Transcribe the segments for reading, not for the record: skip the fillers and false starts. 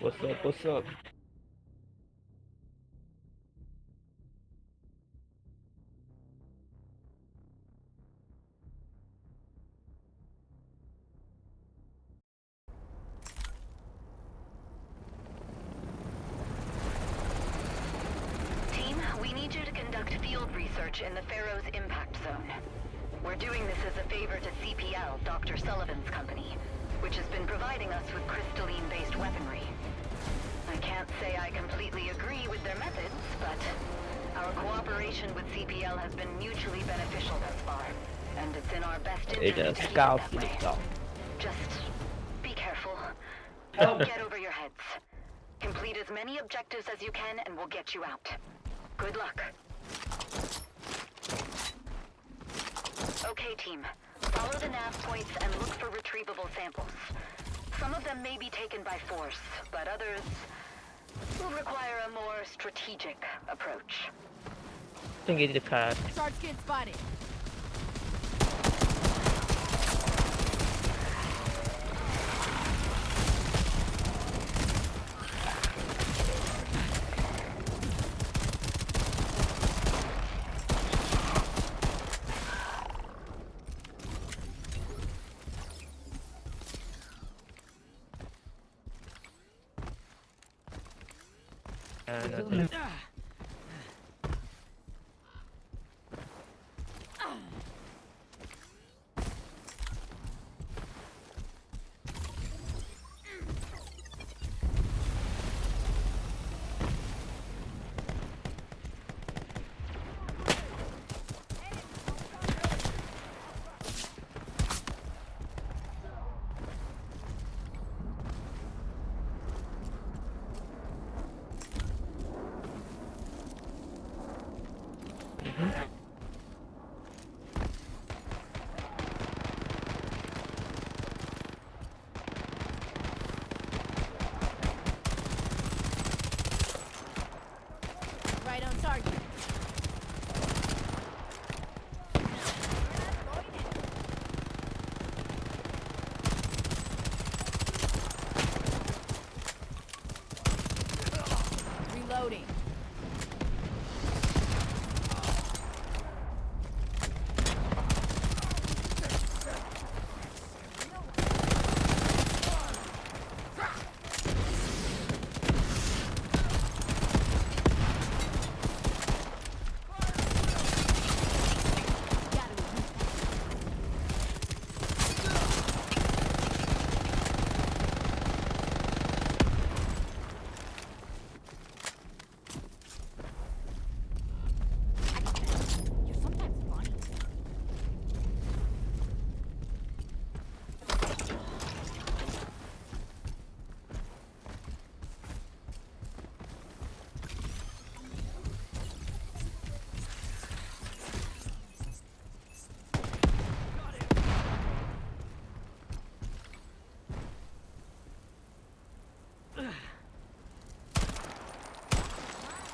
What's up? What's up? Team, we need you to conduct field research in the Pharaoh's impact zone. We're doing this as a favor to CPL, Dr. Sullivan's company, which has been providing us with crystalline-based weaponry. I can't say I completely agree with their methods, but our cooperation with CPL has been mutually beneficial thus far, and it's in our best It interest to is keep it scout that way. stuff. Just be careful. Don't get over your heads. Complete as many objectives as you can, and we'll get you out. Good luck. Okay, team. Follow the nav points and look for retrievable samples. Some of them may be taken by force, but others will require a more strategic approach. Tinggi dekat. Shark skin spotted. Nanti. Right on target. Reloading. You're sometimes funny.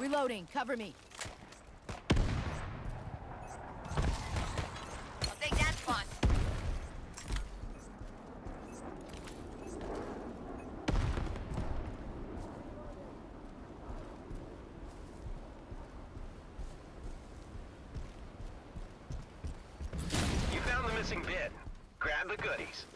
Reloading. Cover me. I'll take that spot. You found the missing bit. Grab the goodies.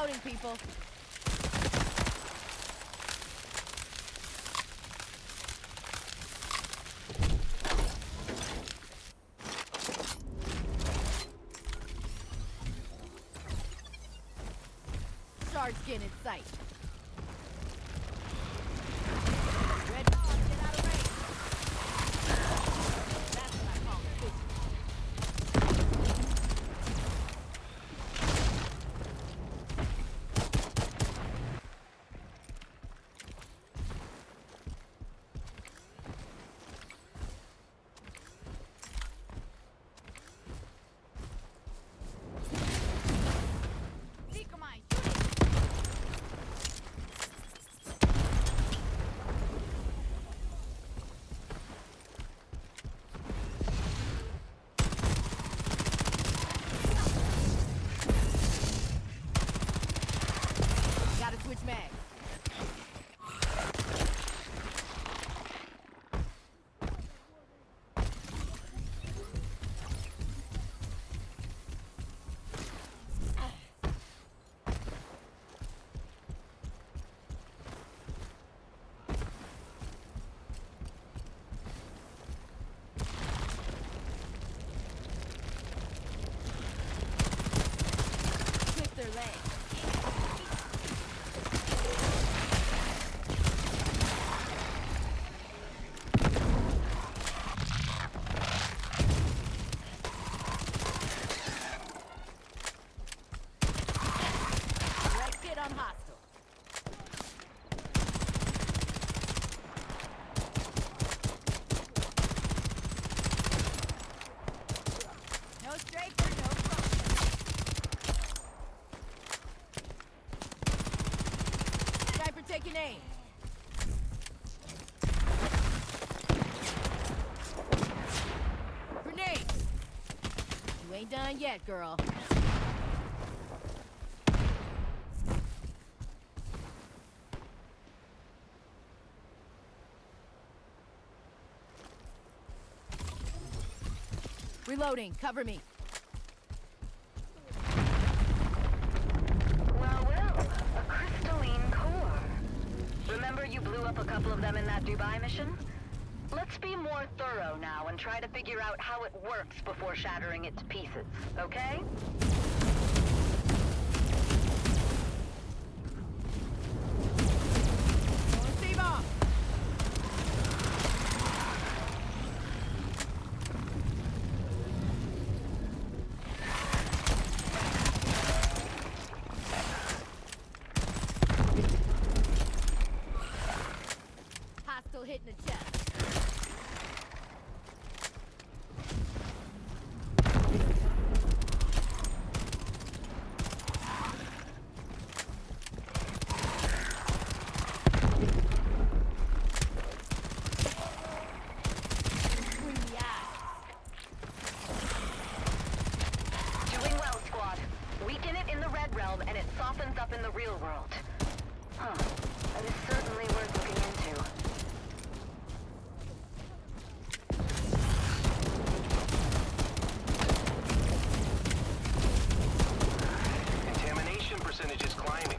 Reloading, people. Shard skin in sight. Red dog, get out of range. That's what I call a vision. Seek 'em out, shoot it. Gotta switch mags. Clip their legs. Right hit on hostile. No strafer, no problem. Sniper taking aim. Grenade! You ain't done yet, girl. Reloading, cover me. Well, well, a crystalline core. Remember you blew up a couple of them in that Dubai mission? Let's be more thorough now and try to figure out how it works before shattering it to pieces, okay? Receive off. Hostile hitting the chest. Between the eyes. Doing well, squad. Weaken it in the red realm and it softens up in the real world. Huh. That is certainly worth looking into. Contamination percentage is climbing.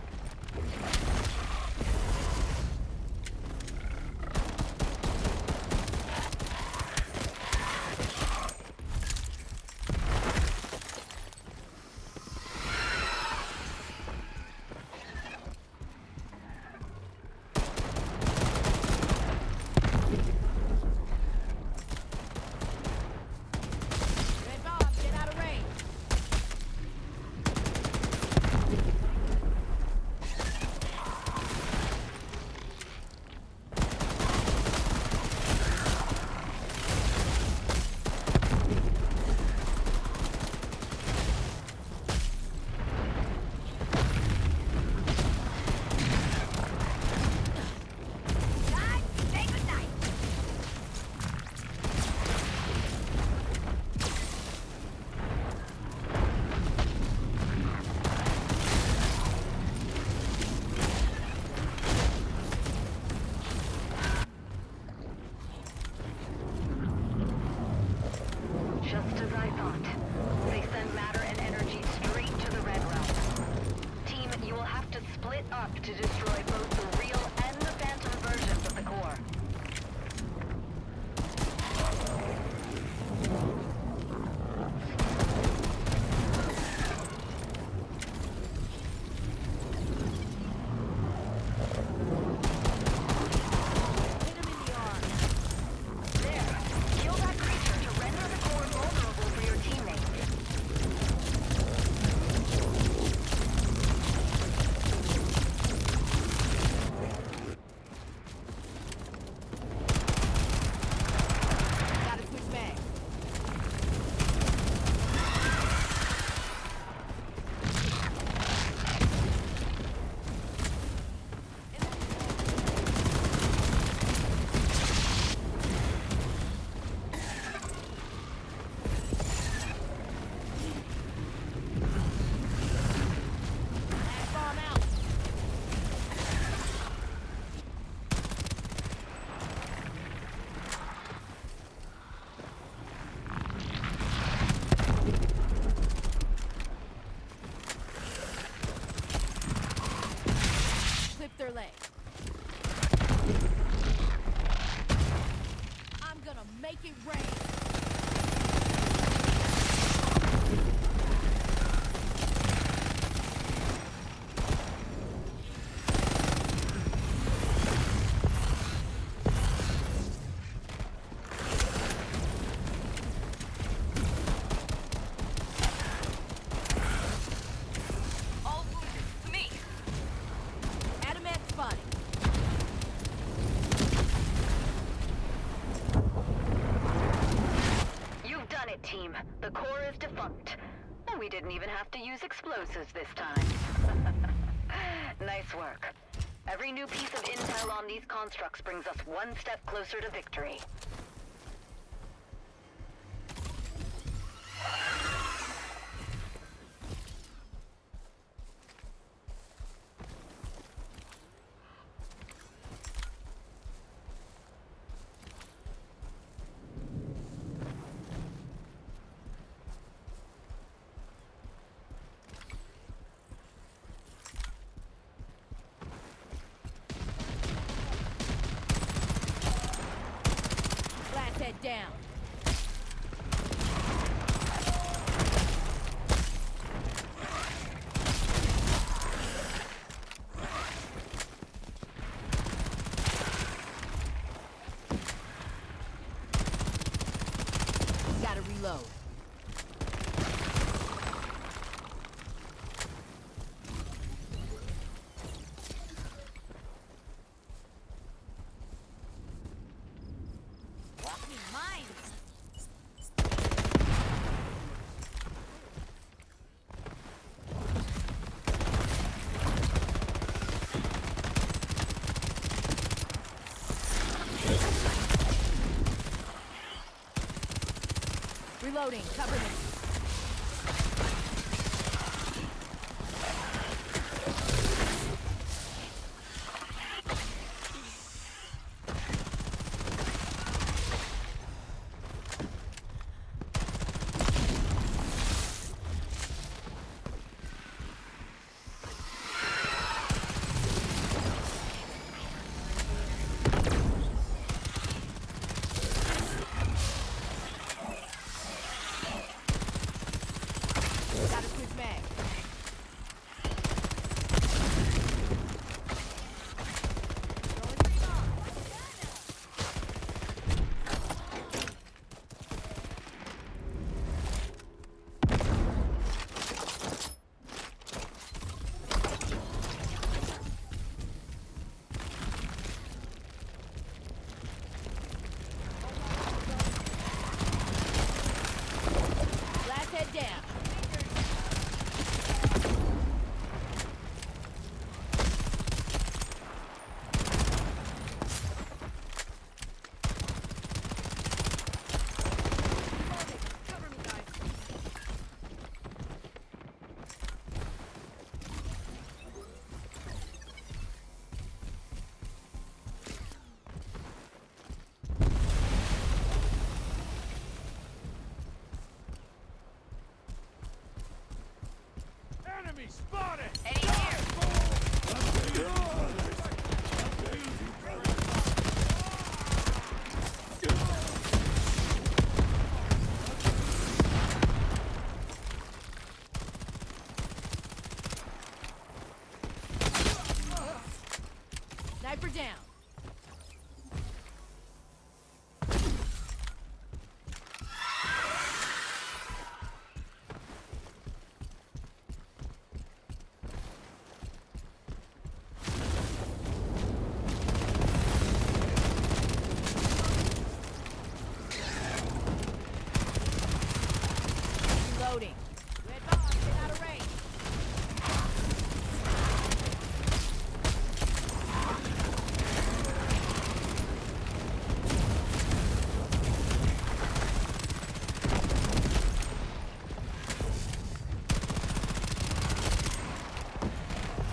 is defunct. And we didn't even have to use explosives this time. Nice work. Every new piece of intel on these constructs brings us one step closer to victory. Head down. Gotta reload. Reloading, cover me. Gotta switch mag. Last head down. Enemy spotted! Any here? Sniper down. Reloading. Red bomb, get out of range.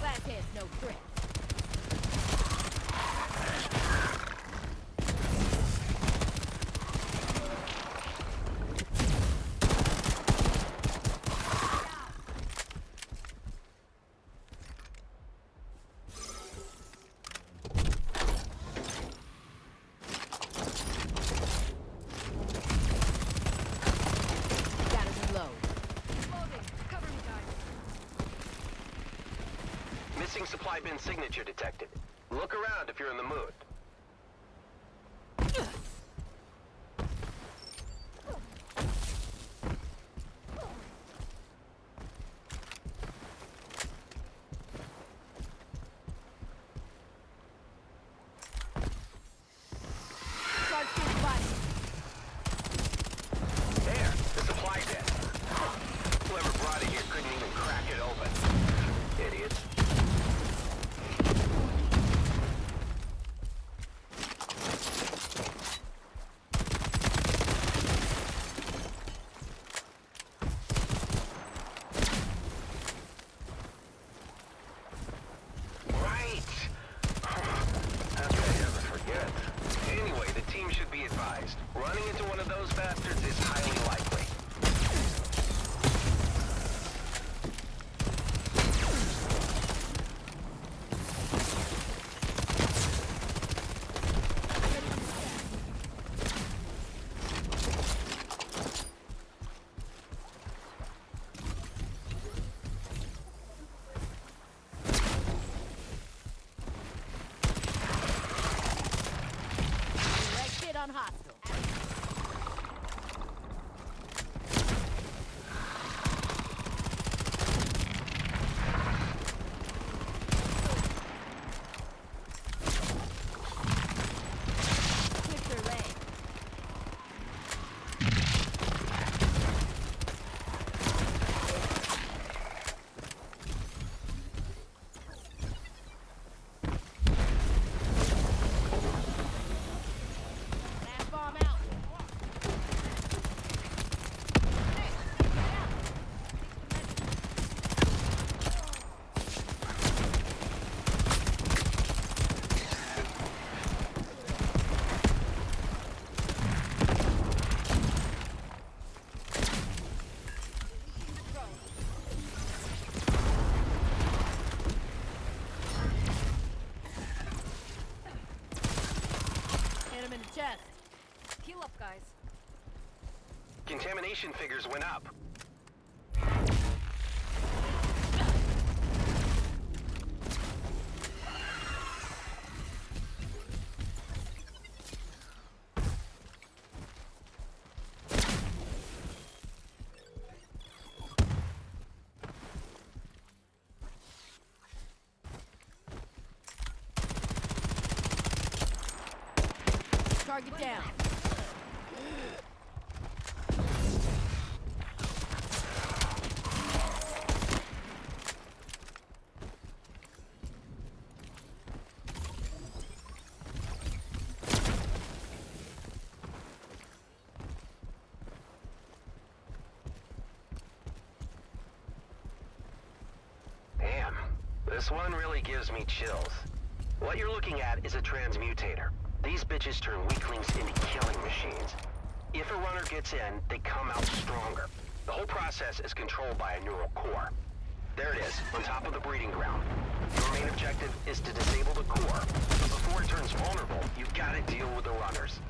Flathead's no threat. Gotta reload. Missing supply bin signature detected. Look around if you're in the mood. Sharpshooter body. There, the supply bin. guys. Contamination figures went up. Target down. Damn, this one really gives me chills. What you're looking at is a transmutator. These bitches turn weaklings into killing machines. If a runner gets in, they come out stronger. The whole process is controlled by a neural core. There it is, on top of the breeding ground. Your main objective is to disable the core, but before it turns vulnerable, you've got to deal with the runners.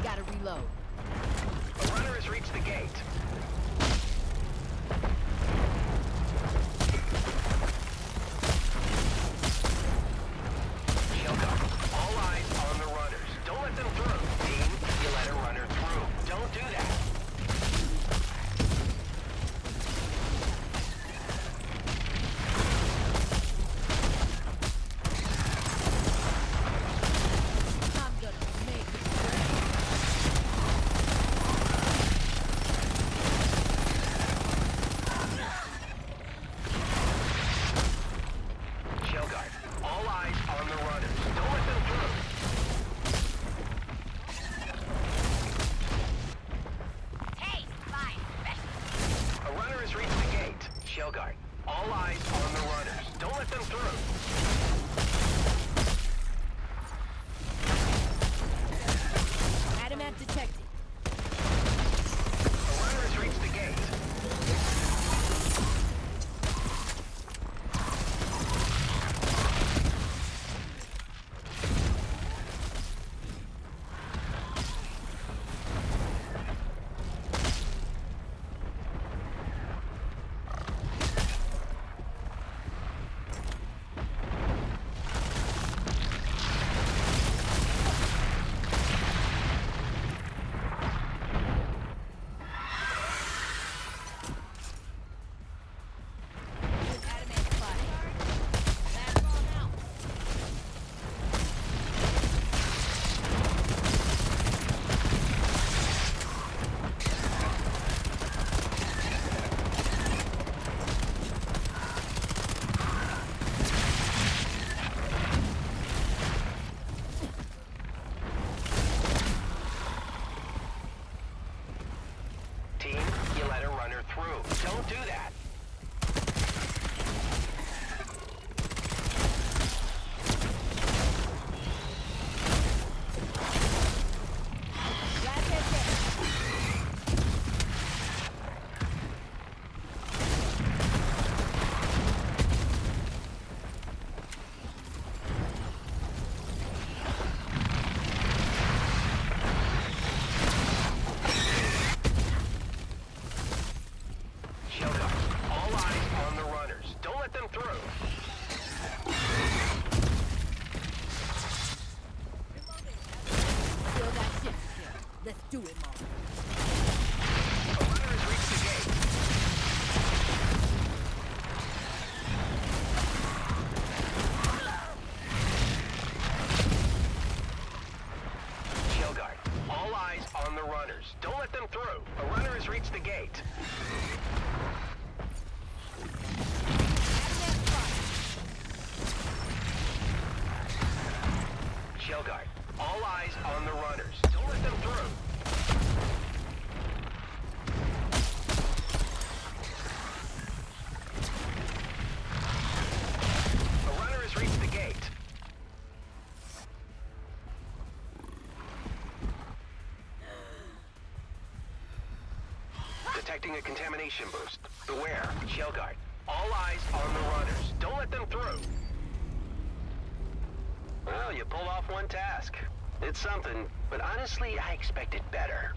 Gotta reload. A runner has reached the gate. Shelter, all eyes on the runners. Don't let them through. Team, you let a runner through. Don't do that. I'm gonna make it. Shell guard, all eyes on the runners. Don't let them through. Hey, fine. A runner has reached the gate. Shell guard, all eyes on the runners. Don't let them through. Adamat detected. A runner has reached the gate. Adamat spotted. That's all now. Team, you let a runner through. Don't do that. Last head there. Shell guard, all eyes on the runners. Don't let them through. Still got shit to kill. Let's do it, Mom. A runner has reached the gate. Shell guard, all eyes on the runners. Don't let them through. A runner has reached the gate. Adamat spotted. Shell guard, all eyes on the runners. Don't let them through. detecting a contamination boost. Beware, shell guard. All eyes on the runners. Don't let them through. Well, you pulled off one task. It's something, but honestly, I expected better.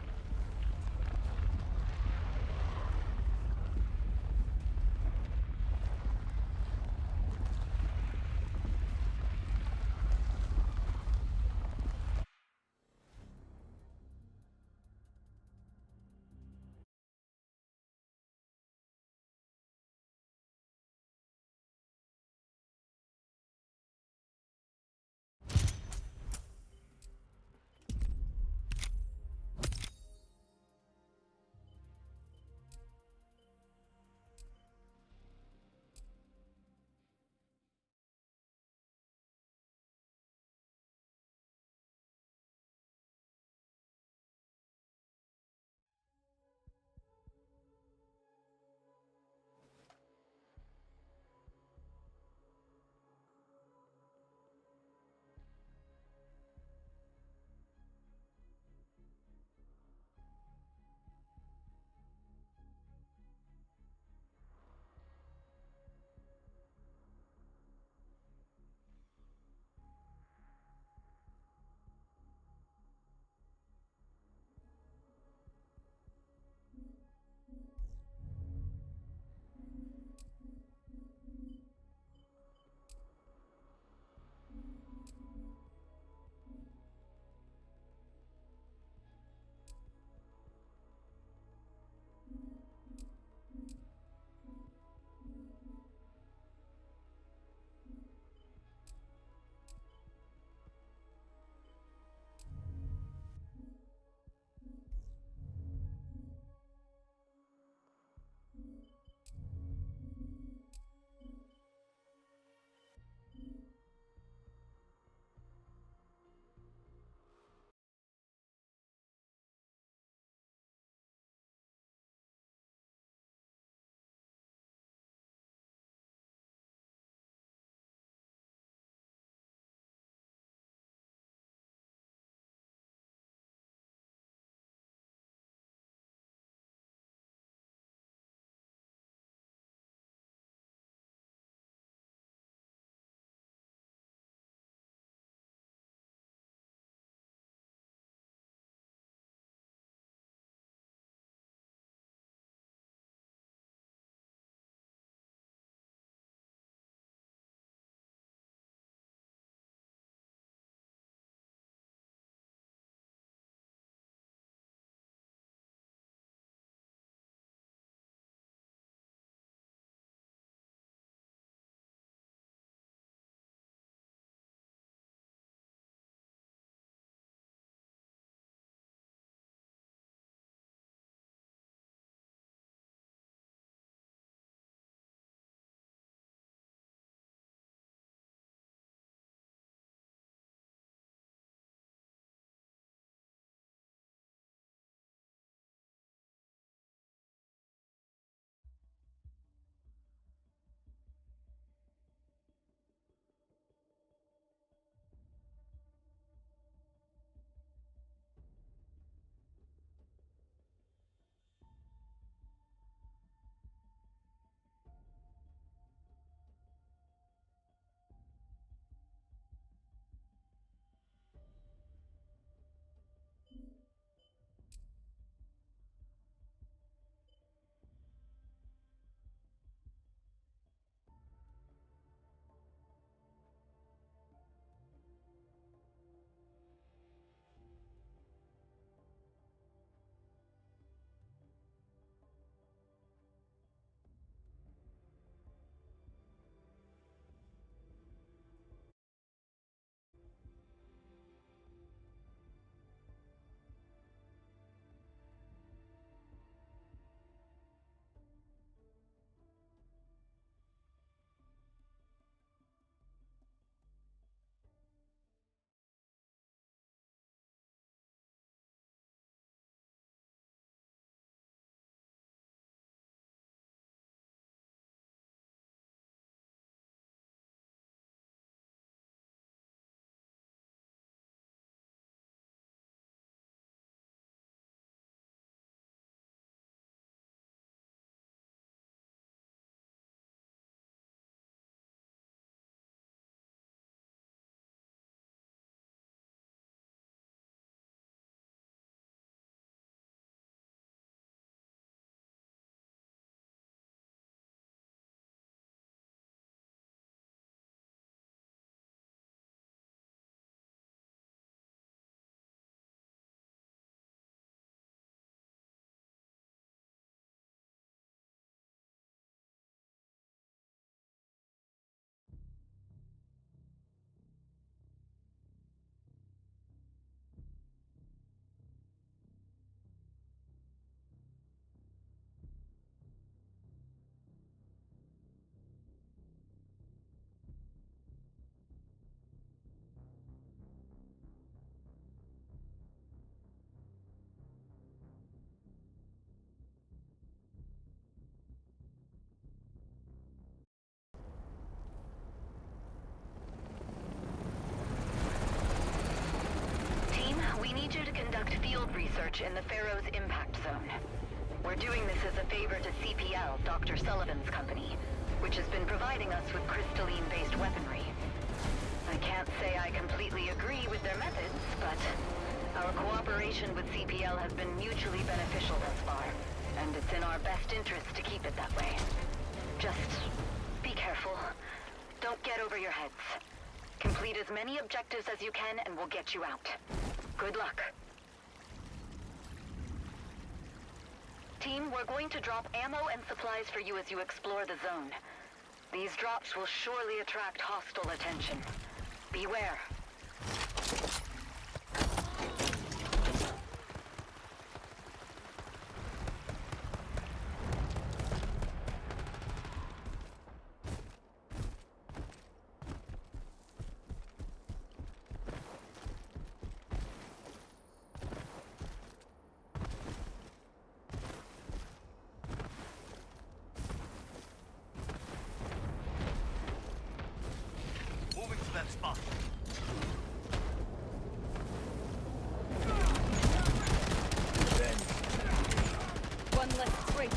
Pharaoh's impact zone. We're doing this as a favor to CPL, Dr. Sullivan's company, which has been providing us with crystalline-based weaponry. I can't say I completely agree with their methods, but our cooperation with CPL has been mutually beneficial thus far, and it's in our best interest to keep it that way. Just be careful. Don't get over your heads. Complete as many objectives as you can and we'll get you out. Good luck. Team, we're going to drop ammo and supplies for you as you explore the zone. These drops will surely attract hostile attention. Beware. Moving to that spot. One less straight.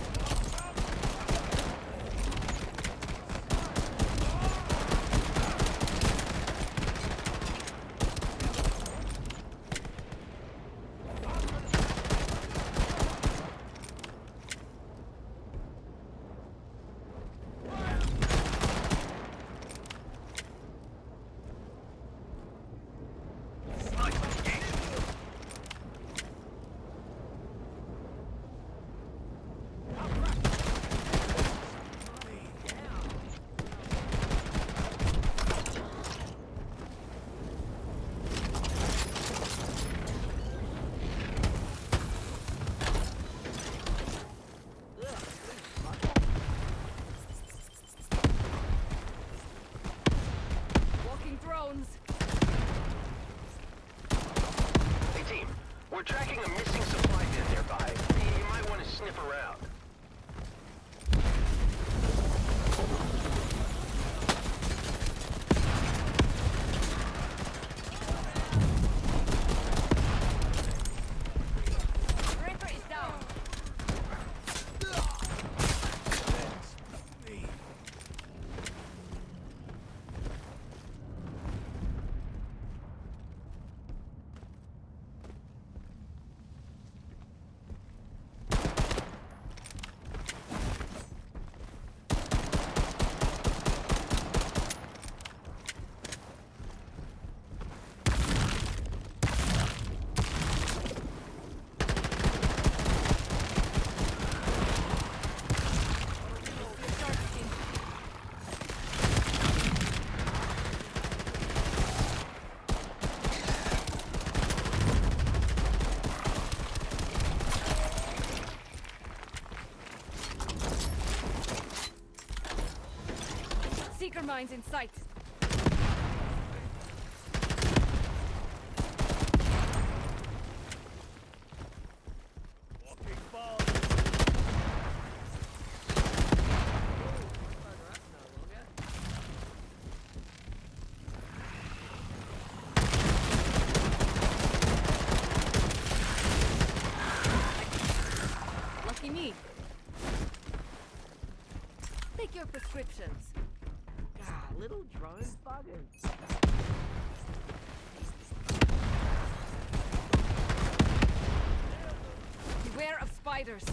Walking drones. Hey team, we're tracking a missing supply bin nearby. You might want to sniff around. Breaker is down. Seeker mines in sight. Walking ball. Lucky me. Take your prescriptions. Little drone buggers. Beware of spiders.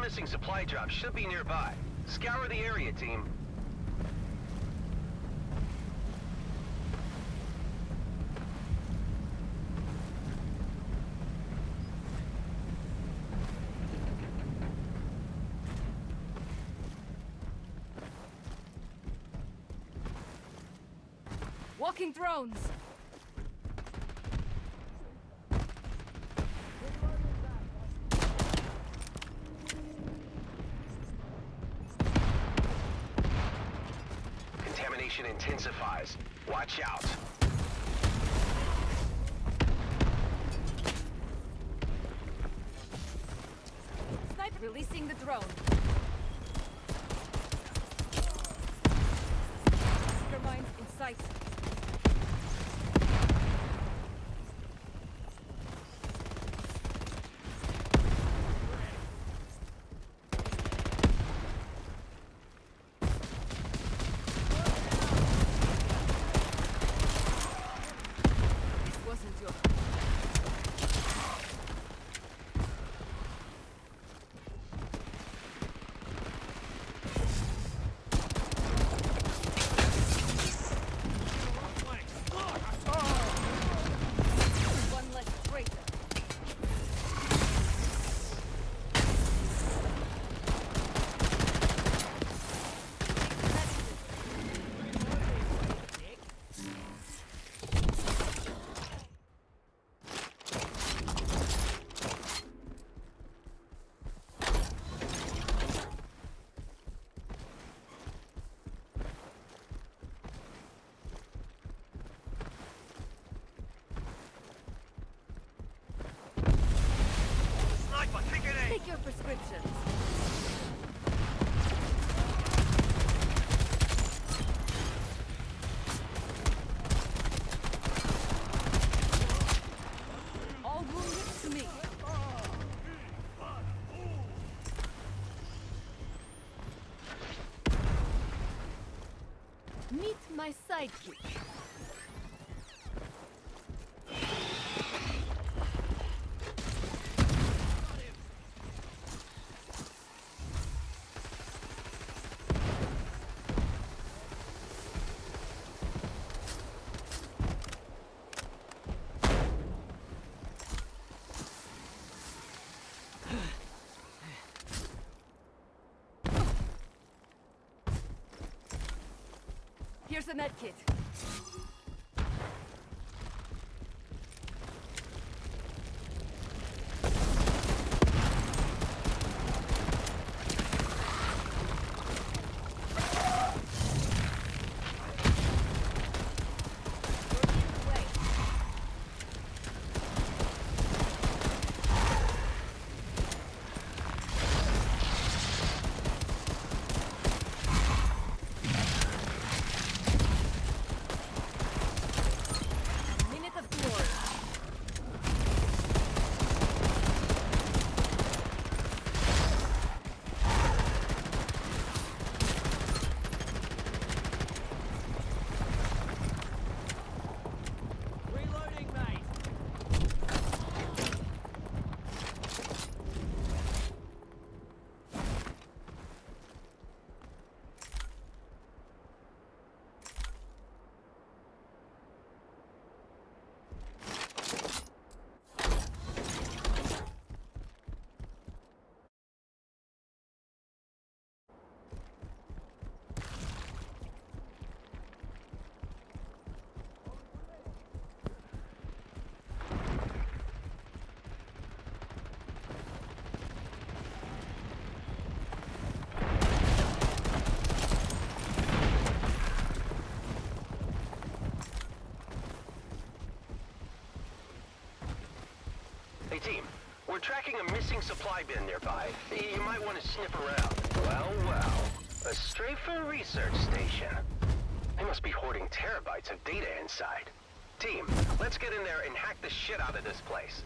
missing supply drop should be nearby. Scour the area, team. Walking drones. Contamination intensifies. Watch out. Sniper releasing the drone. Seeker mines in sight. This wasn't your... One less traitor. Sniper, kick it in! Take your prescriptions. All wounded to me. Meet my sidekick. Here's a med kit. Minute of glory. Reloading, mate. Hey team, we're tracking a missing supply bin nearby. You might want to sniff around. Well, well. A Strafer research station. They must be hoarding terabytes of data inside. Team, let's get in there and hack the shit out of this place.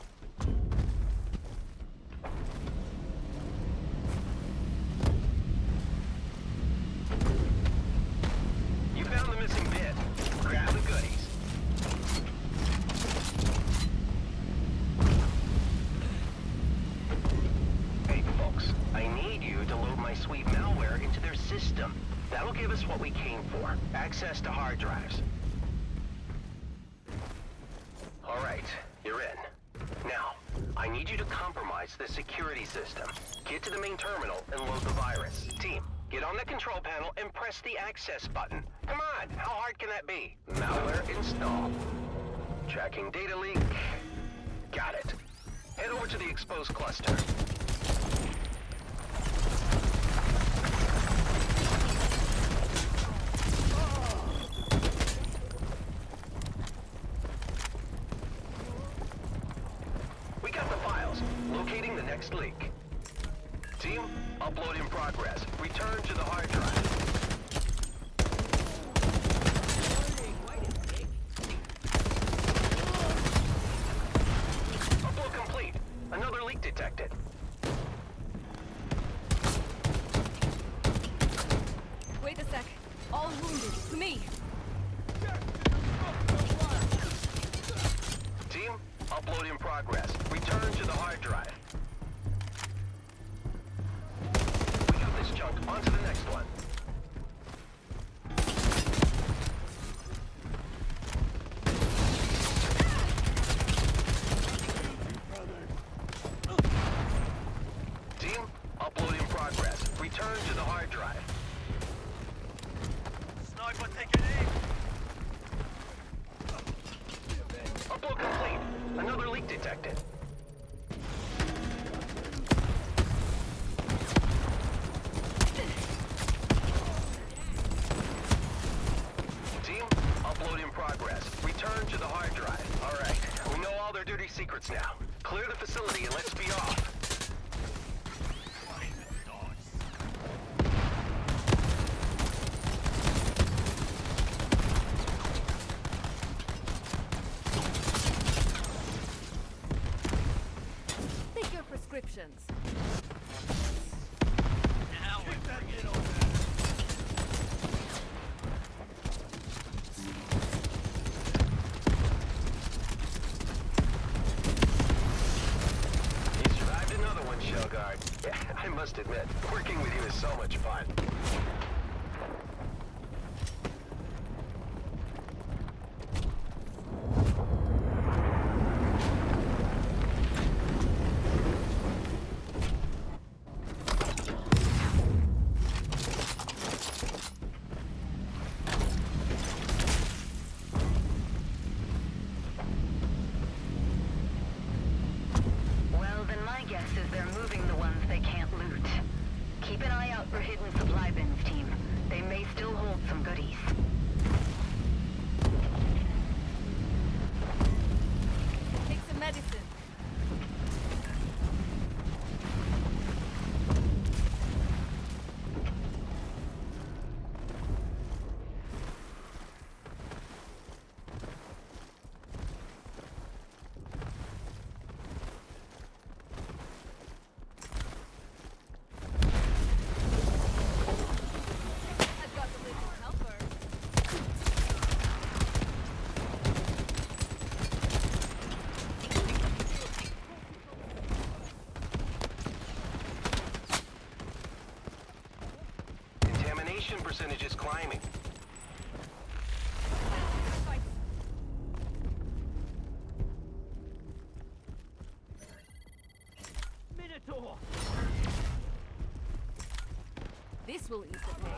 You found the missing bit. Grab the goodies. Hey folks, I need system. That'll give us what we came for. Access to hard drives. Alright, you're in. Now, I need you to compromise the security system. Get to the main terminal and load the virus. Team, get on the control panel and press the access button. Come on, how hard can that be? Malware install. Tracking data leak. Got it. Head over to the exposed cluster. We got the files. Locating the next leak. Team, upload in progress. Return to the hard drive. Upload complete. Another leak detected. Wait a sec. All wounded. To me. Team, upload in progress. Return to the hard drive. We got this chunk. On to the next one. Team, upload in progress. Return to the hard drive. Sniper, take it in! Upload complete. Another leak detected. Team, upload in progress. Return to the hard drive. All right, we know all their dirty secrets now. Clear the facility and let's be off. Take your prescriptions. Now we're bringing on You survived another one, Shellguard. Yeah, I must admit, working with you is so much fun. Well, then my guess is they're moving the ones they can't loot. Keep an eye out for hidden supply bins, team. They may still hold some goodies. Take some medicine. I've got a little helper. Contamination percentage is climbing. Minotaur! This will ease the pain.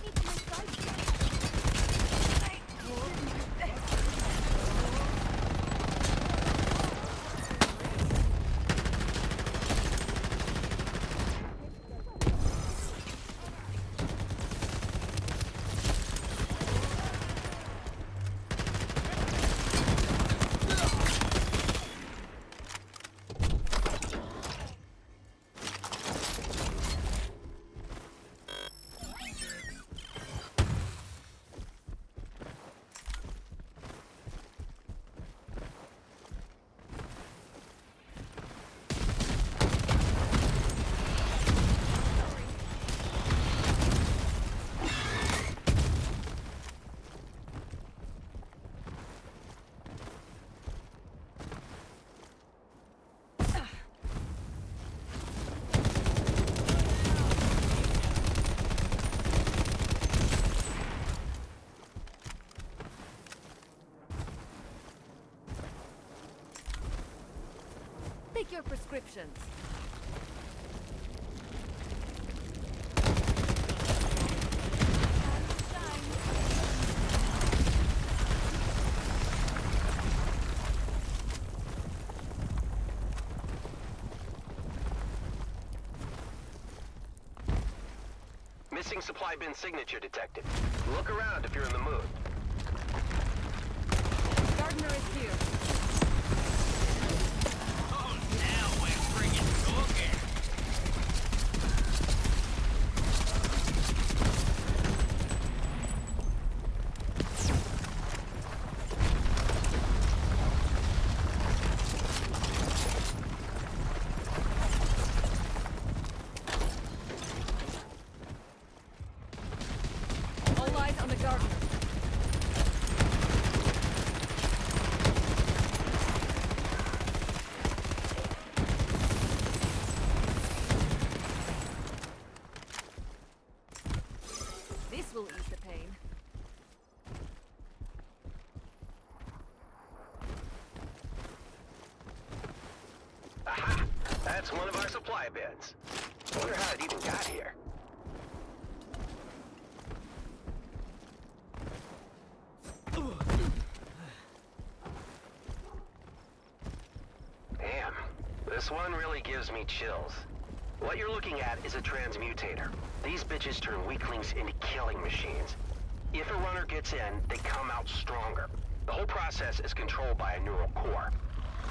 Need to make sight. Take your prescriptions. Missing supply bin signature detected. Look around if you're in the mood. Gardner is here. Oh, now we're friggin' talking. All eyes on the Gardner. This will ease the pain. Aha! That's one of our supply bins. Wonder how it even got here. Damn, this one really gives me chills. What you're looking at is a transmutator. These bitches turn weaklings into killing machines. If a runner gets in, they come out stronger. The whole process is controlled by a neural core.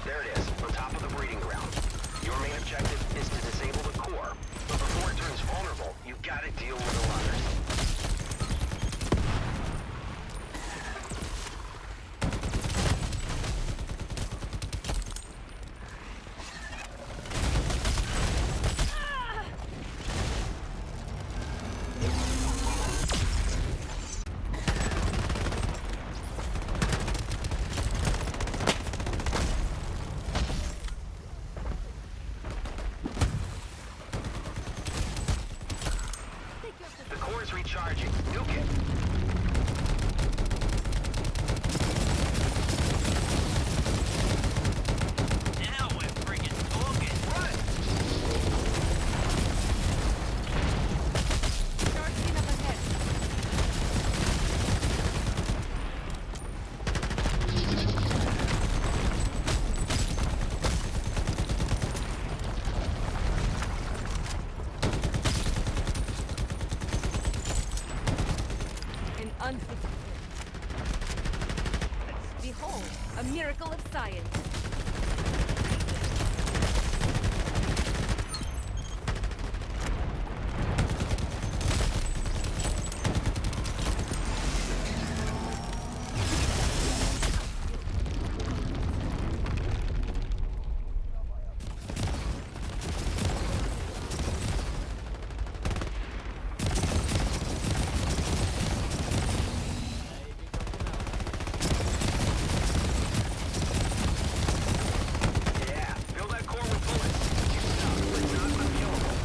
There it is, on top of the breeding ground. Your main objective is to disable the core, but before it turns vulnerable, you've got to deal with the runners. The core is recharging. Nuke it. Now we're friggin' talking. Run! Charge in up ahead. An unfit Behold, a miracle of science. Yeah, fill that core with bullets. It's tough, but not unkillable.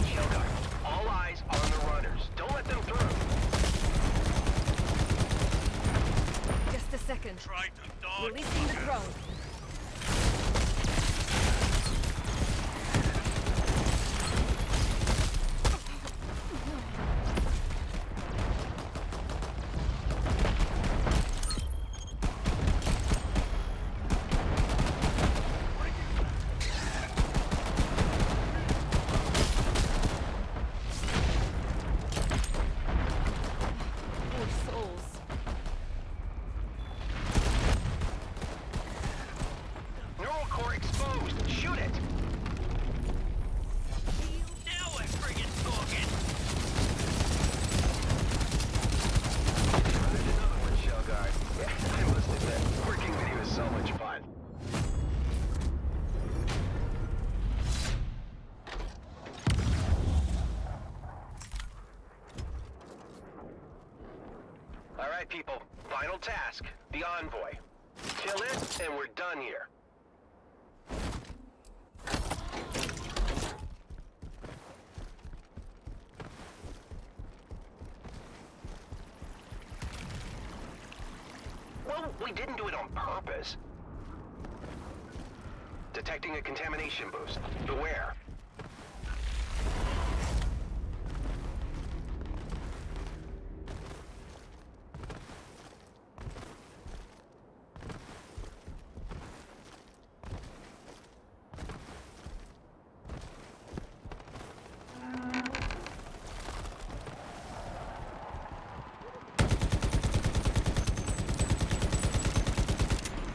Shelgar, all eyes are on the runners. Don't let them through. Just a second. Try to dodge. Releasing the drone. Poor souls. right, people. Final task. The envoy. Kill it, and we're done here. Well, we didn't do it on purpose. Detecting a contamination boost. Beware.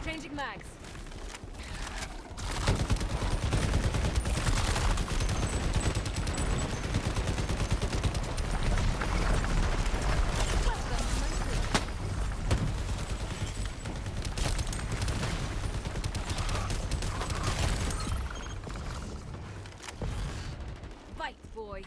Changing mags. Fight, boy.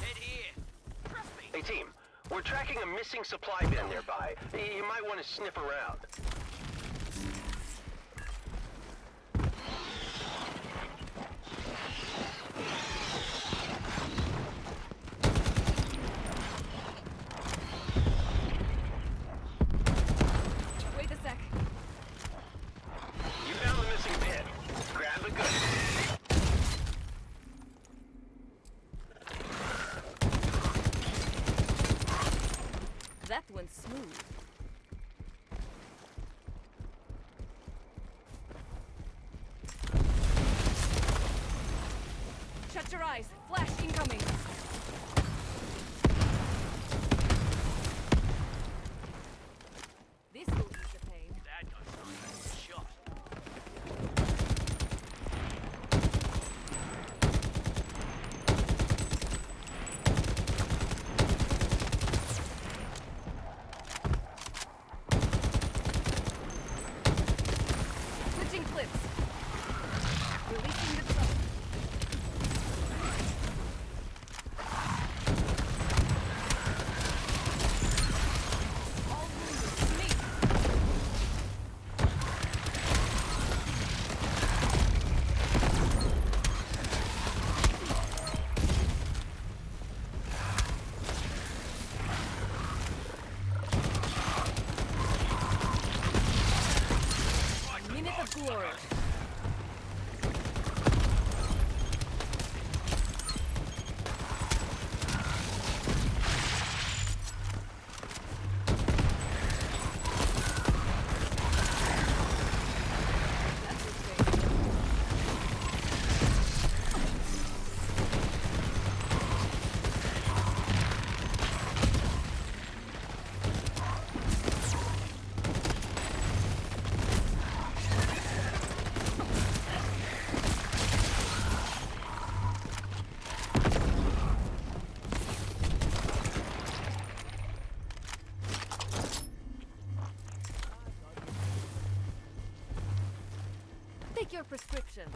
Head here. Trust me. Hey, team. We're tracking a missing supply bin nearby. You might want to sniff around. Wait a sec. You found the missing bin. Grab the goods. That went smooth. Shut your eyes. Flash incoming. This will ease the pain. That got something shot. Switching clips. Releasing the truck. All wounded. Me. Minute of glory. That's insane. Take your prescriptions.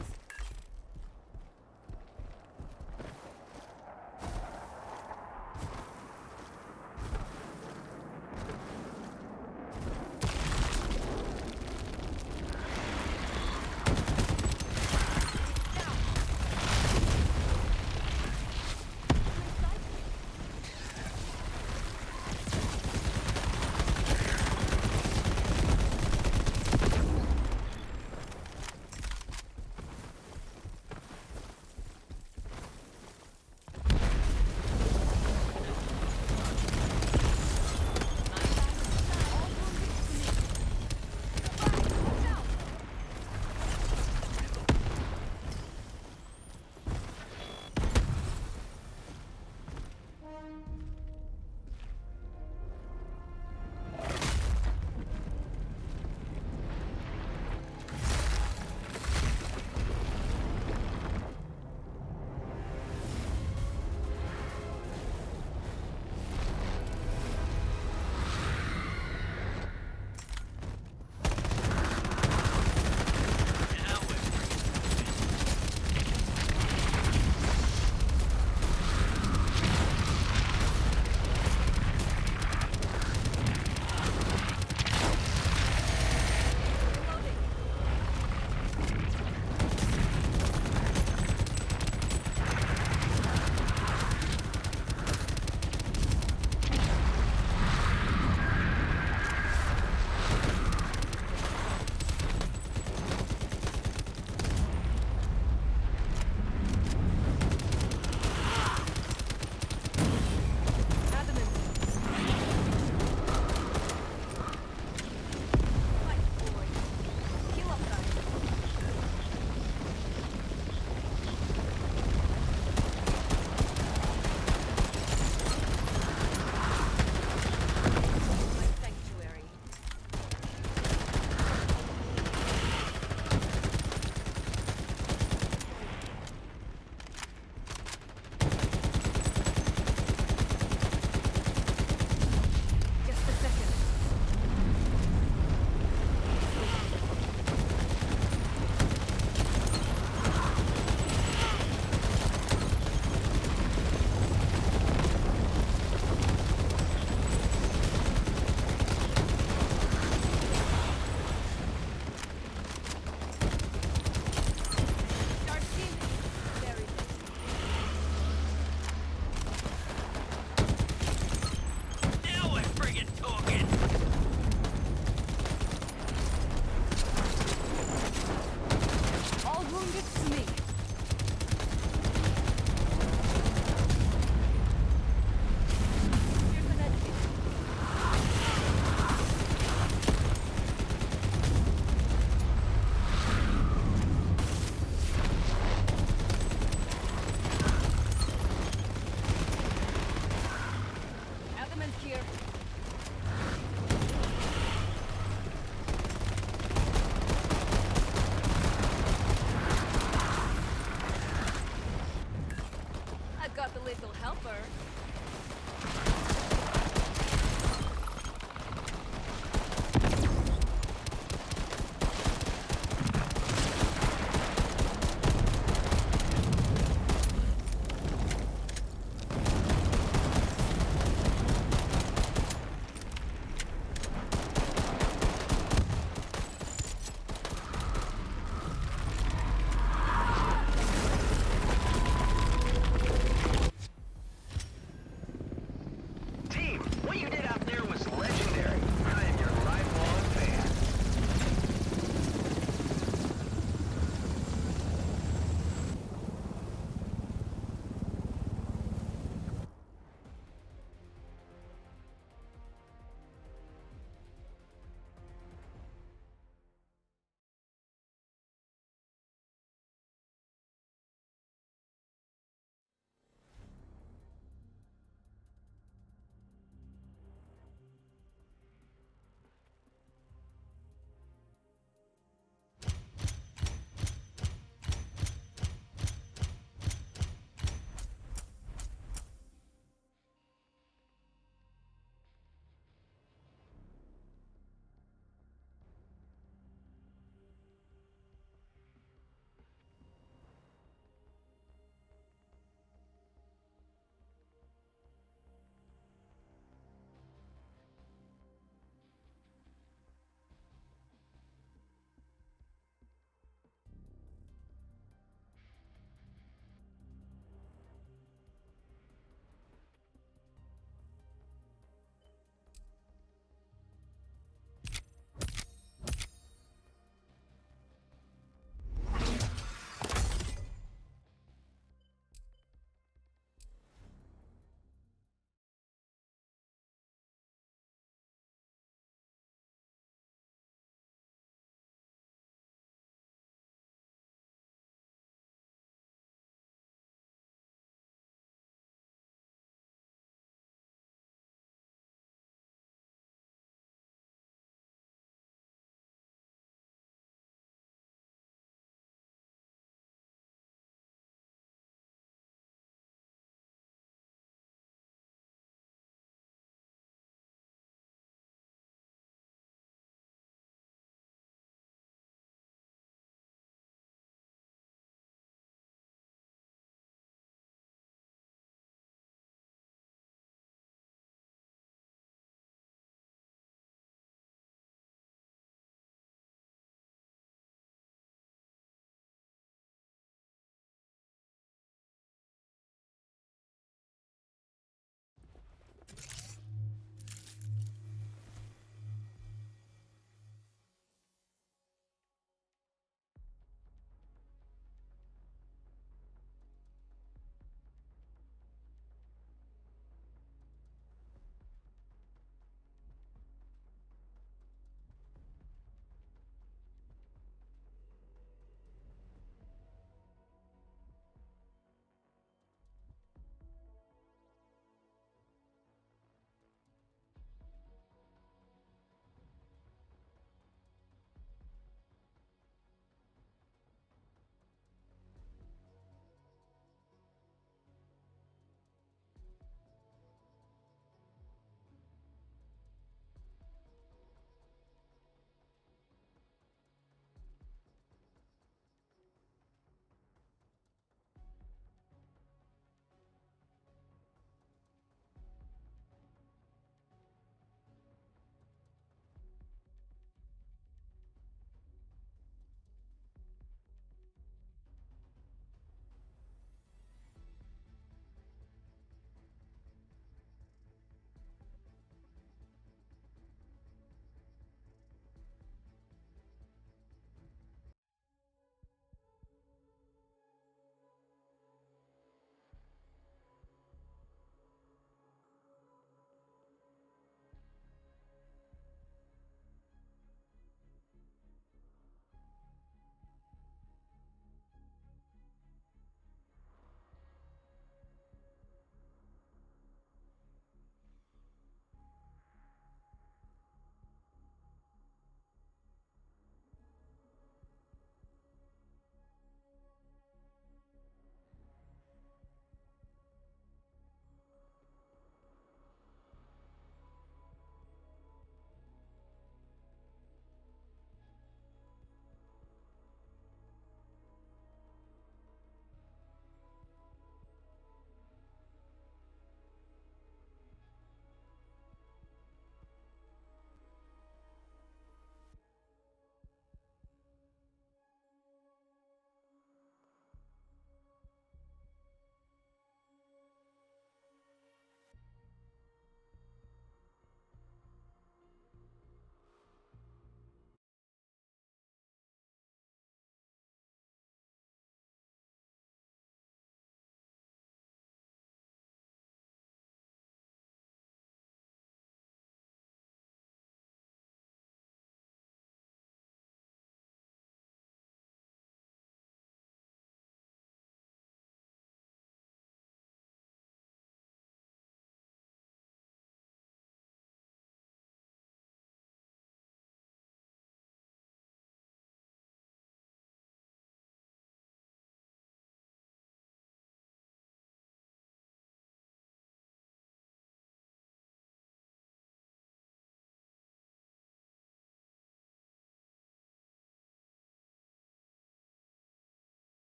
helper.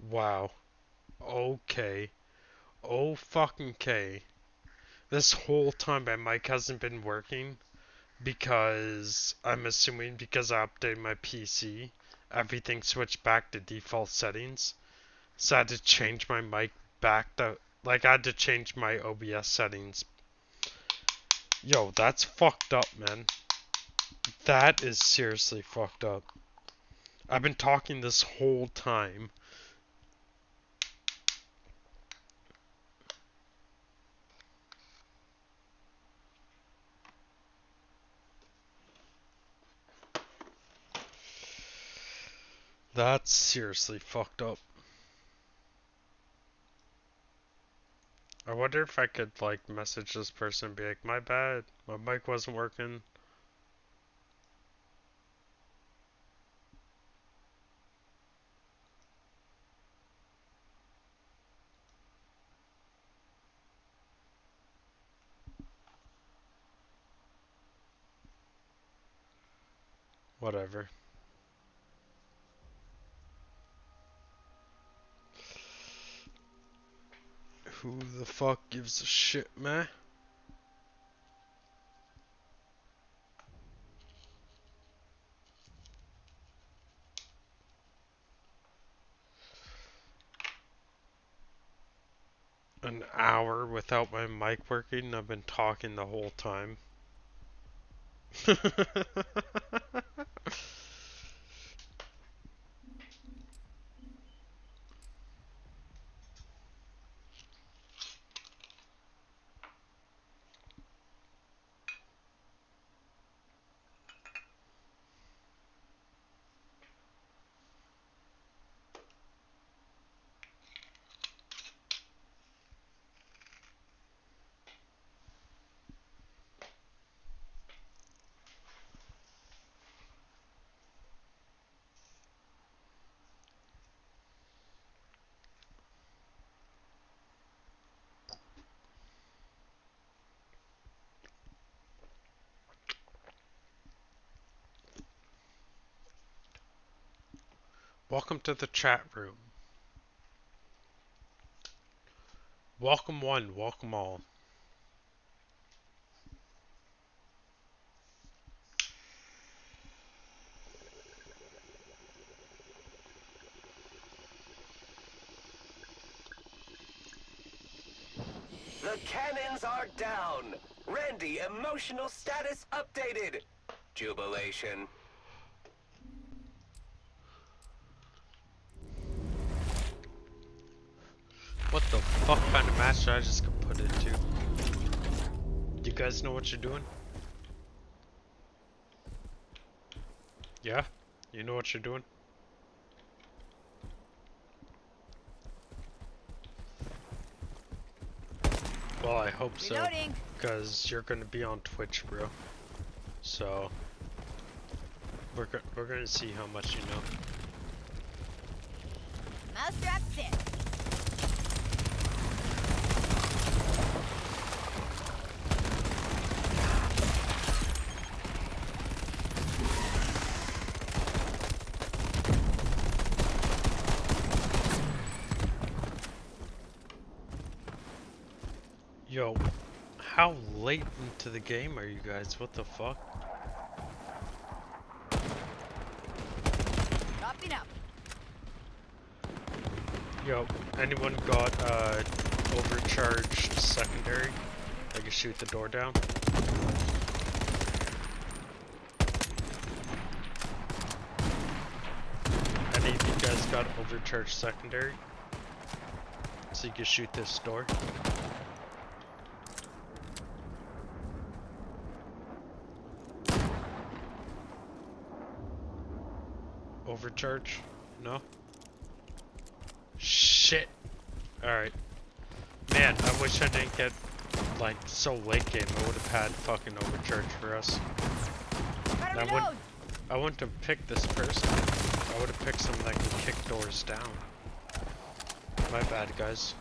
Wow. Okay. Oh fucking K. This whole time my mic hasn't been working because I'm assuming because I updated my PC, everything switched back to default settings. So I had to change my mic back to, like, I had to change my OBS settings. Yo, that's fucked up, man. That is seriously fucked up. I've been talking this whole time. That's seriously fucked up. I wonder if I could, like, message this person and be like, my bad, my mic wasn't working. Whatever. Who the fuck gives a shit, man? An hour without my mic working. I've been talking the whole time. Welcome to the chat room. Welcome one, welcome all. The cannons are down. Randy, emotional status updated. Jubilation. What the fuck kind of match did I just get put into? You guys know what you're doing? Yeah? You know what you're doing? Well, I hope so. Reloading. Because you're gonna be on Twitch, bro. So, we're gonna see how much you know. Mousetrap set. Yo, how late into the game are you guys? What the fuck? Dropping up. Yo, anyone got overcharged secondary? I can shoot the door down. Any of you guys got overcharged secondary? So you can shoot this door? Overcharge? No? Shit! Alright. Man, I wish I didn't get, like, so late game. I would have had fucking overcharge for us. I wouldn't have picked this person. I would have picked someone that can kick doors down. My bad, guys.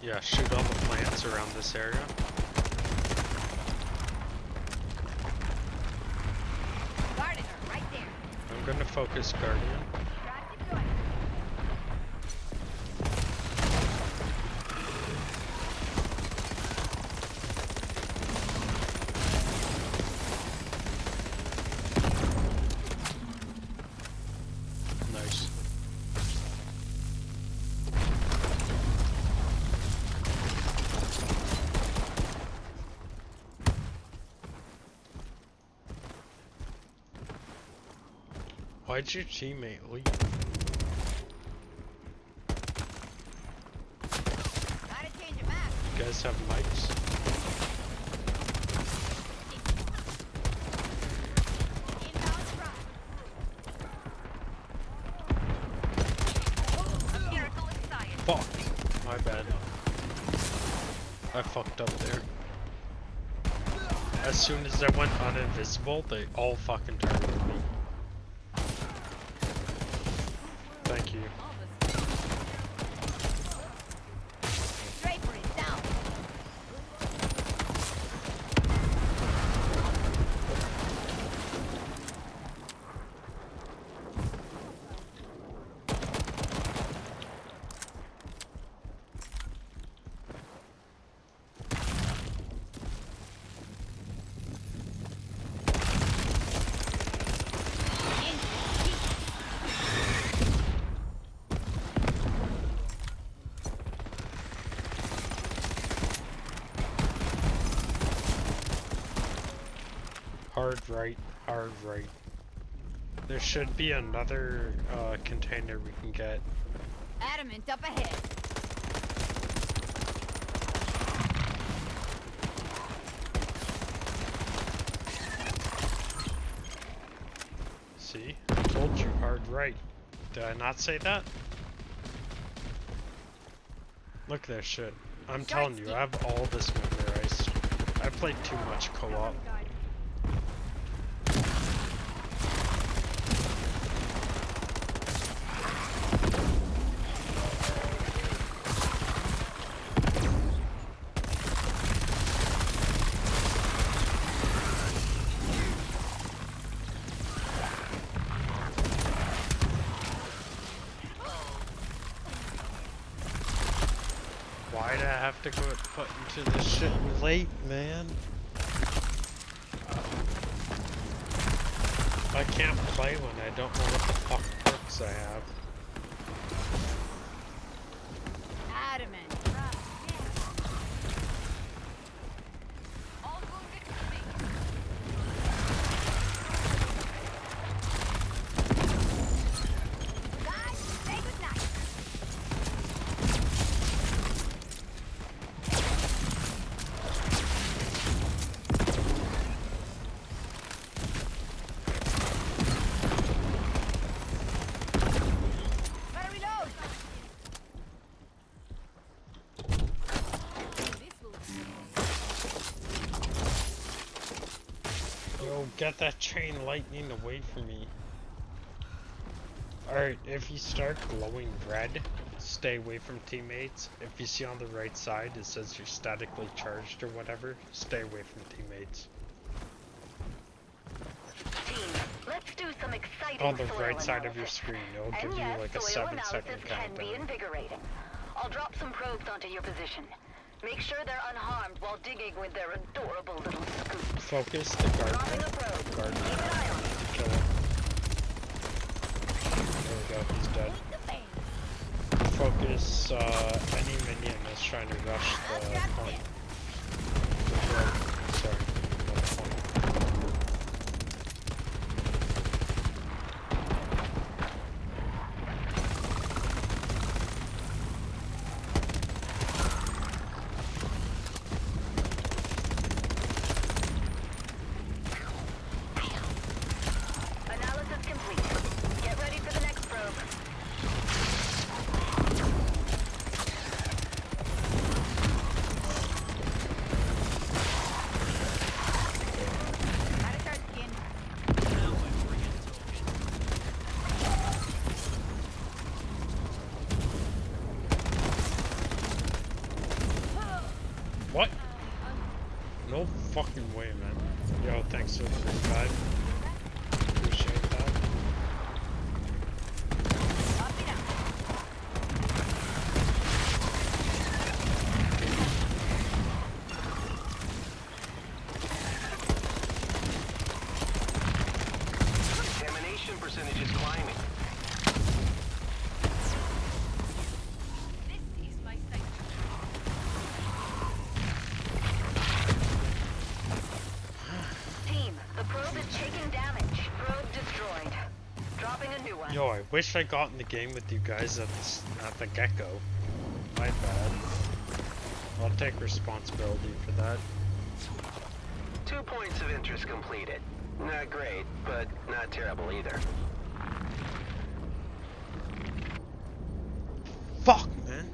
Yeah, shoot all the plants around this area. focus Guardian. Nice. Why'd your teammate leave? Gotta change your map. You guys have mics? Inbound front. Fuck! My bad. I fucked up there. As soon as I went uninvisible, they all fucking targeted me. Thank you. Draper is down. Hard right, hard right. There should be another container we can get. Adamant up ahead. See? I told you, hard right. Did I not say that? Look at that shit. I'm telling you, I have all this memorized. I played too much co-op. Why'd I have to go put into this shit late, man? I can't play when I don't know what the fuck perks I have. Adamant. All wounded complete. Guys, say goodnight. Gotta reload. This will Yo, get that chain lightning away from me. Alright, if you start glowing red, stay away from teammates. If you see on the right side it says you're statically charged or whatever, stay away from teammates. Team, let's do some exciting On the soil right side of your analysis. screen, it'll And give you yes, like a soil 7-second analysis can be countdown. invigorating. I'll drop some probes onto your position. Make sure they're unharmed while digging with their adorable little scoops. Focus the Dropping gardener. a probe. Gardener. Keep an eye on it. Kill him. There we go, he's dead. the bang. Focus any minion that's trying to rush the point. Sorry, not the point. Analysis complete. Get ready for the next probe. Gotta start skin. Now we're friggin' talking. What? No fucking way, man. Yo, thanks for the free vibe. Appreciate that. Yo, I wish I got in the game with you guys at the get-go. My bad. I'll take responsibility for that. 2 points of interest completed. Not great, but not terrible either. Fuck, man.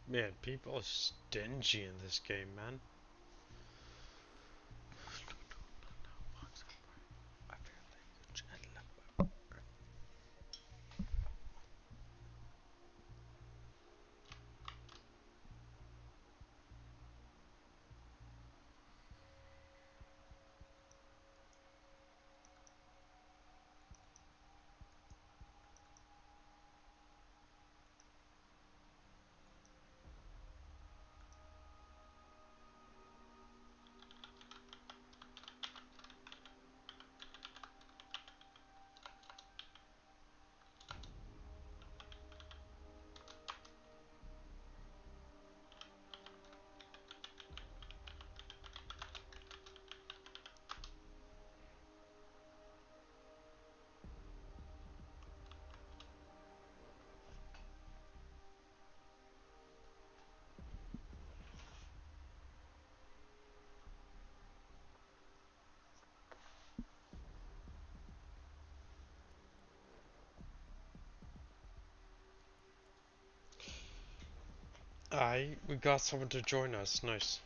Man, people are stingy in this game, man. We got someone to join us. Nice.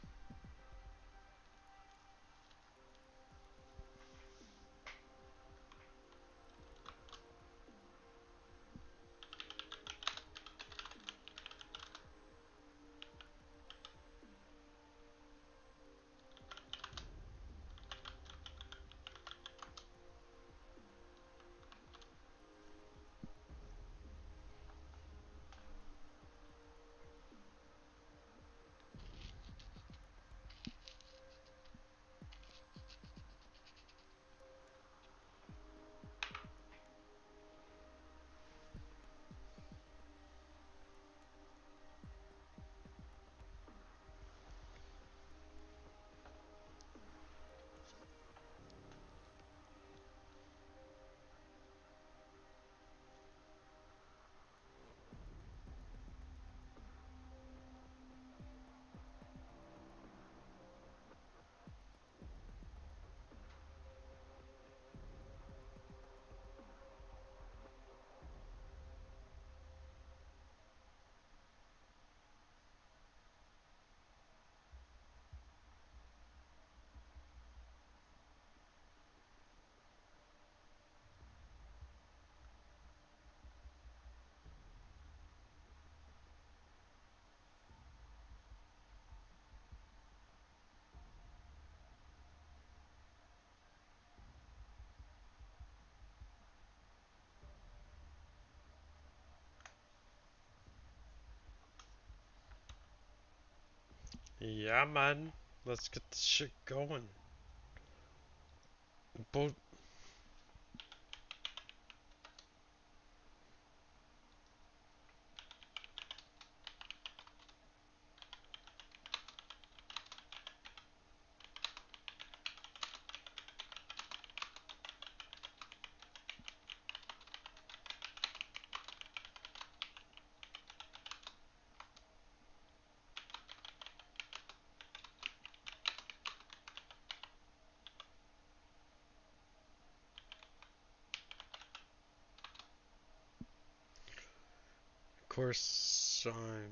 Yeah, man. Let's get this shit going. Both. Of course, I'm.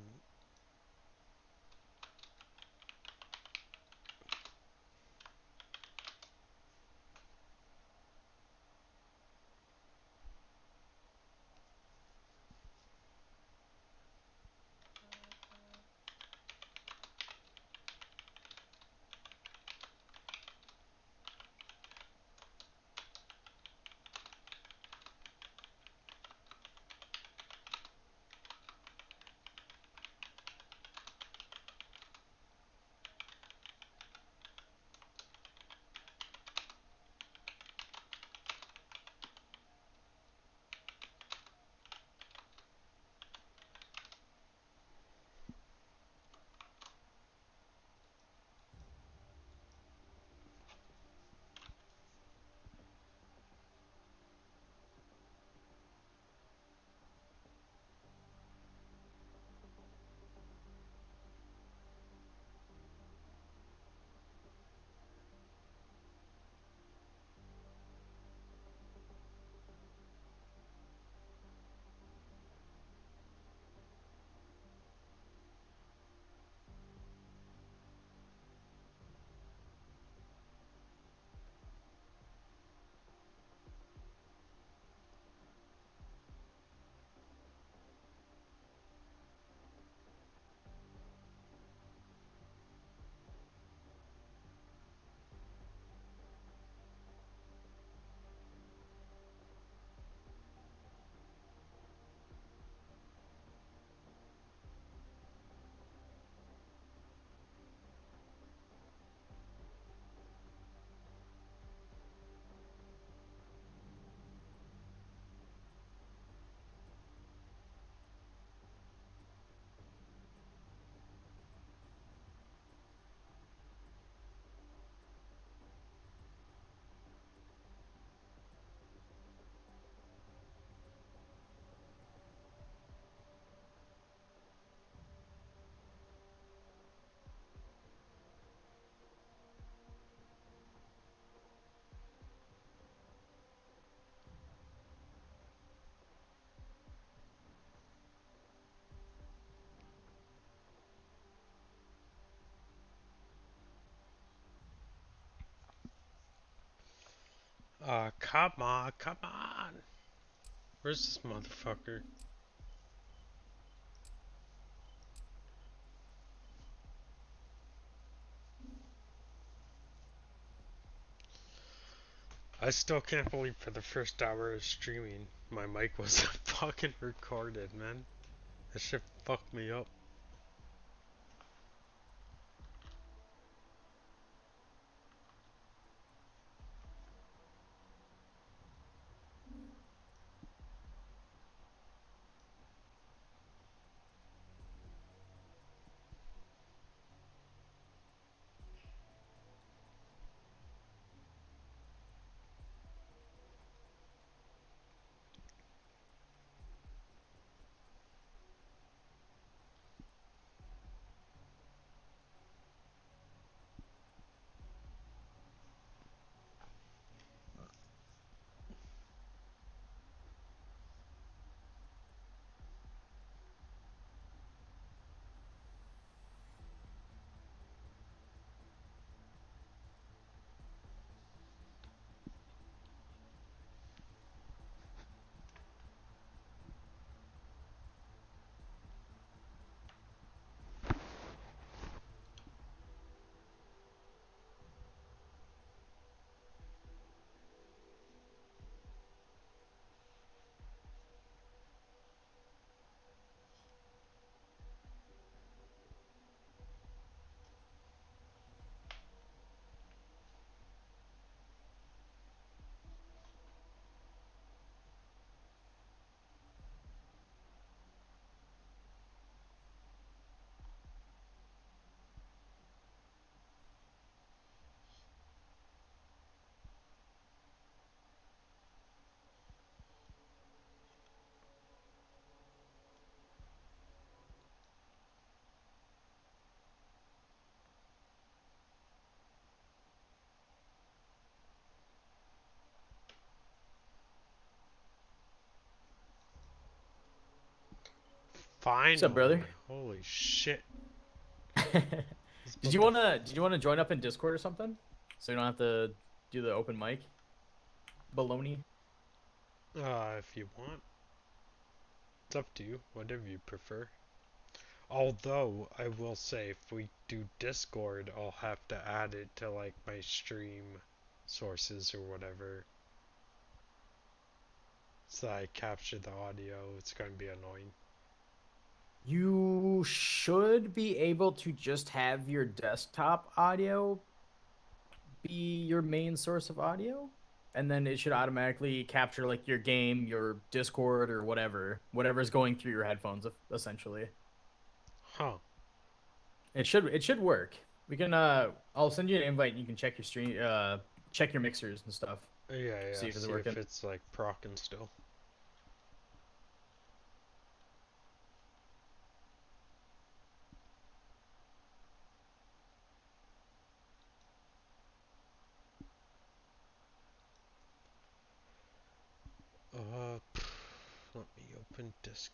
Come on, come on. Where's this motherfucker? I still can't believe for the first hour of streaming, my mic wasn't fucking recorded, man. That shit fucked me up. Finally. What's up, brother? Holy shit. Did you wanna join up in Discord or something? So you don't have to do the open mic? Baloney. If you want. It's up to you. Whatever you prefer. Although, I will say, if we do Discord, I'll have to add it to, like, my stream sources or whatever. So I capture the audio. It's going to be annoying. You should be able to just have your desktop audio be your main source of audio, and then it should automatically capture like your game, your Discord, or whatever's going through your headphones, essentially. Huh. It should work. We can I'll send you an invite and you can check your stream check your mixers and stuff. Yeah, See if it's see working. if it's, like, procking still. Let me open Disc.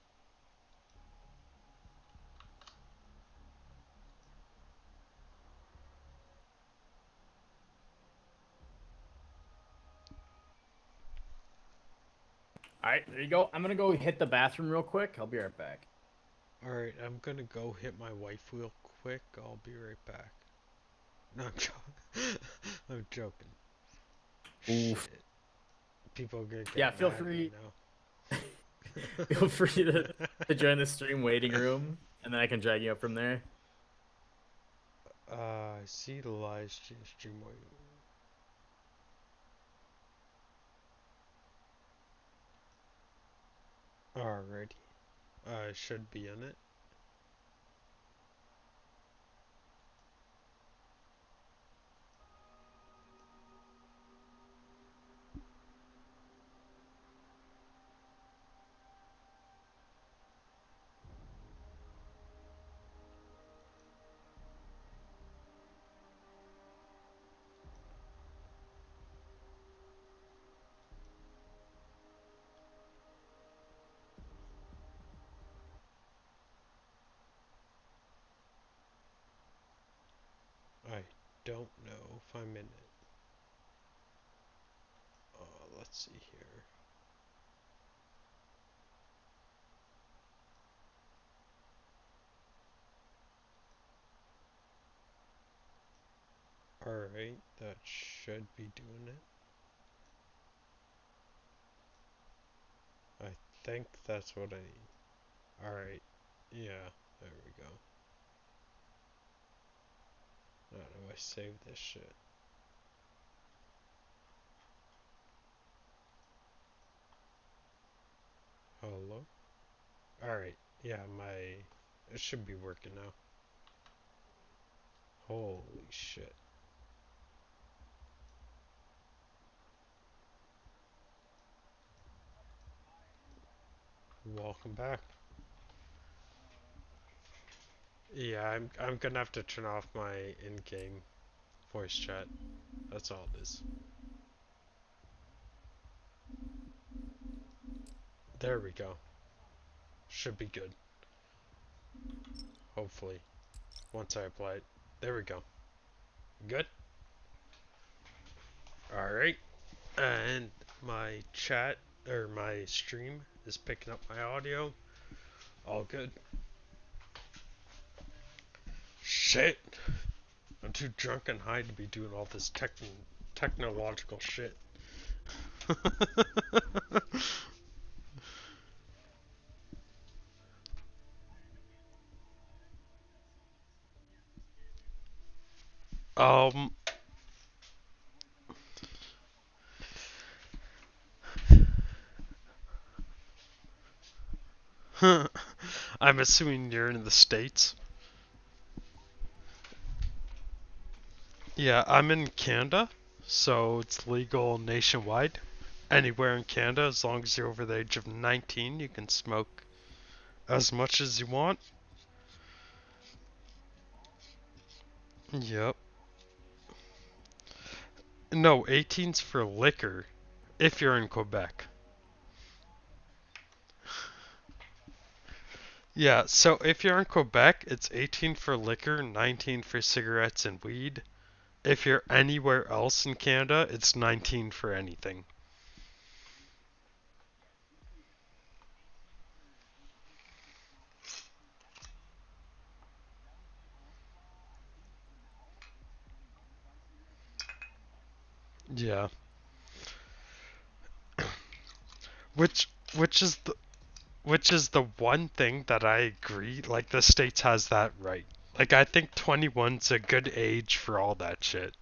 Alright, there you go. I'm gonna go hit the bathroom real quick. I'll be right back. Alright, I'm gonna go hit my wife real quick. I'll be right back. No, I'm joking. I'm joking. Oof. Shit. People are gonna get Yeah, feel mad at me free now. feel free to join the stream waiting room and then I can drag you up from there. I see the live stream. Alrighty. I should be in it. I don't know if I'm in it. Let's see here. Alright, that should be doing it. I think that's what I need. Alright, yeah, there we go. How do I save this shit? Hello? Alright, yeah, it should be working now. Holy shit. Welcome back. Yeah, I'm gonna have to turn off my in-game voice chat. That's all it is. There we go. Should be good. Hopefully. Once I apply it. There we go. Good? Alright. And my chat, or my stream, is picking up my audio. All good. Shit! I'm too drunk and high to be doing all this technological shit. um... I'm assuming you're in the States. Yeah, I'm in Canada, so it's legal nationwide. Anywhere in Canada, as long as you're over the age of 19, you can smoke as much as you want. Yep. No, 18's for liquor, if you're in Quebec. Yeah, so if you're in Quebec, it's 18 for liquor, 19 for cigarettes and weed. If you're anywhere else in Canada, it's 19 for anything. Yeah. Which which is the which is the one thing that I agree, like the States has that right. Like I think 21's a good age for all that shit.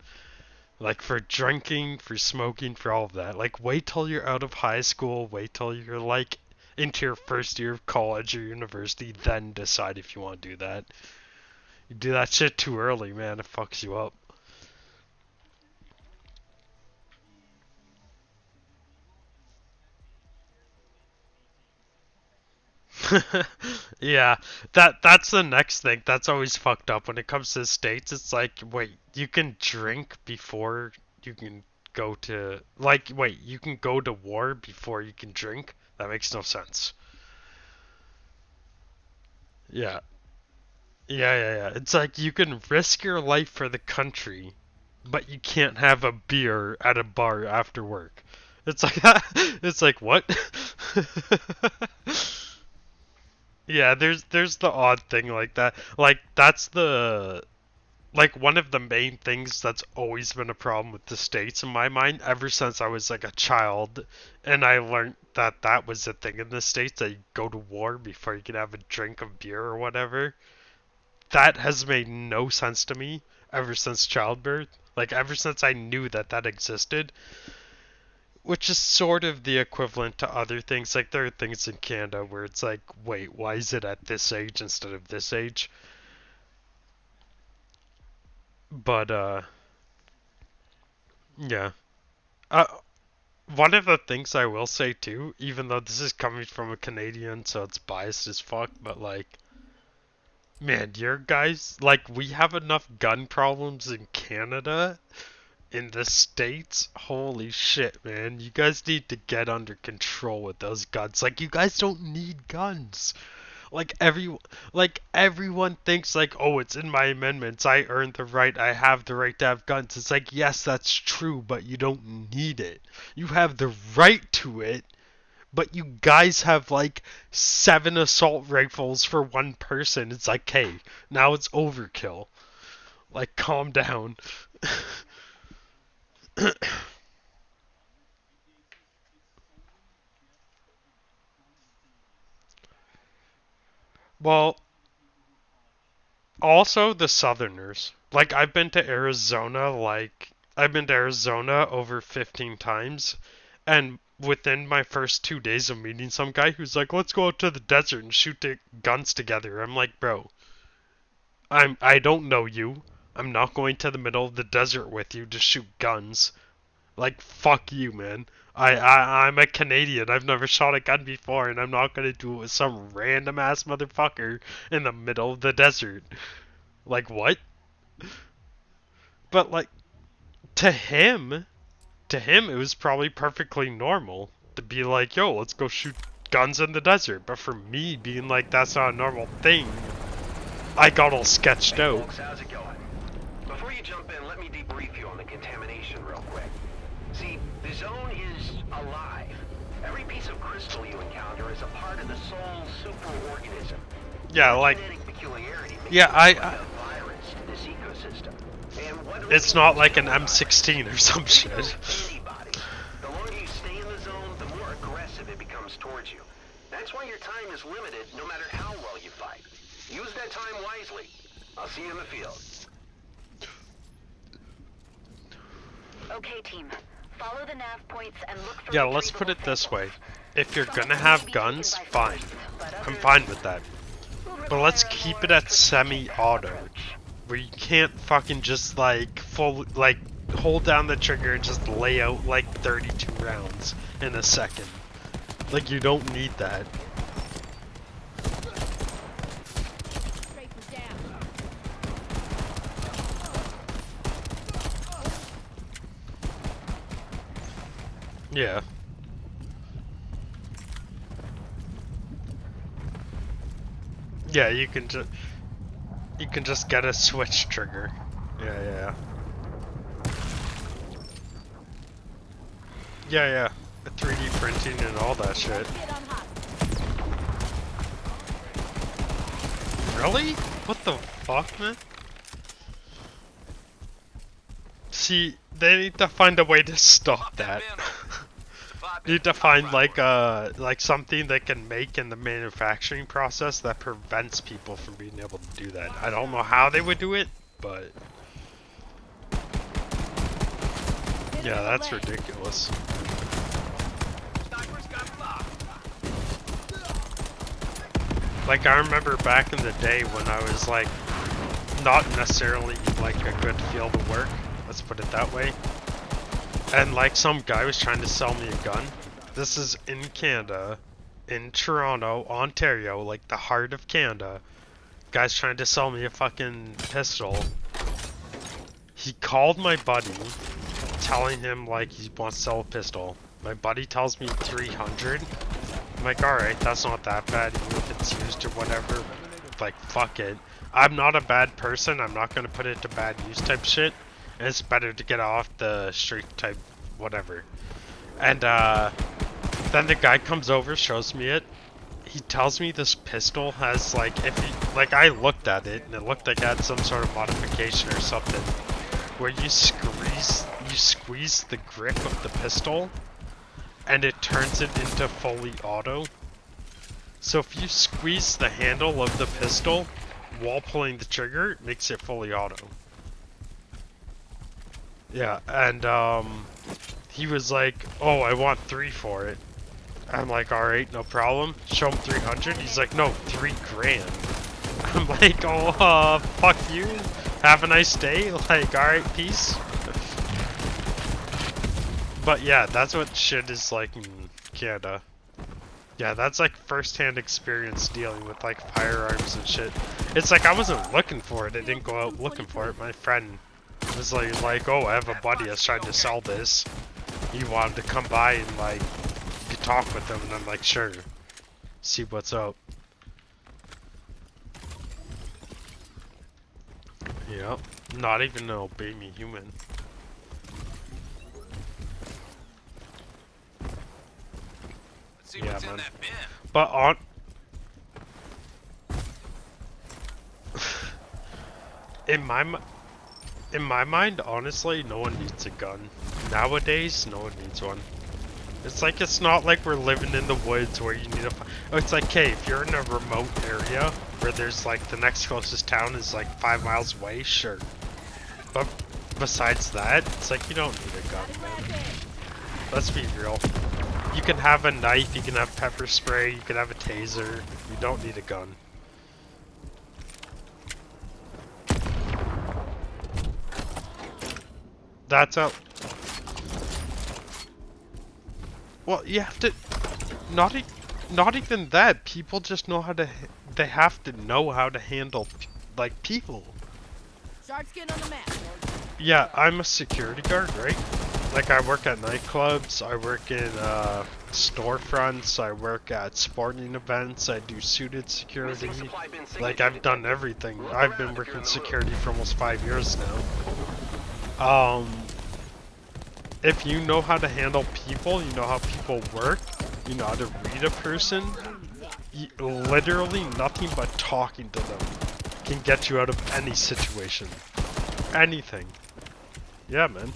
Like for drinking, for smoking, for all of that. Like wait till you're out of high school, wait till you're like into your first year of college or university, then decide if you want to do that. You do that shit too early, man, it fucks you up. Yeah, that's the next thing. That's always fucked up when it comes to the States. It's like, wait, you can drink before you can go to like wait, you can go to war before you can drink? That makes no sense. Yeah. Yeah. It's like you can risk your life for the country, but you can't have a beer at a bar after work. It's like it's like what? Yeah, there's the odd thing like that. Like that's the like one of the main things that's always been a problem with the States in my mind ever since I was like a child and I learned that that was a thing in the States that you go to war before you can have a drink of beer or whatever. That has made no sense to me ever since childbirth. Like ever since I knew that that existed, which is sort of the equivalent to other things. Like there are things in Canada where it's like, wait, why is it at this age instead of this age? But yeah. Uh, One of the things I will say too, even though this is coming from a Canadian, so it's biased as fuck, but like, man, your guys, like, we have enough gun problems in Canada, in the States. Holy shit, man. You guys need to get under control with those guns. Like, you guys don't need guns. Like everyone thinks like, oh, it's in my amendments. I earned the right. I have the right to have guns. It's like, yes, that's true, but you don't need it. You have the right to it, but you guys have like 7 assault rifles for one person. It's like, hey, now it's overkill. Like, calm down. Well, also the Southerners. Like I've been to Arizona over 15 times, and within my first 2 days of meeting some guy who's like, "Let's go out to the desert and shoot guns together." I'm like, "Bro, I don't know you. I'm not going to the middle of the desert with you to shoot guns. Like, fuck you, man. I'm a Canadian. I've never shot a gun before, and I'm not gonna do it with some random ass motherfucker in the middle of the desert." Like, what? But like to him it was probably perfectly normal to be like, yo, let's go shoot guns in the desert. But for me, being like that's not a normal thing, I got all sketched Hey out. folks, how's it going? Before you jump in, let me debrief you on the contamination real quick. See, the zone is alive. Every piece of crystal you encounter is a part of the soul superorganism. Yeah, That like, genetic peculiarity makes yeah, it like a virus to this ecosystem. And what it's not like an M16 or some shit. Anybody. The longer you stay in the zone, the more aggressive it becomes towards you. That's why your time is limited, no matter how well you fight. Use that time wisely. I'll see you in the field. Okay, team. Follow the nav points and look for Yeah, let's put it retrievable this way. samples. If you're Some gonna of them have may be guns, taken by fine. force, but I'm others fine with that. will But let's require a keep more it at strategic semi-auto. approach. Where you can't fucking just like hold down the trigger and just lay out like 32 rounds in a second. Like, you don't need that. Straight for down. Yeah. Yeah, you can just get a switch trigger. Yeah. Yeah. 3D printing and all that shit. Really? What the fuck, man? See, they need to find a way to stop that. Need to find like something they can make in the manufacturing process that prevents people from being able to do that. I don't know how they would do it, but yeah, that's ridiculous. Like, I remember back in the day when I was like not necessarily like a good field of work, let's put it that way. And like some guy was trying to sell me a gun. This is in Canada, in Toronto, Ontario, like the heart of Canada. Guy's trying to sell me a fucking pistol. He called my buddy, telling him like he wants to sell a pistol. My buddy tells me 300. I'm like, alright, that's not that bad, even if it's used or whatever. Like, fuck it. I'm not a bad person, I'm not gonna put it to bad use type shit. And it's better to get off the street type whatever. And then the guy comes over, shows me it. He tells me this pistol has like, like I looked at it and it looked like it had some sort of modification or something where you squeeze the grip of the pistol and it turns it into fully auto. So if you squeeze the handle of the pistol while pulling the trigger, it makes it fully auto. Yeah, and he was like, oh, I want 3 for it. I'm like, alright, no problem. Show him 300. He's like, no, 3 grand. I'm like, oh, fuck you. Have a nice day. Like, alright, peace. But yeah, that's what shit is like in Canada. Yeah, that's like first-hand experience dealing with like firearms and shit. It's like I wasn't looking for it. I didn't go out looking for it. My friend was like, oh, I have a buddy that's trying to sell this. He wanted to come by and like talk with him, and I'm like, sure. See what's up. Yep. Not even an obey me human. Let's see Yeah, what's man. in that bin. But on in my mind, honestly, no one needs a gun. Nowadays, no one needs one. It's like, it's not like we're living in the woods where you need a... Oh, it's like, hey, if you're in a remote area where there's like the next closest town is like 5 miles away, sure. But besides that, it's like you don't need a gun, man. Let's be real. You can have a knife, you can have pepper spray, you can have a taser. You don't need a gun. That's a... Well, you have to... Not even that. People just know how to... They have to know how to handle, like, people. Shark skin on the map. Yeah, I'm a security guard, right? Like, I work at nightclubs, I work in, storefronts, I work at sporting events, I do suited security. Like, I've done everything. I've been working security for almost 5 years now. If you know how to handle people, you know how people work, you know how to read a person, literally nothing but talking to them can get you out of any situation. Anything. Yeah, man.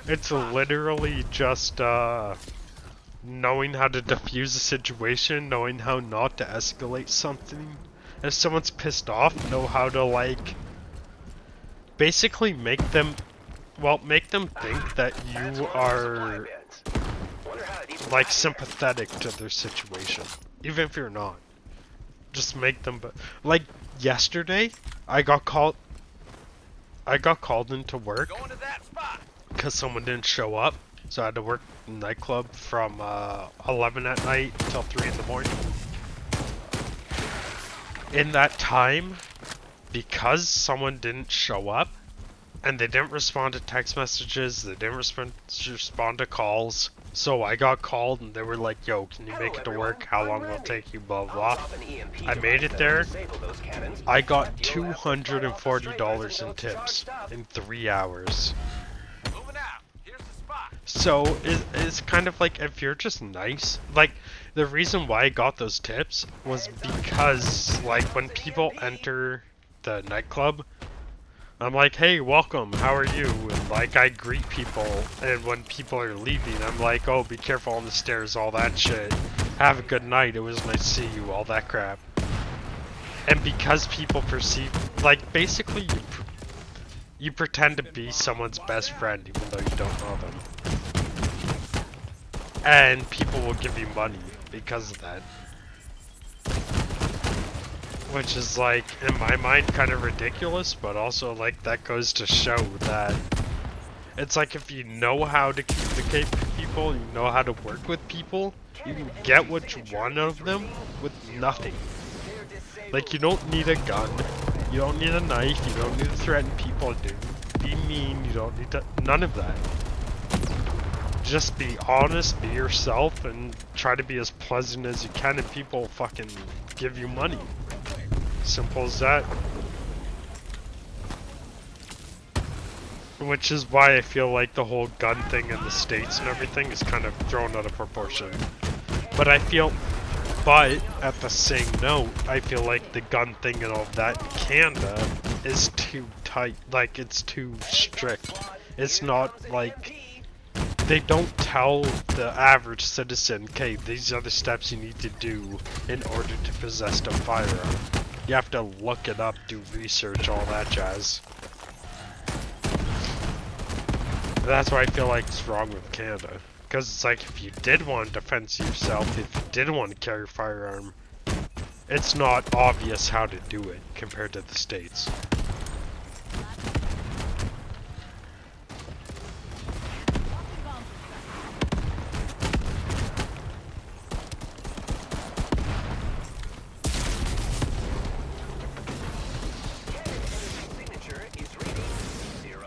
It's literally just, knowing how to defuse a situation, knowing how not to escalate something. If someone's pissed off, know how to, like, basically make them think that you are, like, sympathetic to their situation. Even if you're not. Just make them, like, yesterday, I got called into work because someone didn't show up. So I had to work in the nightclub from 11 at night until 3 in the morning. In that time, because someone didn't show up, and they didn't respond to text messages, they didn't respond to calls. So I got called and they were like, yo, can you make it to work? How long will it take you? Blah, blah. I made it there. I got $240 in tips in 3 hours. Moving out. Here's the spot. So it's kind of like, if you're just nice, like the reason why I got those tips was because like when people enter the nightclub, I'm like, hey, welcome, how are you? And like I greet people, and when people are leaving, I'm like, oh, be careful on the stairs, all that shit. Have a good night, it was nice to see you, all that crap. And because people perceive, like basically you pretend to be someone's best friend even though you don't know them. And people will give you money because of that. Which is like, in my mind, kind of ridiculous, but also like that goes to show that it's like if you know how to communicate with people, you know how to work with people, you can get what you want out of them with nothing. Like you don't need a gun, you don't need a knife, you don't need to threaten people, dude. Be mean, you don't need to, none of that. Just be honest, be yourself, and try to be as pleasant as you can, and people will fucking give you money. Simple as that. Which is why I feel like the whole gun thing in the States and everything is kind of thrown out of proportion. But at the same note, I feel like the gun thing and all of that in Canada is too tight, like it's too strict. It's not like, they don't tell the average citizen, okay, these are the steps you need to do in order to possess a firearm. You have to look it up, do research, all that jazz. That's why I feel like it's wrong with Canada. Because it's like, if you did want to defend yourself, if you did want to carry a firearm, it's not obvious how to do it compared to the States.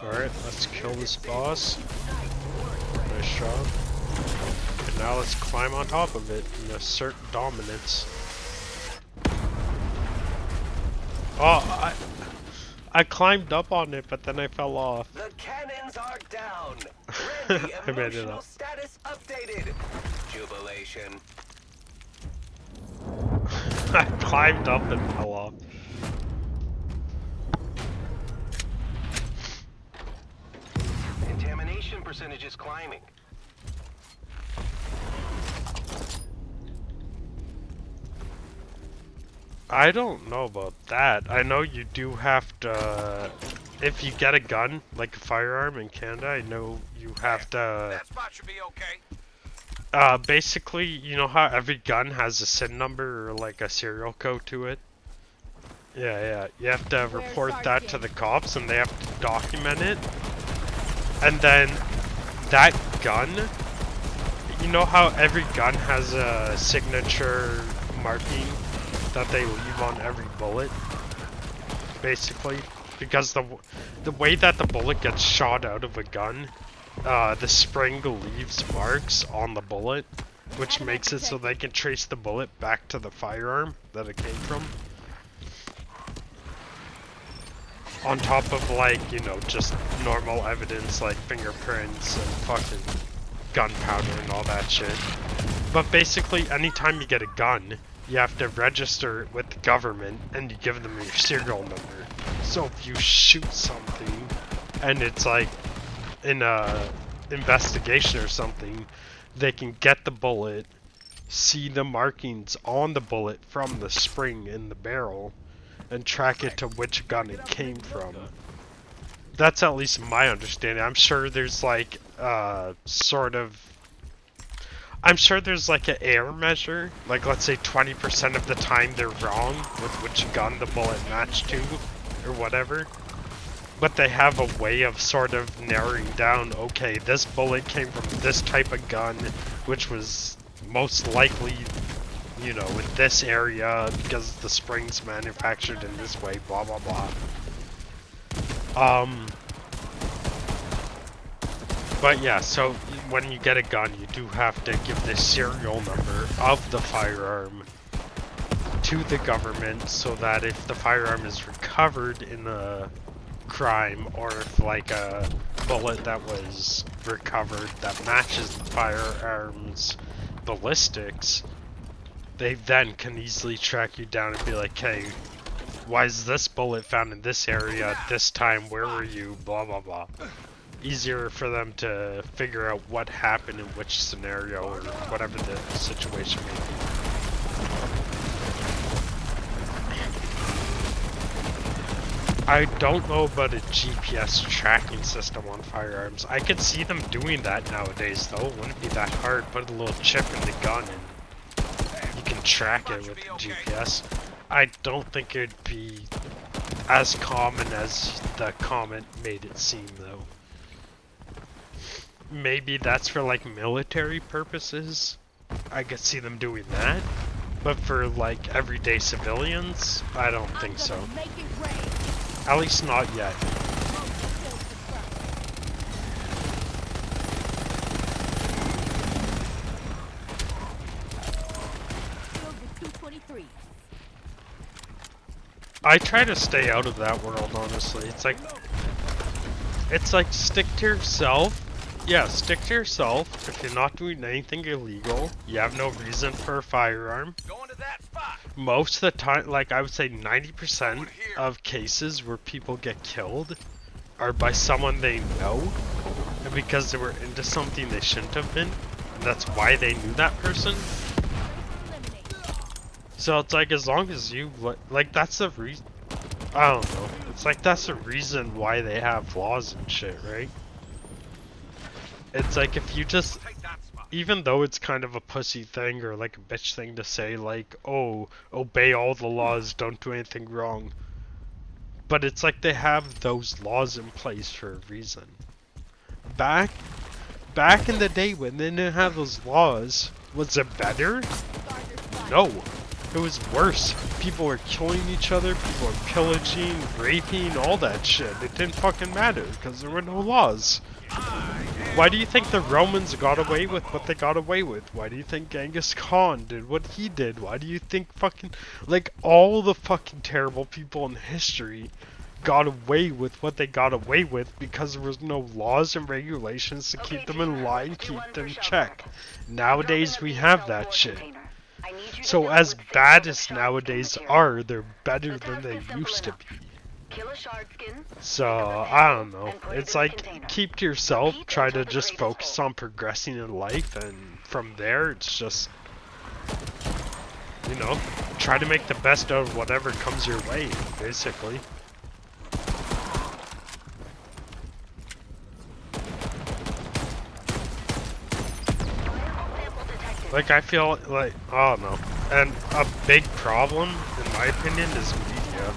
Alright, let's kill this boss. Nice job. And now let's climb on top of it and assert dominance. Oh, I climbed up on it, but then I fell off. The cannons are down. Ready, I made it emotional up. status updated. Jubilation. I climbed up and fell off. Contamination percentage is climbing. I don't know about that. I know you do have to, if you get a gun, like a firearm in Canada, I know you have to, That spot should be okay. basically, you know how every gun has a SIN number or like a serial code to it? Yeah, you have to report that to the cops and they have to document it. And then that gun, you know how every gun has a signature marking that they leave on every bullet, basically, because the way that the bullet gets shot out of a gun, the spring leaves marks on the bullet, which makes it so they can trace the bullet back to the firearm that it came from. On top of, like, you know, just normal evidence like fingerprints and fucking gunpowder and all that shit. But basically, anytime you get a gun, you have to register it with the government and you give them your serial number. So if you shoot something and it's like in a investigation or something, they can get the bullet, see the markings on the bullet from the spring in the barrel, and track it to which gun it came from. That's at least my understanding. I'm sure there's like I'm sure there's like an error measure, like let's say 20% of the time they're wrong with which gun the bullet matched to, or whatever. But they have a way of sort of narrowing down, okay, this bullet came from this type of gun, which was most likely, you know, in this area because the spring's manufactured in this way, blah blah blah. But yeah, so when you get a gun, you do have to give the serial number of the firearm to the government so that if the firearm is recovered in a crime, or if like a bullet that was recovered that matches the firearm's ballistics, they then can easily track you down and be like, hey, why is this bullet found in this area at this time? Where were you? Blah, blah, blah. Easier for them to figure out what happened in which scenario or whatever the situation may be. I don't know about a GPS tracking system on firearms. I could see them doing that nowadays though. It wouldn't be that hard. Put a little chip in the gun and you can track it with the GPS. I don't think it'd be as common as the comment made it seem though. Maybe that's for like military purposes. I could see them doing that. But for like everyday civilians, I don't think so. At least not yet. I try to stay out of that world, honestly. It's like stick to yourself. Yeah, stick to yourself. If you're not doing anything illegal, you have no reason for a firearm. Going to that spot. Most of the time, like I would say 90% of cases where people get killed are by someone they know, and because they were into something they shouldn't have been, and that's why they knew that person. So it's like, as long as you, like that's the reason, I don't know, it's like that's the reason why they have laws and shit, right? It's like if you just, even though it's kind of a pussy thing or like a bitch thing to say, like, oh, obey all the laws, don't do anything wrong. But it's like they have those laws in place for a reason. Back in the day when they didn't have those laws, was it better? No. It was worse. People were killing each other, people were pillaging, raping, all that shit. It didn't fucking matter because there were no laws. Why do you think the Romans got away with what they got away with? Why do you think Genghis Khan did what he did? Why do you think fucking, like, all the fucking terrible people in history got away with what they got away with because there was no laws and regulations to keep them in line, keep them in check. Nowadays we have that shit. So as bad as nowadays are, they're better than they used to be. So, I don't know. It's like, keep to yourself, try to just focus on progressing in life, and from there, it's just, you know, try to make the best out of whatever comes your way, basically. Like, I feel like, I don't know. And a big problem, in my opinion, is media.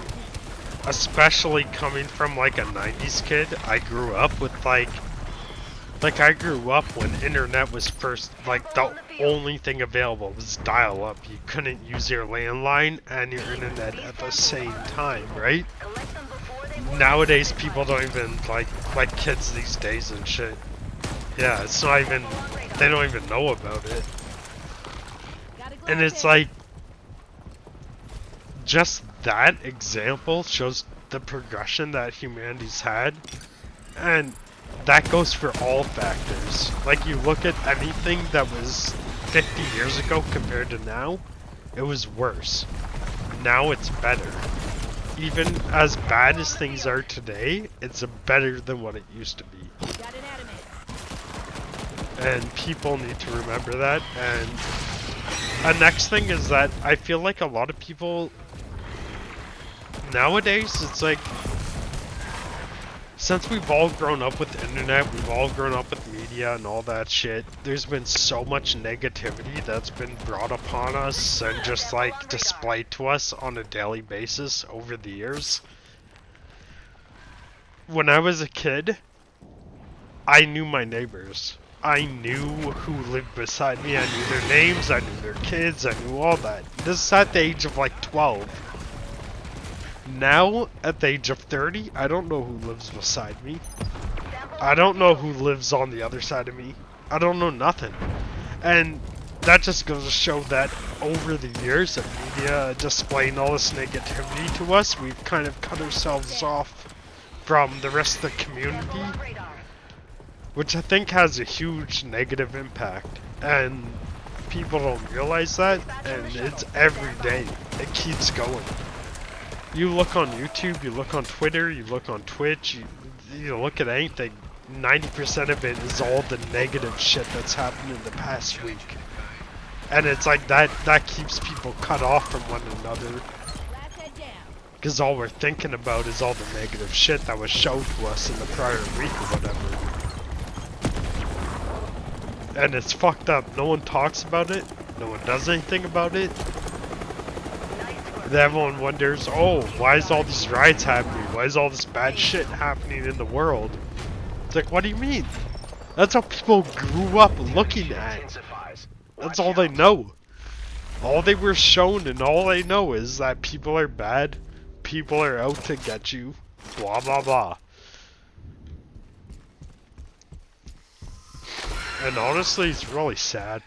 Especially coming from like a 90s kid. I grew up with like I grew up when internet was first, like the only thing available was dial-up. You couldn't use your landline and your internet at the same time, right? Nowadays people don't even like kids these days and shit. Yeah, it's not even, they don't even know about it. And it's like, just that example shows the progression that humanity's had, and that goes for all factors. Like, you look at anything that was 50 years ago compared to now, it was worse. Now it's better. Even as bad as things are today, it's better than what it used to be. And people need to remember that. And the next thing is that I feel like a lot of people nowadays, it's like, since we've all grown up with the internet, we've all grown up with media and all that shit, there's been so much negativity that's been brought upon us and just like displayed to us on a daily basis over the years. When I was a kid, I knew my neighbors. I knew who lived beside me, I knew their names, I knew their kids, I knew all that. This is at the age of like 12. Now, at the age of 30, I don't know who lives beside me. I don't know who lives on the other side of me. I don't know nothing. And that just goes to show that over the years of media displaying all this negativity to us, we've kind of cut ourselves off from the rest of the community, which I think has a huge negative impact. And people don't realize that, and it's every day. It keeps going. You look on YouTube, you look on Twitter, you look on Twitch, you look at anything, 90% of it is all the negative shit that's happened in the past week. And it's like that keeps people cut off from one another. Because all we're thinking about is all the negative shit that was shown to us in the prior week or whatever. And it's fucked up. No one talks about it. No one does anything about it. And everyone wonders, oh, why is all these riots happening? Why is all this bad shit happening in the world? It's like, what do you mean? That's how people grew up looking at. That's all they know. All they were shown and all they know is that people are bad. People are out to get you. Blah, blah, blah. And honestly, it's really sad.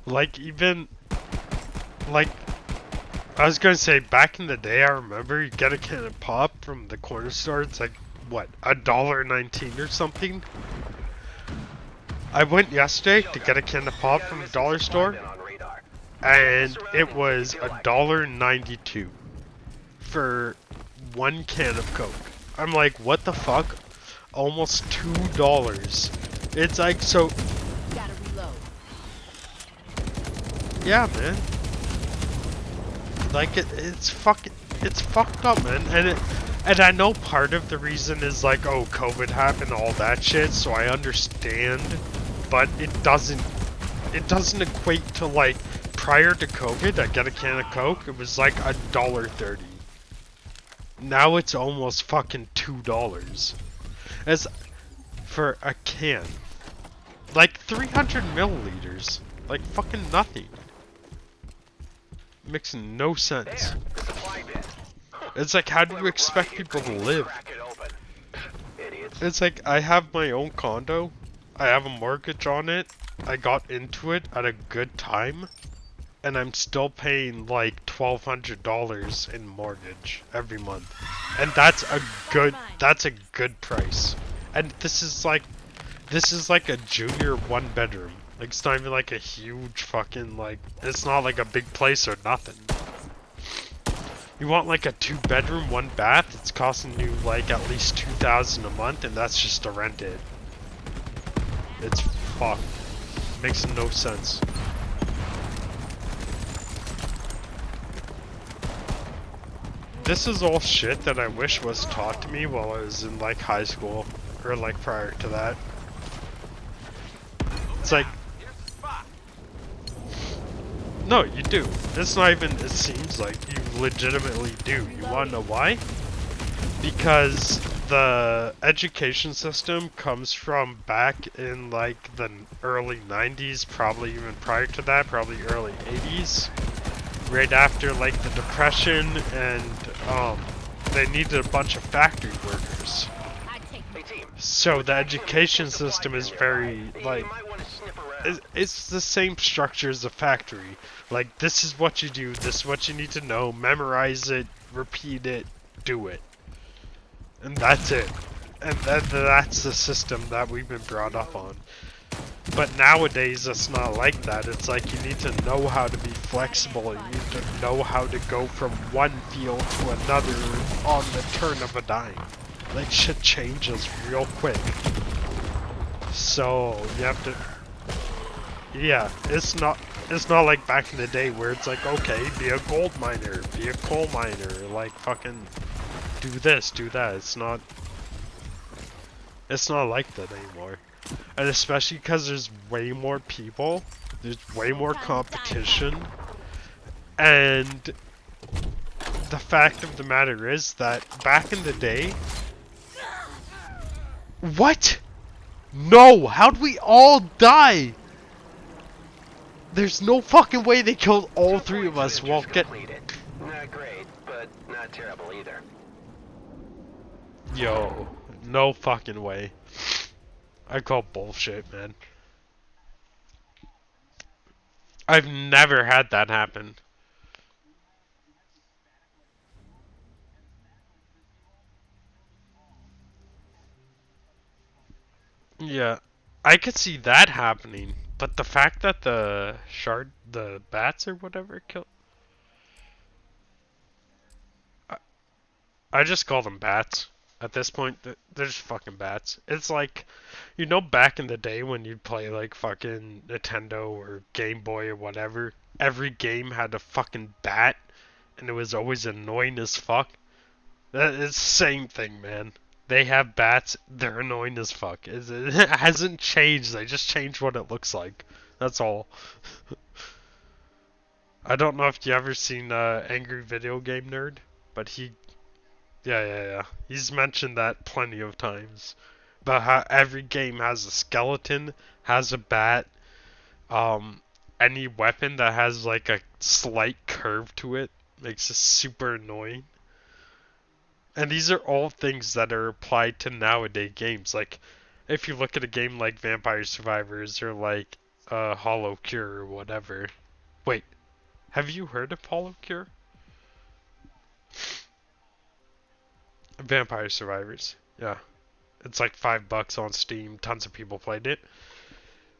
Like, even, like, I was gonna say, back in the day, I remember you get a can of pop from the corner store, it's like, what, $1.19 or something? I went yesterday to get a can of pop from the dollar store, and it was $1.92 for one can of Coke. I'm like, what the fuck? Almost $2. It's like, so... Gotta reload. Yeah, man. Like, it's fucked up, man. And I know part of the reason is like, oh, COVID happened, all that shit, so I understand, but it doesn't equate to, like, prior to COVID, I get a can of Coke, it was like $1.30. Now it's almost fucking $2. As for a can. Like 300 milliliters. Like fucking nothing. Makes no sense. It's like, how do you expect people to live? It's like, I have my own condo. I have a mortgage on it. I got into it at a good time. And I'm still paying like $1,200 in mortgage every month. And that's a good price. And this is like a junior one bedroom. Like, it's not even like a huge fucking, like, it's not like a big place or nothing. You want like a 2-bedroom, 1 bath, it's costing you like at least $2,000 a month, and that's just to rent it. It's fucked. Makes no sense. This is all shit that I wish was taught to me while I was in like high school, or like prior to that. It's like, no, you do. It's not even, it seems like you legitimately do. You wanna know why? Because the education system comes from back in like the early 90s, probably even prior to that, probably early 80s. Right after like the Depression, and they needed a bunch of factory workers. So the education system is very, like, it's the same structure as a factory. Like, this is what you do, this is what you need to know, memorize it, repeat it, do it. And that's it. And that's the system that we've been brought up on. But nowadays, it's not like that. It's like you need to know how to be flexible. You need to know how to go from one field to another on the turn of a dime. Like, shit changes real quick. So, you have to... Yeah, it's not like back in the day where it's like, okay, be a gold miner, be a coal miner, like, fucking do this, do that. It's not like that anymore. And especially because there's way more people, there's way more competition, and the fact of the matter is that back in the day... What? No! How'd we all die? There's no fucking way they killed all 2 three of points us of while interest get. completed. Not great, but not terrible either. Yo, no fucking way. I call bullshit, man. I've never had that happen. Yeah, I could see that happening, but the fact that the bats or whatever killed. I just call them bats. At this point, they're just fucking bats. It's like, you know, back in the day when you'd play like fucking Nintendo or Game Boy or whatever, every game had a fucking bat, and it was always annoying as fuck. That is the same thing, man. They have bats, they're annoying as fuck. It hasn't changed, they just changed what it looks like. That's all. I don't know if you ever seen Angry Video Game Nerd, but yeah. He's mentioned that plenty of times. But how every game has a skeleton, has a bat, any weapon that has like a slight curve to it makes it super annoying. And these are all things that are applied to nowadays games. Like, if you look at a game like Vampire Survivors or like Hollow Cure or whatever. Wait, have you heard of Hollow Cure? Vampire Survivors. Yeah. It's like $5 on Steam. Tons of people played it.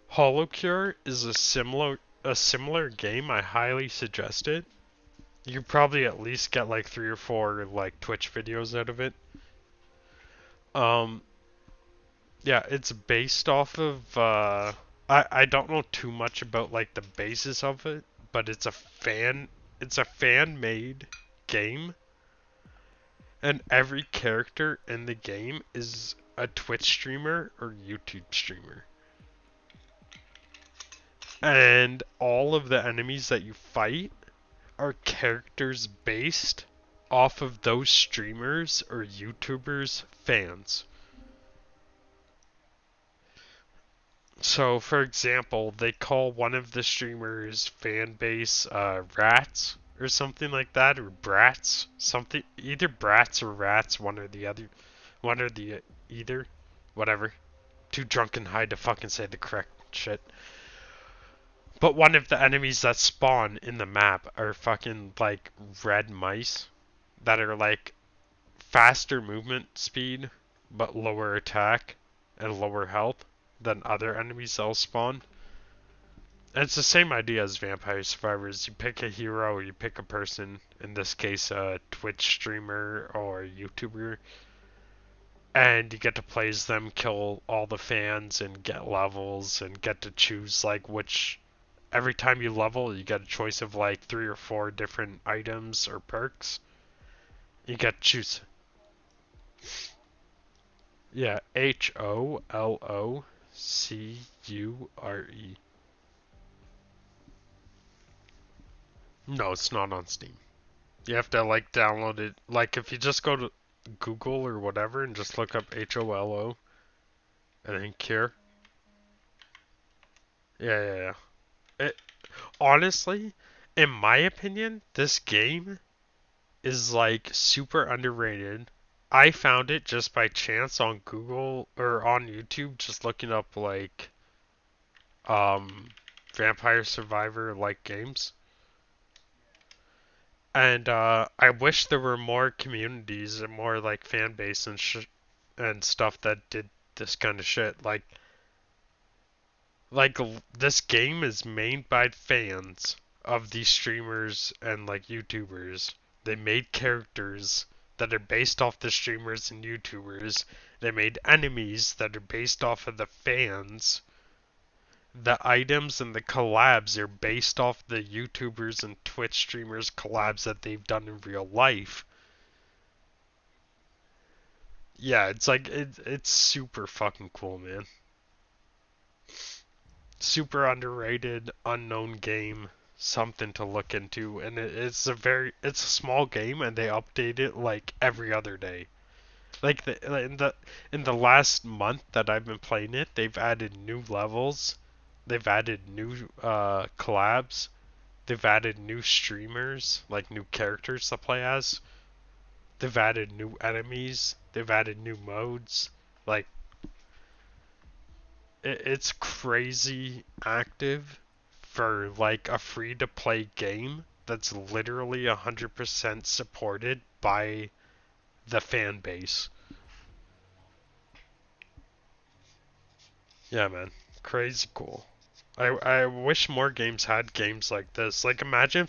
Hollow Cure is a similar game. I highly suggest it. You probably at least get like 3 or 4 like Twitch videos out of it. Um yeah, it's based off of I don't know too much about like the basis of it, but it's a fan made game. And every character in the game is a Twitch streamer or YouTube streamer. And all of the enemies that you fight are characters based off of those streamers or YouTubers' fans. So, for example, they call one of the streamers' fan base rats or something like that, or brats, something, either brats or rats, one or the either, whatever. Too drunk and high to fucking say the correct shit. But one of the enemies that spawn in the map are fucking like red mice that are like faster movement speed but lower attack and lower health than other enemies that'll spawn. And it's the same idea as Vampire Survivors. You pick a hero, you pick a person, in this case a Twitch streamer or a YouTuber, and you get to play as them, kill all the fans, and get levels, and get to choose like which. Every time you level, you get a choice of like 3 or 4 different items or perks. You get to choose. Yeah, HOLOCURE. No, it's not on Steam. You have to like download it. Like if you just go to Google or whatever and just look up HOLO and then Cure. Yeah. It, honestly, in my opinion, this game is like super underrated. I found it just by chance on Google or on YouTube, just looking up like Vampire Survivor like games. And I wish there were more communities and more like fan base and stuff that did this kind of shit. Like this game is made by fans of these streamers and like YouTubers. They made characters that are based off the streamers and YouTubers. They made enemies that are based off of the fans. The items and the collabs are based off the YouTubers and Twitch streamers collabs that they've done in real life. Yeah, it's like it's super fucking cool, man. Super underrated, unknown game, something to look into, and it's a small game, and they update it like every other day. Like in the last month that I've been playing it, they've added new levels They've added new collabs. They've added new streamers, like new characters to play as. They've added new enemies. They've added new modes. Like, it's crazy active for like a free-to-play game that's literally 100% supported by the fan base. Yeah, man. Crazy cool. I wish more games had games like this. Like, imagine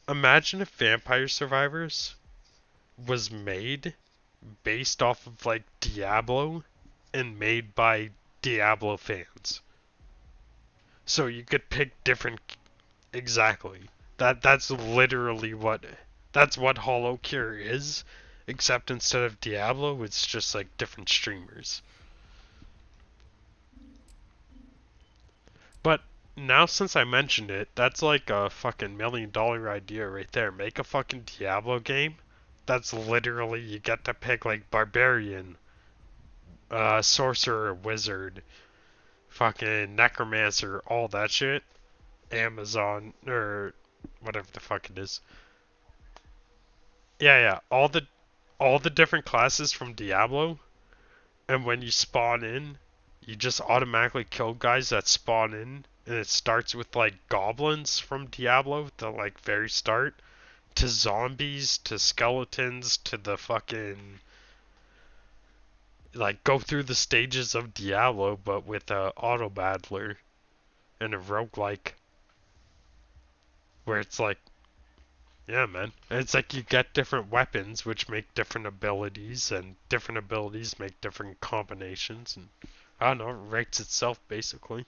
if Vampire Survivors was made based off of like Diablo and made by Diablo fans. So you could pick different exactly. That's literally what Hollow Cure is, except instead of Diablo it's just like different streamers. But now since I mentioned it, that's like a fucking $1 million idea right there. Make a fucking Diablo game. That's literally, you get to pick like Barbarian, Sorcerer, Wizard, fucking Necromancer, all that shit. Amazon, or whatever the fuck it is. Yeah, all the different classes from Diablo, and when you spawn in, you just automatically kill guys that spawn in, and it starts with like goblins from Diablo, the like very start, to zombies, to skeletons, to the fucking, like, go through the stages of Diablo, but with a auto battler and a roguelike, where it's like, yeah, man, and it's like you get different weapons which make different abilities, and different abilities make different combinations, and I don't know, it rates itself basically.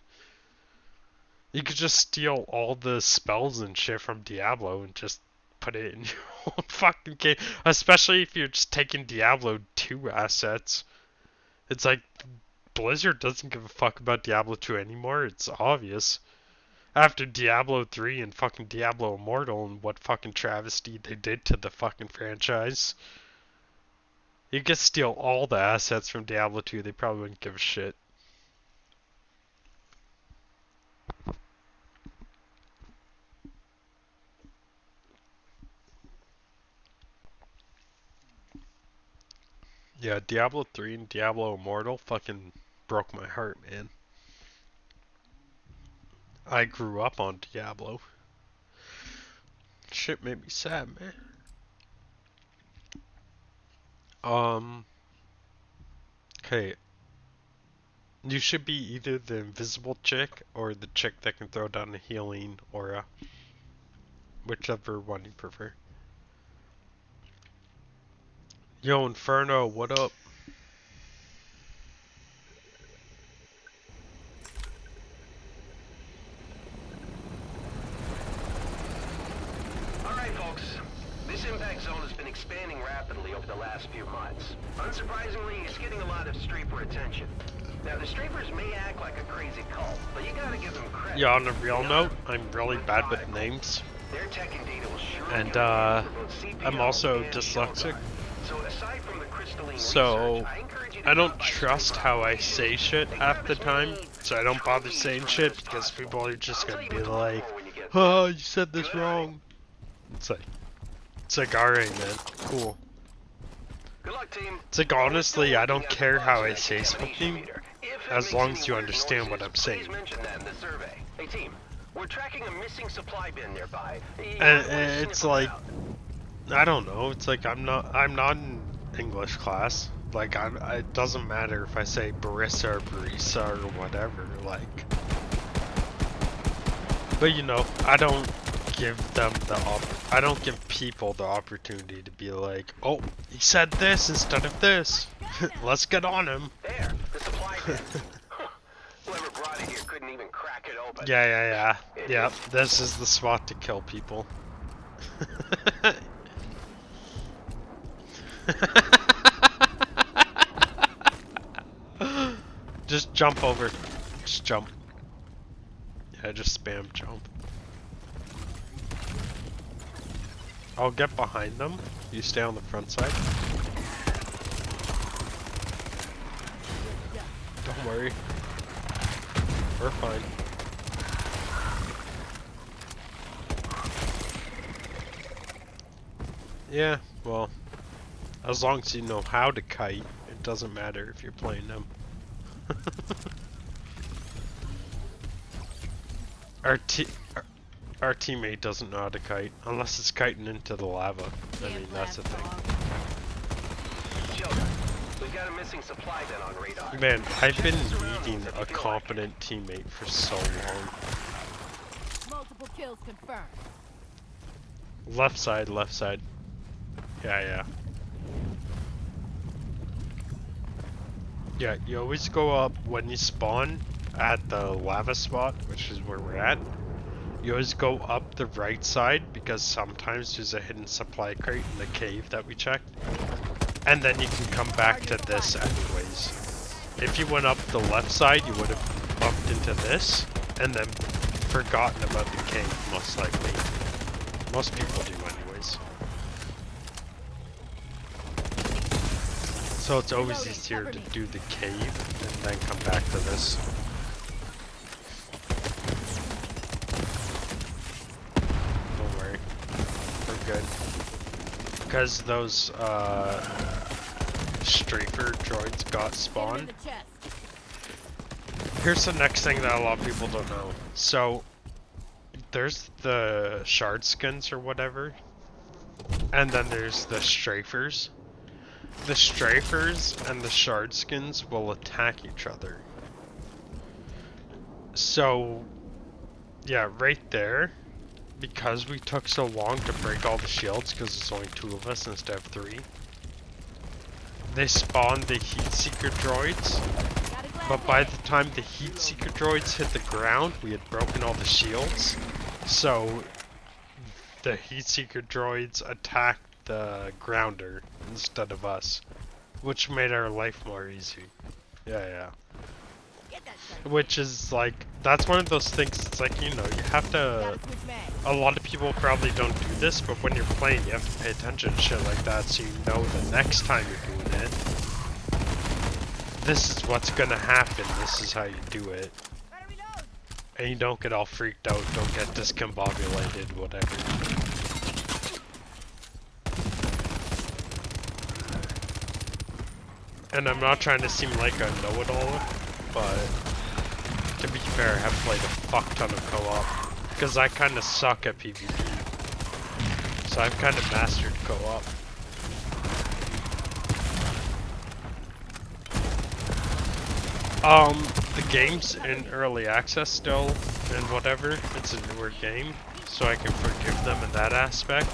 You could just steal all the spells and shit from Diablo and just put it in your own fucking game. Especially if you're just taking Diablo 2 assets. It's like, Blizzard doesn't give a fuck about Diablo 2 anymore. It's obvious. After Diablo 3 and fucking Diablo Immortal and what fucking travesty they did to the fucking franchise. You could steal all the assets from Diablo 2. They probably wouldn't give a shit. Yeah, Diablo 3 and Diablo Immortal fucking broke my heart, man. I grew up on Diablo. Shit made me sad, man. Okay. You should be either the invisible chick or the chick that can throw down a healing aura. Whichever one you prefer. Yo, Inferno, what up? Alright, folks. This impact zone has been expanding rapidly over the last few months. Unsurprisingly, it's getting a lot of streaper attention. Now, the streapers may act like a crazy cult, but you gotta give them credit. Yeah, on a real note, I'm really bad with names. Their tech and data will surely And, come in for both CPL I'm also and dyslexic. Shogun. So, aside from the crystalline So, research, I encourage you to I don't drop by trust Streaper how I Office say too. shit They half grab the as time, many so I don't bother trophies saying from shit as because possible. people are just I'll gonna tell be you what to look like, for when you get oh, you said this Good wrong. It's like, alright, man, cool. Good luck, team. It's like, honestly, I don't care how I say If it something, makes as any long as you weird understand what noises, I'm saying. Please mention that in the survey. Hey, team, we're tracking a missing supply bin nearby. And it's like, I don't know, it's like, I'm not in English class. Like, it doesn't matter if I say barista or barista or whatever, like. But you know, I don't give them I don't give people the opportunity to be like, oh, he said this instead of this. Let's get on him. There, the supply bin. Whoever brought it here couldn't even crack it open. Yeah. Yep, this is the spot to kill people. Just jump over. Just jump. Yeah, just spam jump. I'll get behind them. You stay on the front side. Don't worry. We're fine. Yeah, well, as long as you know how to kite, it doesn't matter if you're playing them. our, our teammate doesn't know how to kite, unless it's kiting into the lava. I mean, that's the thing. We've got a missing supply den on radar. Man, I've been needing a competent teammate for so long. Multiple kills confirmed. Left side, left side. Yeah. Yeah, you always go up when you spawn at the lava spot, which is where we're at. You always go up the right side because sometimes there's a hidden supply crate in the cave that we checked. And then you can come back to this anyways. If you went up the left side, you would have bumped into this and then forgotten about the cave, most likely. Most people do anyways. So it's always easier to do the cave and then come back to this. Don't worry. We're good. Because those strafer droids got spawned. Here's the next thing that a lot of people don't know. So there's the shard skins or whatever, and then there's the strafers. The strafers and the shard skins will attack each other. So yeah, right there, because we took so long to break all the shields because there's only 2 of us instead of 3, they spawned the heat seeker droids. But by the time the heat seeker droids hit the ground, we had broken all the shields. So the heat seeker droids attacked the grounder instead of us, which made our life more easy. Yeah. Which is like, that's one of those things, it's like, you know, you have to, a lot of people probably don't do this, but when you're playing you have to pay attention to shit like that so you know the next time you're doing it, this is what's gonna happen, this is how you do it. And you don't get all freaked out, don't get discombobulated, whatever. And I'm not trying to seem like a know-it-all, but to be fair, I have played a fuck ton of co-op, because I kind of suck at PvP. So I've kind of mastered co-op. The game's in early access still, and whatever, it's a newer game, so I can forgive them in that aspect.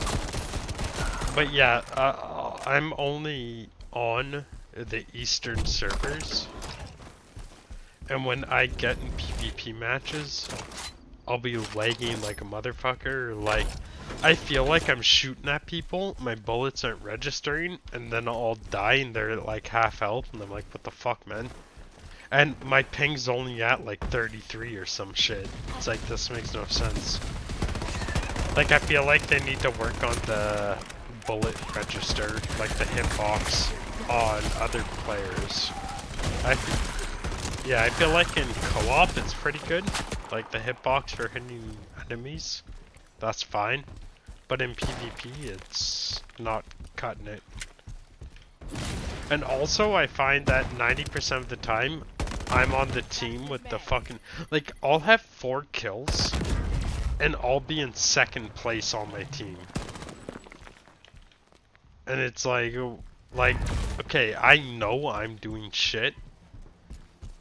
But yeah, I'm only on the Eastern servers, and when I get in PvP matches, I'll be lagging like a motherfucker. Like, I feel like I'm shooting at people, my bullets aren't registering, and then I'll die and they're at like half health, and I'm like, what the fuck, man? And my ping's only at like 33 or some shit. It's like, this makes no sense. Like, I feel like they need to work on the bullet register, like the hitbox on other players. I feel like in co-op it's pretty good. Like the hitbox for hitting enemies, that's fine. But in PvP it's not cutting it. And also I find that 90% of the time I'm on the team with the fucking, like, I'll have 4 kills and I'll be in 2nd place on my team. And it's like, okay, I know I'm doing shit.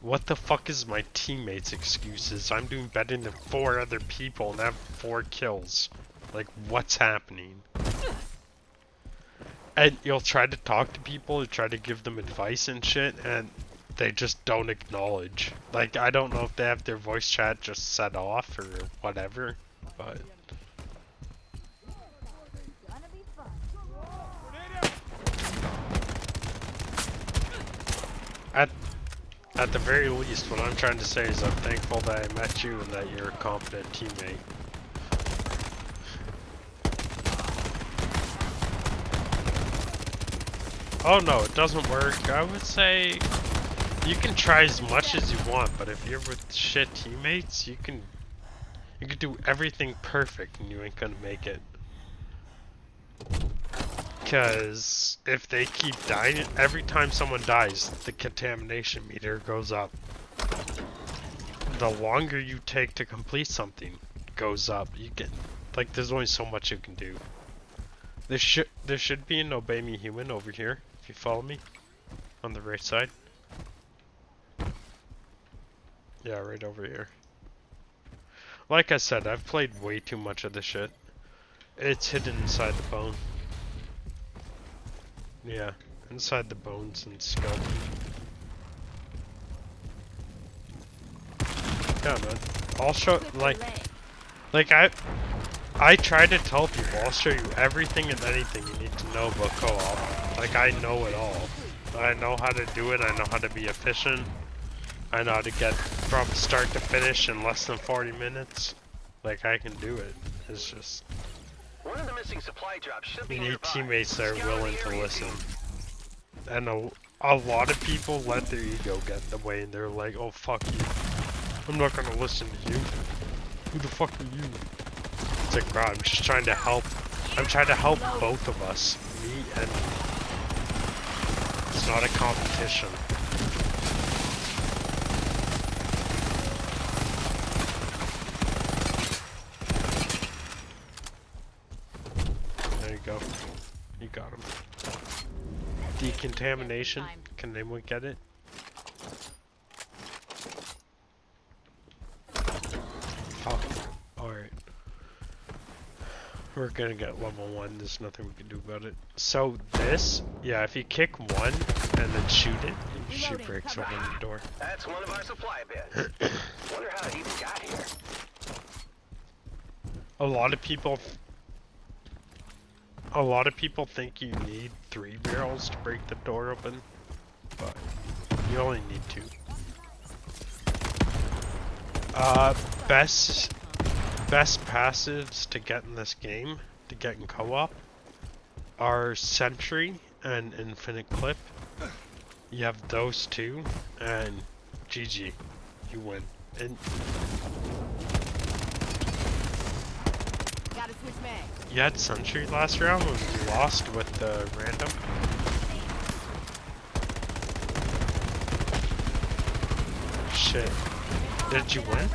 What the fuck is my teammates' excuses? I'm doing better than 4 other people and have 4 kills. Like, what's happening? And you'll try to talk to people, you try to give them advice and shit, and they just don't acknowledge. Like, I don't know if they have their voice chat just set off or whatever, but... At the very least, what I'm trying to say is I'm thankful that I met you and that you're a competent teammate. Oh no, it doesn't work. I would say you can try as much as you want, but if you're with shit teammates, you can do everything perfect and you ain't gonna make it. Because if they keep dying, every time someone dies, the contamination meter goes up. The longer you take to complete something goes up. You can, like, there's only so much you can do. There should be an Obey Me Human over here, if you follow me. On the right side. Yeah, right over here. Like I said, I've played way too much of this shit. It's hidden inside the bone. Yeah, inside the bones and skull. Yeah, man. I'll show, like I try to tell people, I'll show you everything and anything you need to know about co-op. Like, I know it all. I know how to do it, I know how to be efficient. I know how to get from start to finish in less than 40 minutes. Like, I can do it. It's just... One of the missing supply drops should be you need nearby. teammates that are Scour willing the to area, listen. team. And a lot of people let their ego get in the way and they're like, oh fuck you. I'm not gonna listen to you. Who the fuck are you? It's like, bro, I'm just trying to help. I'm trying to help both of us. Me and you. It's not a competition. There you go. You got him. Decontamination. Can anyone get it? Oh, alright. We're gonna get level 1, there's nothing we can do about it. So this, yeah, if you kick one and then shoot it, she breaks open the door. That's one of our supply bins. Wonder how it even got here. A lot of people think you need 3 barrels to break the door open, but you only need 2. Best passives to get in this game, to get in co-op, are Sentry and Infinite Clip. You have those 2, and GG, you win. And Gotta switch mag. you had Sentry last round when you lost with the random. Shit. Did you win?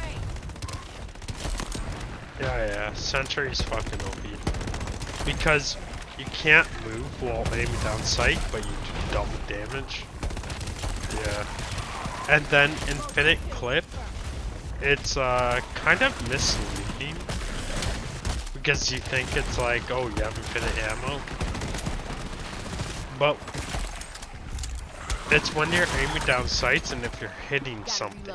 Yeah, Sentry's fucking OP. Because you can't move while aiming down sight, but you do double damage. Yeah. And then Infinite Clip, it's kind of misleading. Because you think it's like, oh, you have infinite ammo. But it's when you're aiming down sights and if you're hitting something.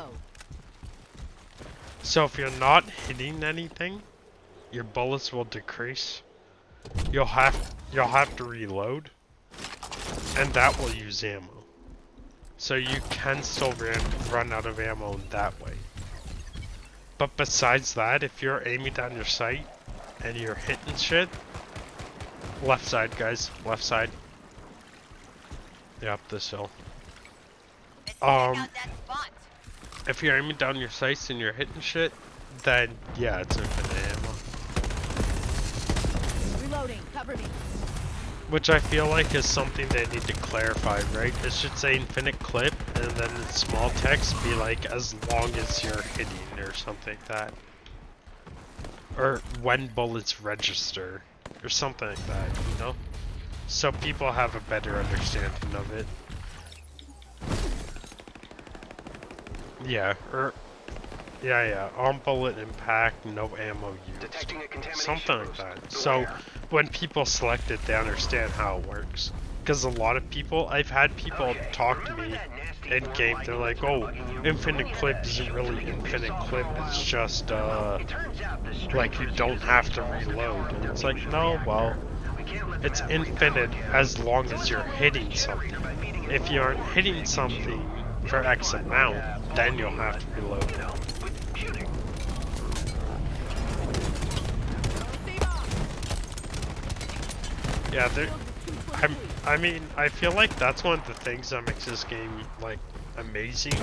So if you're not hitting anything, your bullets will decrease. You'll have to reload, and that will use ammo. So you can still run out of ammo in that way. But besides that, if you're aiming down your sight and you're hitting shit, left side, guys, left side. Yeah, up this hill. If you're aiming down your sights and you're hitting shit, then yeah, it's infinite ammo. Reloading, cover me. Which I feel like is something they need to clarify, right? It should say infinite clip, and then in small text be like, as long as you're hitting, or something like that. Or when bullets register, or something like that, you know? So people have a better understanding of it. Yeah, yeah, on bullet impact, no ammo used. Something like that. So when people select it, they understand how it works. Because a lot of people, I've had people talk to me in game, they're like, oh, infinite clip isn't really infinite clip, it's just, like you don't have to reload. And it's like, no, well, it's infinite as long as you're hitting something. If you aren't hitting something for X amount, then you'll have to reload. Yeah, I mean, I feel like that's one of the things that makes this game, like, amazing,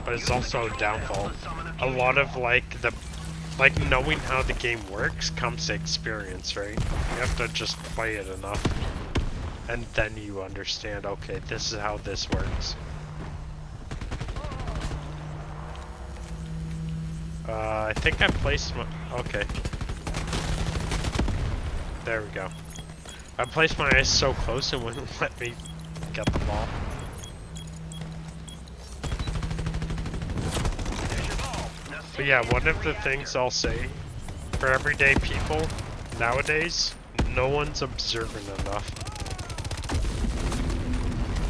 but it's also a downfall. A lot of, like, knowing how the game works comes to experience, right? You have to just play it enough. and then you understand, okay, this is how this works. I think I placed my... Okay. There we go. I placed my eyes so close it wouldn't let me get the ball. But yeah, one of the things I'll say, for everyday people, nowadays, no one's observant enough.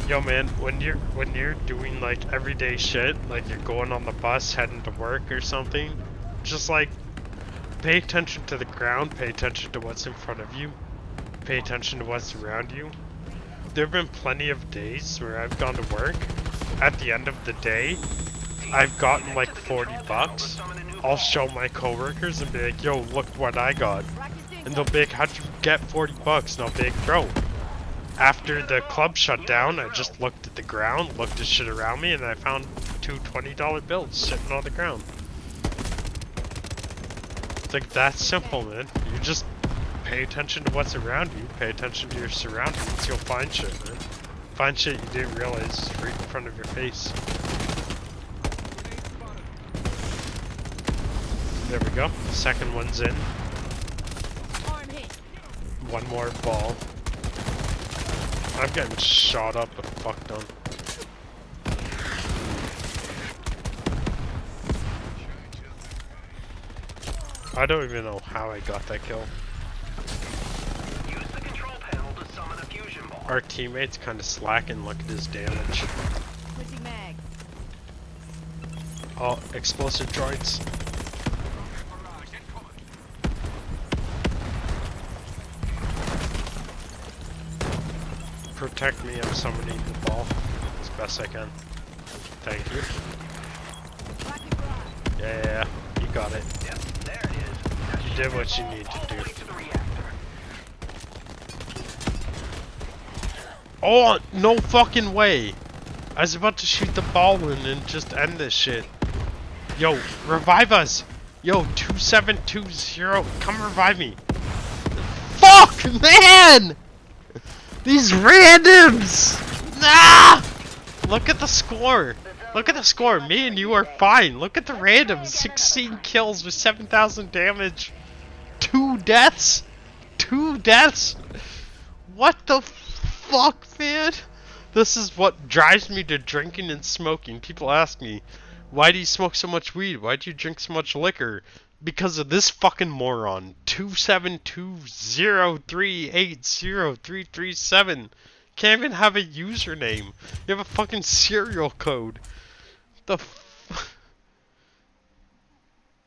Yo man, when you're doing like everyday shit, like you're going on the bus, heading to work or something, just like, pay attention to the ground, pay attention to what's in front of you, pay attention to what's around you. There have been plenty of days where I've gone to work, at the end of the day, I've gotten like 40 bucks. I'll show my coworkers and be like, yo, look what I got. And they'll be like, how'd you get 40 bucks? And I'll be like, bro, after the club shut down, I just looked at the ground, looked at shit around me, and I found two $20 bills sitting on the ground. It's like that simple, man. You just pay attention to what's around you, pay attention to your surroundings, you'll find shit, man. Find shit you didn't realize is right in front of your face. There we go. The second one's in. One more ball. I'm getting shot up and fucked on. I don't even know how I got that kill. Use the control panel to summon a fusion ball. Our teammate's kind of slacking. Look at his damage. Switching mag. Oh, explosive droids. Protect me, I'm summoning the ball as best I can. Thank you. Yeah, you got it. Yep, there it is. You did what you need to do. Oh, no fucking way! I was about to shoot the ball in and just end this shit. Yo, revive us! Yo, 2720, come revive me. Fuck, man! These randoms! Ah! Look at the score. Look at the score. Me and you are fine. Look at the randoms. 16 kills with 7,000 damage. 2 deaths? 2 deaths? What the fuck, man? This is what drives me to drinking and smoking. People ask me, why do you smoke so much weed? Why do you drink so much liquor? Because of this fucking moron. 27203803337. Can't even have a username. You have a fucking serial code. The f...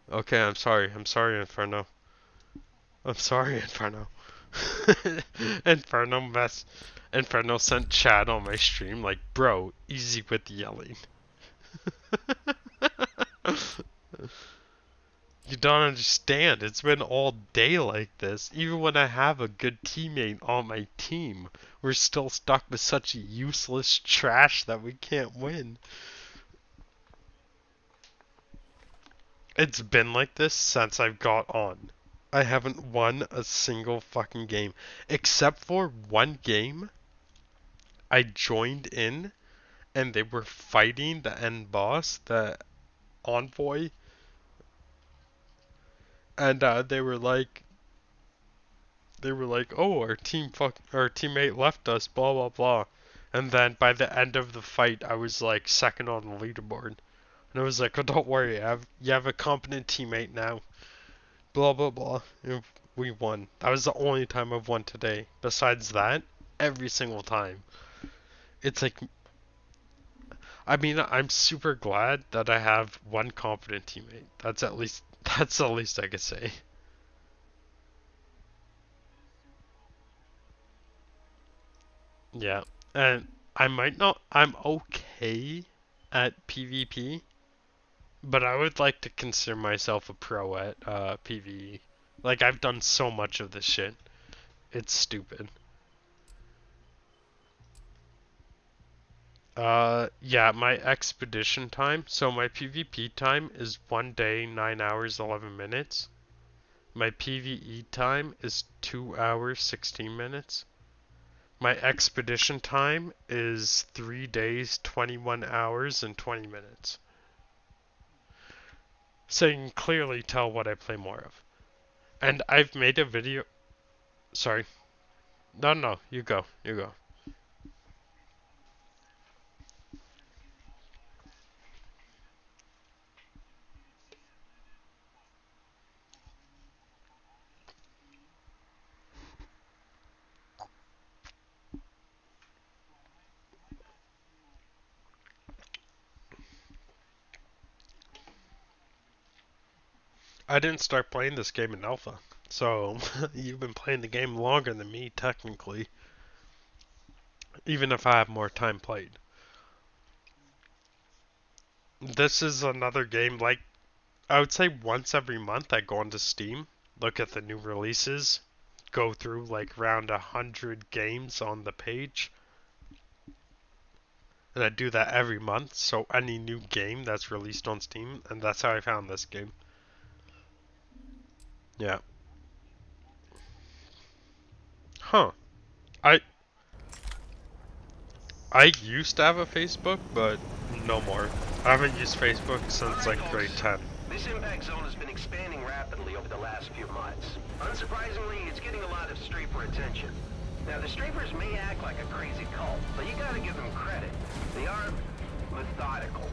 Okay, I'm sorry. I'm sorry, Inferno. I'm sorry, Inferno. Inferno sent chat on my stream like, bro, easy with yelling. You don't understand. It's been all day like this. Even when I have a good teammate on my team, we're still stuck with such useless trash that we can't win. It's been like this since I've got on. I haven't won a single fucking game. Except for one game, I joined in and they were fighting the end boss, the envoy. And they were like, oh, our teammate left us, blah blah blah. And then by the end of the fight, I was like second on the leaderboard, and I was like, oh, don't worry, you have a competent teammate now, blah blah blah. And we won. That was the only time I've won today. Besides that, every single time. It's like, I mean, I'm super glad that I have one competent teammate. That's the least I could say. Yeah, and I'm okay at PvP, but I would like to consider myself a pro at PvE. Like, I've done so much of this shit. It's stupid. Yeah, my expedition time, so my PvP time is 1 day, 9 hours, 11 minutes. My PvE time is 2 hours, 16 minutes. My expedition time is 3 days, 21 hours, and 20 minutes. So you can clearly tell what I play more of. And I've made a video... Sorry. No, you go. You go. I didn't start playing this game in alpha. So, you've been playing the game longer than me, technically. Even if I have more time played. This is another game, like, I would say once every month I go onto Steam, look at the new releases, go through like around 100 games on the page. And I do that every month, so any new game that's released on Steam, and that's how I found this game. Yeah. Huh. I used to have a Facebook, but no more. I haven't used Facebook since like grade 10. This impact zone has been expanding rapidly over the last few months. Unsurprisingly, it's getting a lot of strafer attention. Now, the strafers may act like a crazy cult, but you gotta give them credit. They are methodical.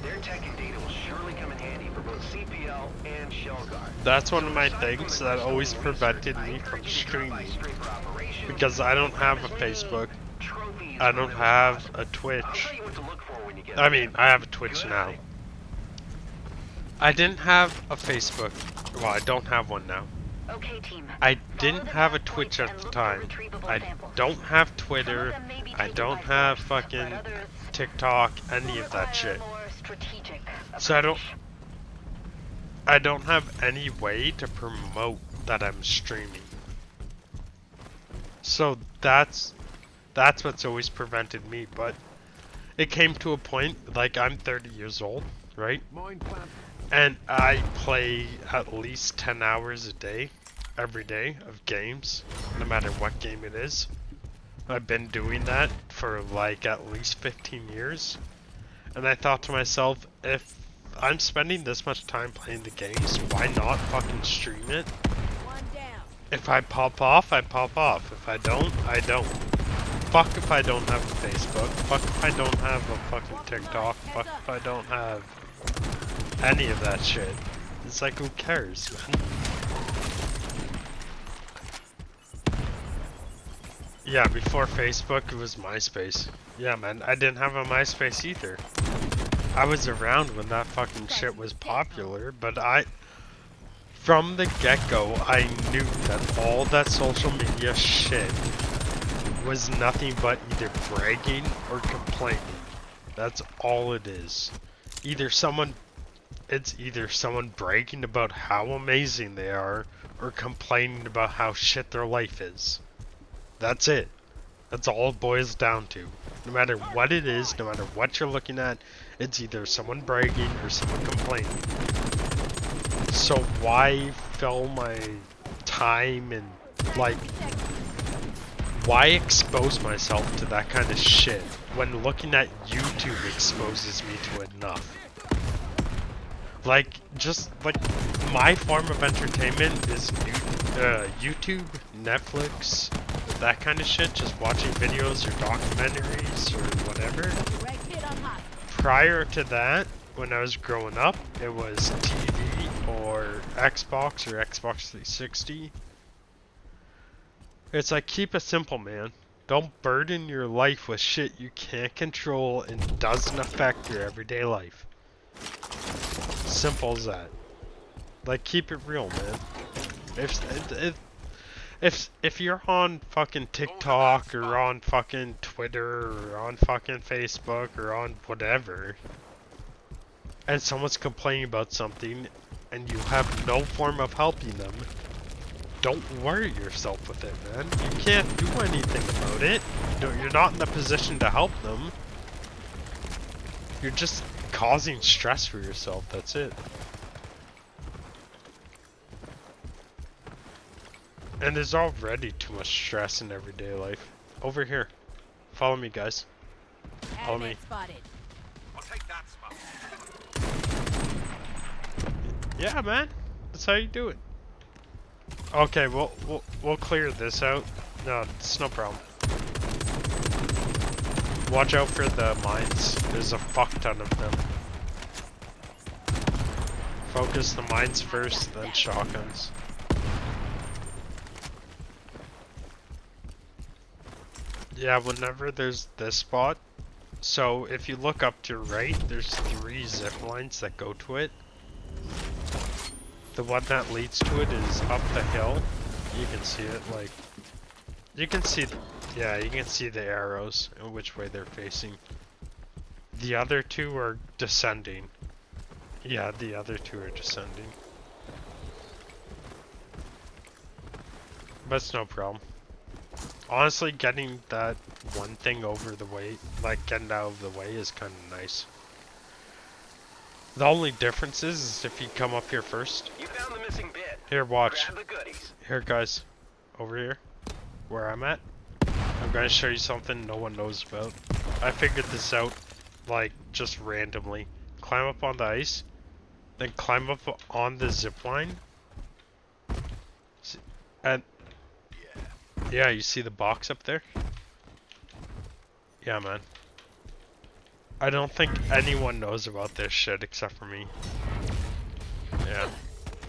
Their tech and data will surely come in handy for both CPL and Shellguard. That's one of my things that always prevented me from streaming. Because I don't have a Facebook. I don't have a Twitch. I mean, I have a Twitch now. I didn't have a Facebook. Well, I don't have one now. Okay, team. I didn't have a Twitch at the time. I don't have Twitter. I don't have fucking TikTok, any of that shit. So I don't have any way to promote that I'm streaming. So that's what's always prevented me, but it came to a point, like I'm 30 years old, right? And I play at least 10 hours a day, every day, of games, no matter what game it is. I've been doing that for like at least 15 years. And I thought to myself, if I'm spending this much time playing the games, why not fucking stream it? If I pop off, I pop off. If I don't, I don't. Fuck if I don't have a Facebook. Fuck if I don't have a fucking TikTok. Fuck if I don't have any of that shit. It's like, who cares, man? Yeah, before Facebook, it was MySpace. Yeah, man, I didn't have a MySpace either. I was around when that fucking shit was popular, but from the get-go, I knew that all that social media shit was nothing but either bragging or complaining. That's all it is. It's either someone bragging about how amazing they are, or complaining about how shit their life is. That's it. That's all it boils down to. No matter what it is, no matter what you're looking at, it's either someone bragging or someone complaining. So why fill my time and, like, why expose myself to that kind of shit when looking at YouTube exposes me to it enough? Like, just, like, my form of entertainment is YouTube, Netflix, that kind of shit, just watching videos or documentaries or whatever. Prior to that, when I was growing up, it was TV or Xbox 360. It's like, keep it simple, man. Don't burden your life with shit you can't control and doesn't affect your everyday life. Simple as that. Like, keep it real, man. If you're on fucking TikTok or on fucking Twitter or on fucking Facebook or on whatever, and someone's complaining about something and you have no form of helping them, don't worry yourself with it, man. You can't do anything about it. You're not in the position to help them. You're just causing stress for yourself, that's it. And there's already too much stress in everyday life. over here. Follow me, guys. Follow me. Adamant spotted. I'll take that spot. Yeah, man. That's how you do it. Okay, we'll clear this out. No, it's no problem. Watch out for the mines. There's a fuck ton of them. Focus the mines first, then shotguns. Yeah, whenever there's this spot, so if you look up to your right, there's 3 zip lines that go to it. The one that leads to it is up the hill. You can see it, like, you can see, yeah, you can see the arrows and which way they're facing. The other 2 are descending. Yeah, the other 2 are descending. But it's no problem. Honestly, getting that one thing over the way, like getting out of the way, is kind of nice. The only difference is if you come up here first. You found the missing bit. Here, watch. Grab the goodies. Here, guys. Over here. Where I'm at. I'm gonna show you something no one knows about. I figured this out, like, just randomly. Climb up on the ice. Then climb up on the zip line. And yeah, you see the box up there? Yeah, man. I don't think anyone knows about this shit except for me. Yeah.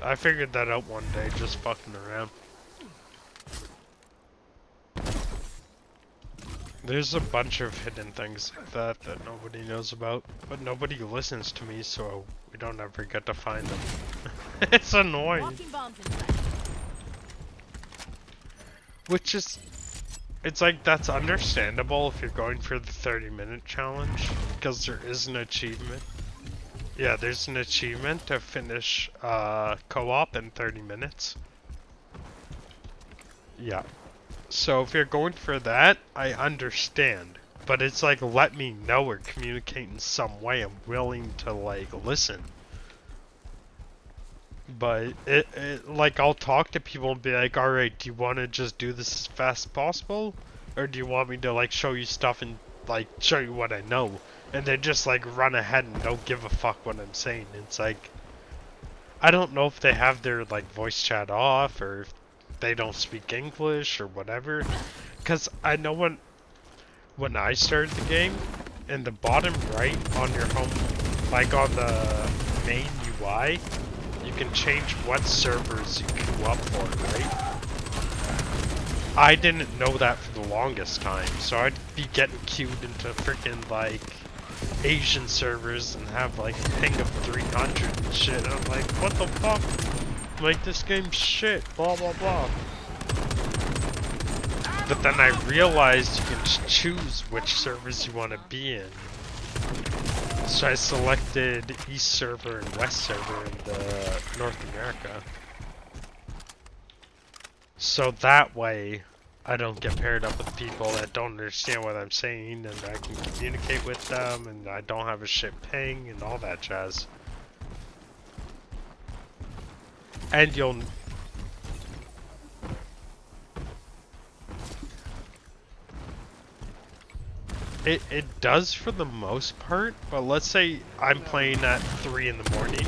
I figured that out one day, just fucking around. There's a bunch of hidden things like that that nobody knows about, but nobody listens to me, so we don't ever get to find them. It's annoying. Walking bombs in sight. Which is, it's like, that's understandable if you're going for the 30-minute challenge, because there is an achievement. Yeah, there's an achievement to finish co-op in 30 minutes. Yeah. So if you're going for that, I understand. But it's like, let me know or communicate in some way. I'm willing to, like, listen. But like, I'll talk to people and be like, alright, do you want to just do this as fast as possible? Or do you want me to, like, show you stuff and, like, show you what I know? And then just, like, run ahead and don't give a fuck what I'm saying. It's like, I don't know if they have their, like, voice chat off, or if they don't speak English, or whatever. Because I know when I started the game, in the bottom right on your home, like on the main UI, you can change what servers you queue up for, right? I didn't know that for the longest time, so I'd be getting queued into freaking, like, Asian servers and have, like, a ping of 300 and shit, and I'm like, what the fuck? Like, this game's shit, blah blah blah. But then I realized you can choose which servers you want to be in. So I selected East server and West server in the North America. So that way, I don't get paired up with people that don't understand what I'm saying, and I can communicate with them, and I don't have a shit ping, and all that jazz. And you'll... It does for the most part, but let's say I'm playing at 3 in the morning,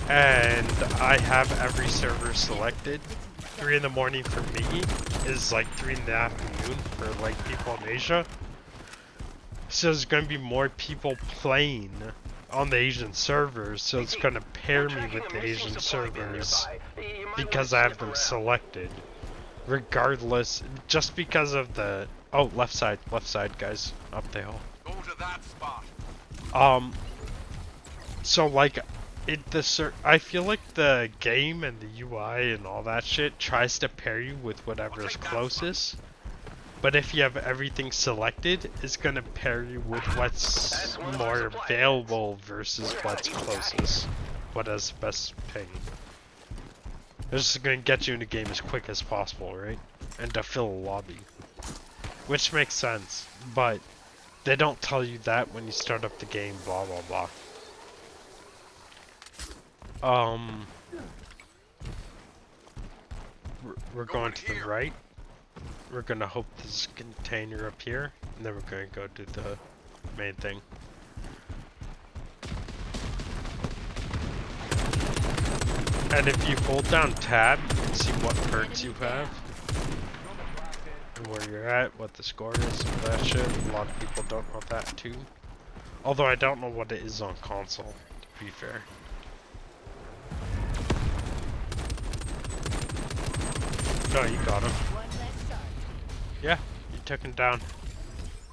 and I have every server selected. 3 in the morning for me is like 3 in the afternoon for, like, people in Asia. So there's going to be more people playing on the Asian servers, so it's going to pair me with the Asian servers because I have them selected. Regardless, just because of the... Oh, left side, guys, up the hill. Go to that spot. So, like, I feel like the game and the UI and all that shit tries to pair you with whatever is closest. But if you have everything selected, it's gonna pair you with what's more available versus what's closest. What has the best ping. This is gonna get you in the game as quick as possible, right? And to fill a lobby. Which makes sense, but they don't tell you that when you start up the game, blah blah blah. We're going to the right. We're gonna hope there's a container up here, and then we're gonna go do the main thing. And if you hold down tab, you can see what perks you have. And where you're at, what the score is, and that shit. A lot of people don't know that too. Although I don't know what it is on console, to be fair. No, you got him. Yeah, you took him down.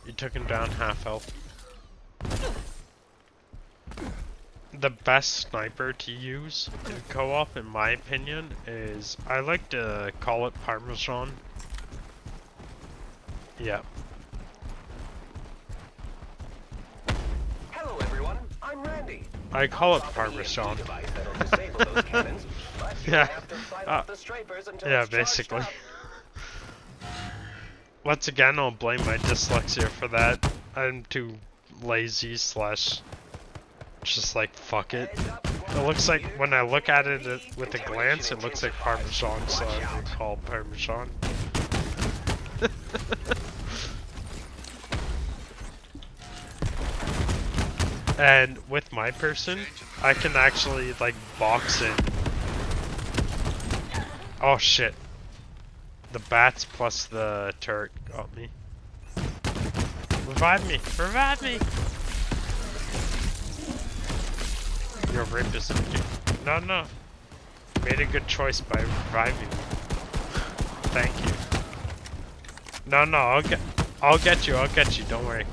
You took him down half health. The best sniper to use in co-op, in my opinion, is I like to call it Parmesan. Yeah. Hello, everyone. I'm Randy. I call it Parmesan. Yeah. Yeah, basically. Once again, I'll blame my dyslexia for that. I'm too lazy slash just like fuck it. It looks like when I look at it with a glance, it looks like Parmesan, so I would call it Parmesan. And with my person, I can actually like box in. Oh shit. The bats plus the turret got me. Revive me! Revive me! Your rape is empty. No, no. You made a good choice by reviving me. Thank you. No, no, I'll get you, don't worry.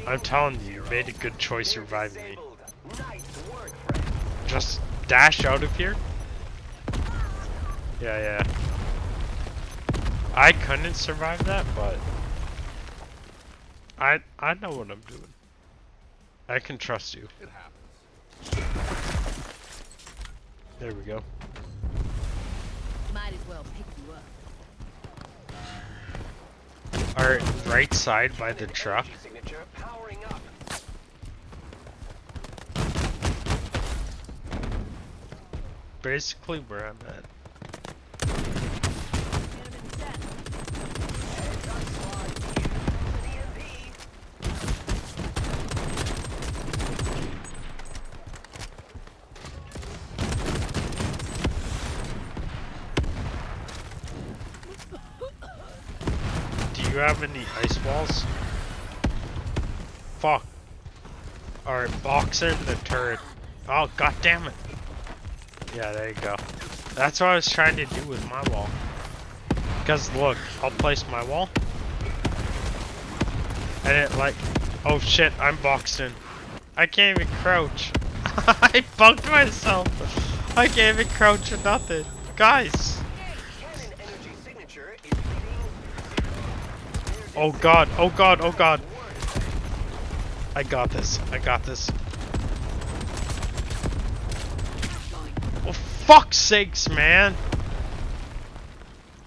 I'm telling you, you made a good choice reviving me. Just dash out of here? Yeah, yeah. I couldn't survive that, but I know what I'm doing. I can trust you. It happens. There we go. Might as well pick you up. Our right side by the truck. Basically where I'm at. Do you have any ice walls? Fuck. Alright, box in the turret. Oh, god damn it. Yeah, there you go. That's what I was trying to do with my wall. Because look, I'll place my wall. And it like, oh shit, I'm boxed in. I can't even crouch. I bugged myself. I can't even crouch or nothing. Guys. Oh god, oh god, oh god. I got this, I got this. Oh fuck's sakes, man.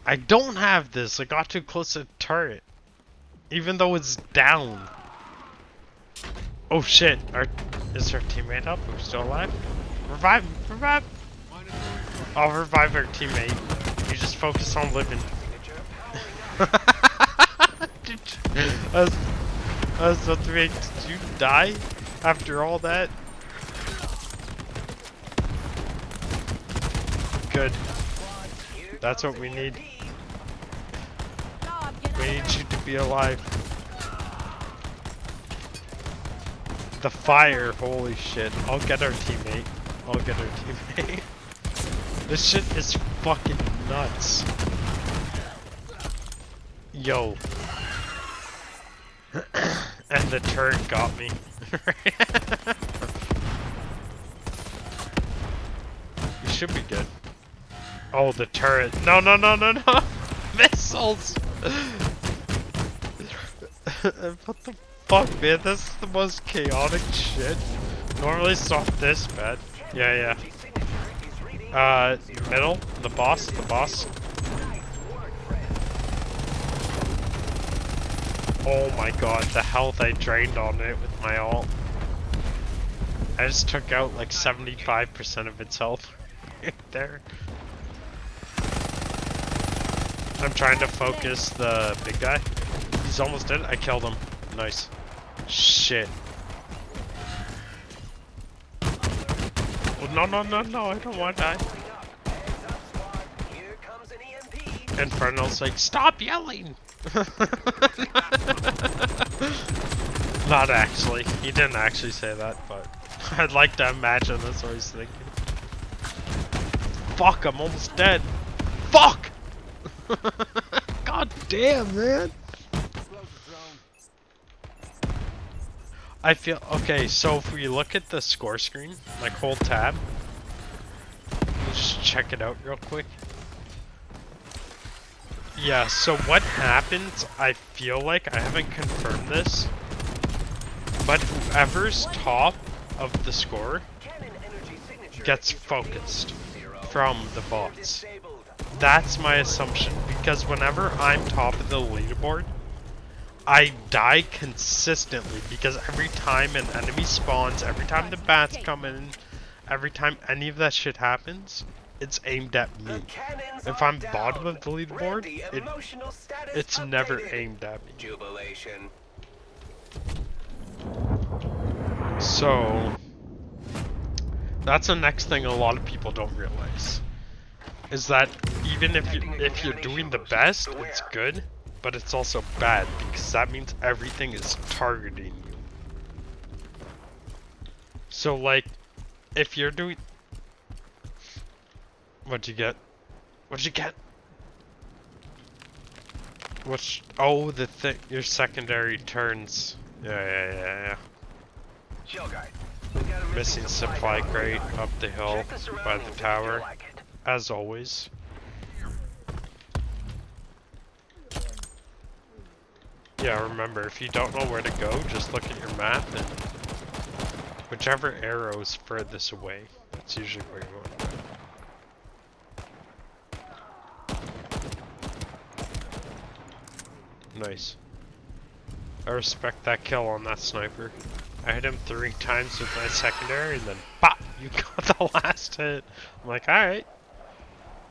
I don't have this, I got too close to the turret. Even though it's down. Oh shit, is our teammate up? Are we still alive? Revive, revive. I'll revive our teammate. You just focus on living. I was about to make, did you die after all that? Good. That's what we need. We need you to be alive. The fire, holy shit. I'll get our teammate. I'll get our teammate. This shit is fucking nuts. Yo. And the turret got me. You should be good. Oh, the turret. No, no, no, no, no. Missiles. What the fuck, man? This is the most chaotic shit. Normally it's not this bad. Yeah, yeah. Middle. The boss. The boss. Oh my god, the health I drained on it with my ult. I just took out like 75% of its health right there. I'm trying to focus the big guy. He's almost dead. I killed him. Nice. Shit. Oh, no, no, no, no. I don't want to die. Here comes an EMP. Inferno's like, stop yelling! Not actually. He didn't actually say that, but I'd like to imagine that's what he's thinking. Fuck, I'm almost dead. Fuck! God damn, man. I feel, okay, so if we look at the score screen, like hold tab, let's just check it out real quick. Yeah, so what happens, I feel like, I haven't confirmed this, but whoever's top of the score gets focused from the bots. That's my assumption, because whenever I'm top of the leaderboard, I die consistently, because every time an enemy spawns, every time the bats come in, every time any of that shit happens, it's aimed at me. If I'm bottom of the leaderboard, it's never aimed at me. Jubilation. So that's the next thing a lot of people don't realize, is that even if you're doing the best, it's good, but it's also bad, because that means everything is targeting you. So like, if you're doing... What'd you get? What'd you get? What's... Oh, the thing... Your secondary turns. Yeah. Missing supply crate up the hill by the tower. As always. Yeah, remember, if you don't know where to go, just look at your map and whichever arrow is furthest away, that's usually where you want to go. Nice. I respect that kill on that sniper. I hit him 3 times with my secondary and then pop! You got the last hit. I'm like, alright.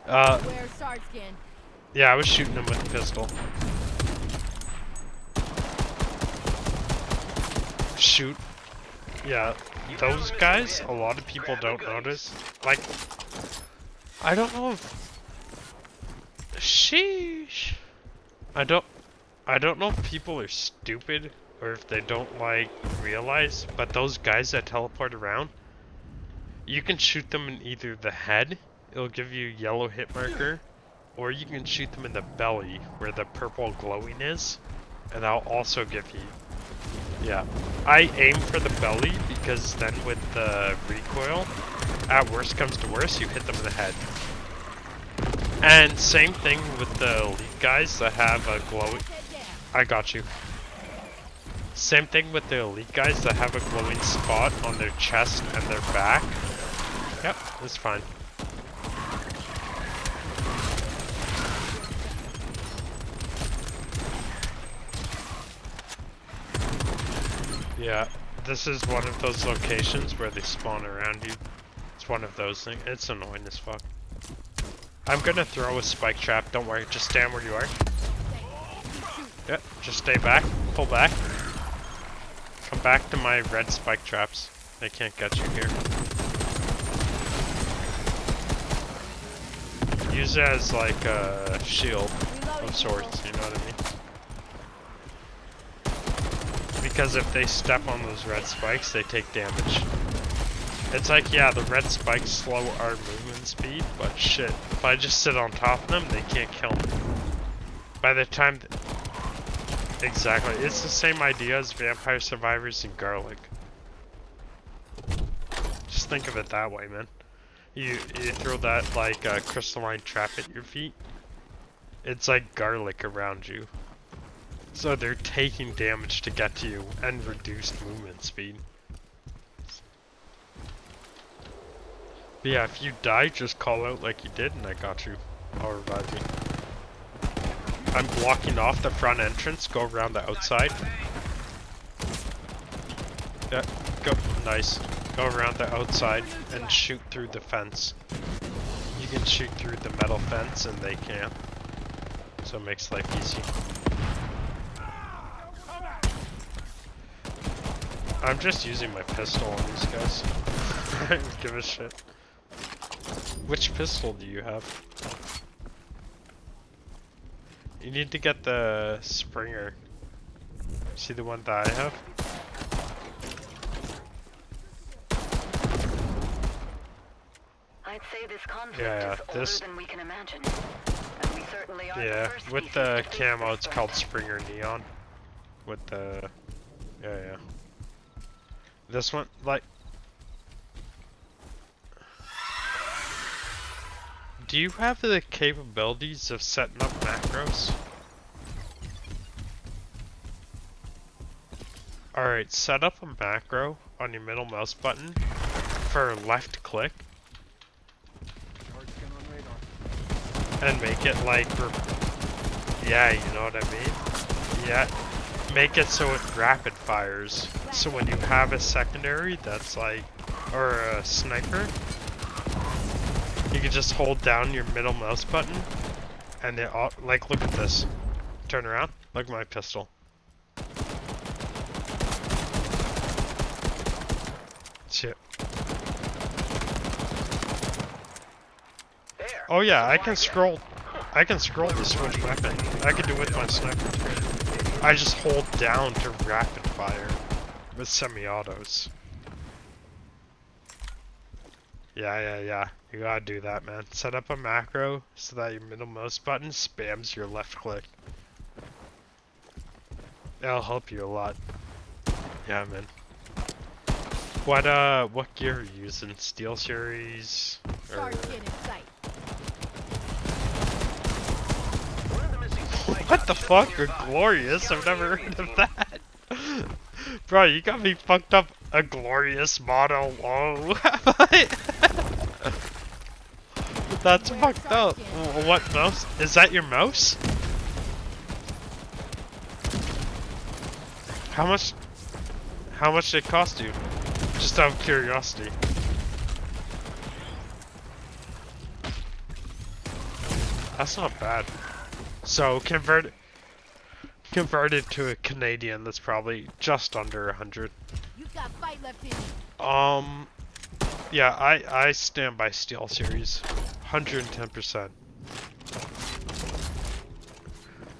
Where's Sardskin? Yeah, I was shooting him with a pistol. Shoot. Yeah, those guys, a lot of people don't notice. Like, I don't know if... Sheesh. I don't know if people are stupid or if they don't, like, realize, but those guys that teleport around, you can shoot them in either the head, it'll give you yellow hit marker, or you can shoot them in the belly where the purple glowing is, and that'll also give you... Yeah, I aim for the belly because then with the recoil, at worst comes to worst, you hit them in the head. And same thing with the elite guys that have a glowing... I got you. Same thing with the elite guys that have a glowing spot on their chest and their back. Yep, it's fine. Yeah, this is one of those locations where they spawn around you. It's one of those things. It's annoying as fuck. I'm gonna throw a spike trap, don't worry, just stand where you are. Yep, just stay back, pull back. Come back to my red spike traps. They can't get you here. Use it as like a shield of sorts, you know what I mean? Because if they step on those red spikes, they take damage. It's like, yeah, the red spikes slow our movement speed, but shit, if I just sit on top of them, they can't kill me. By the time... Exactly, it's the same idea as Vampire Survivors and Garlic. Just think of it that way, man. You throw that, like, crystalline trap at your feet, it's like garlic around you. So they're taking damage to get to you and reduced movement speed. But yeah, if you die, just call out like you did and I got you. I'll revive you. I'm blocking off the front entrance, go around the outside. Yeah, go, nice. Go around the outside and shoot through the fence. You can shoot through the metal fence and they can't. so it makes life easy. I'm just using my pistol on these guys. I don't give a shit. Which pistol do you have? You need to get the Springer. See the one that I have? I'd say this conflict Yeah, is older this- than we can imagine. And we certainly are Yeah, the first with species the to face camo this it's threat. called Springer Neon. With the... Yeah. This one, like... Do you have the capabilities of setting up macros? Alright, set up a macro on your middle mouse button for left click and make it like, yeah, you know what I mean? Yeah, make it so it rapid fires. So when you have a secondary that's like, or a sniper, you can just hold down your middle mouse button and it, like, look at this. Turn around, look at my pistol. Shit. There. Oh yeah, I Supply can deck. scroll. I can scroll to switch weapon. I can do it with my sniper too. I just hold down to rapid fire with semi-autos. Yeah. You gotta do that, man. Set up a macro so that your middle mouse button spams your left click. That'll help you a lot. Yeah, man. What gear are you using? Steel Series? Or... Target in sight. One of the missing supply What the drops fuck? should You're be nearby. glorious. I've never heard of that. Bro, you got me fucked up. A glorious motto. Oh. That's fucked up. What mouse? Is that your mouse? How much did it cost you? Just out of curiosity. That's not bad. So converted to a Canadian, that's probably just under 100. You got fight left in you. Yeah, I stand by Steel Series, 110%.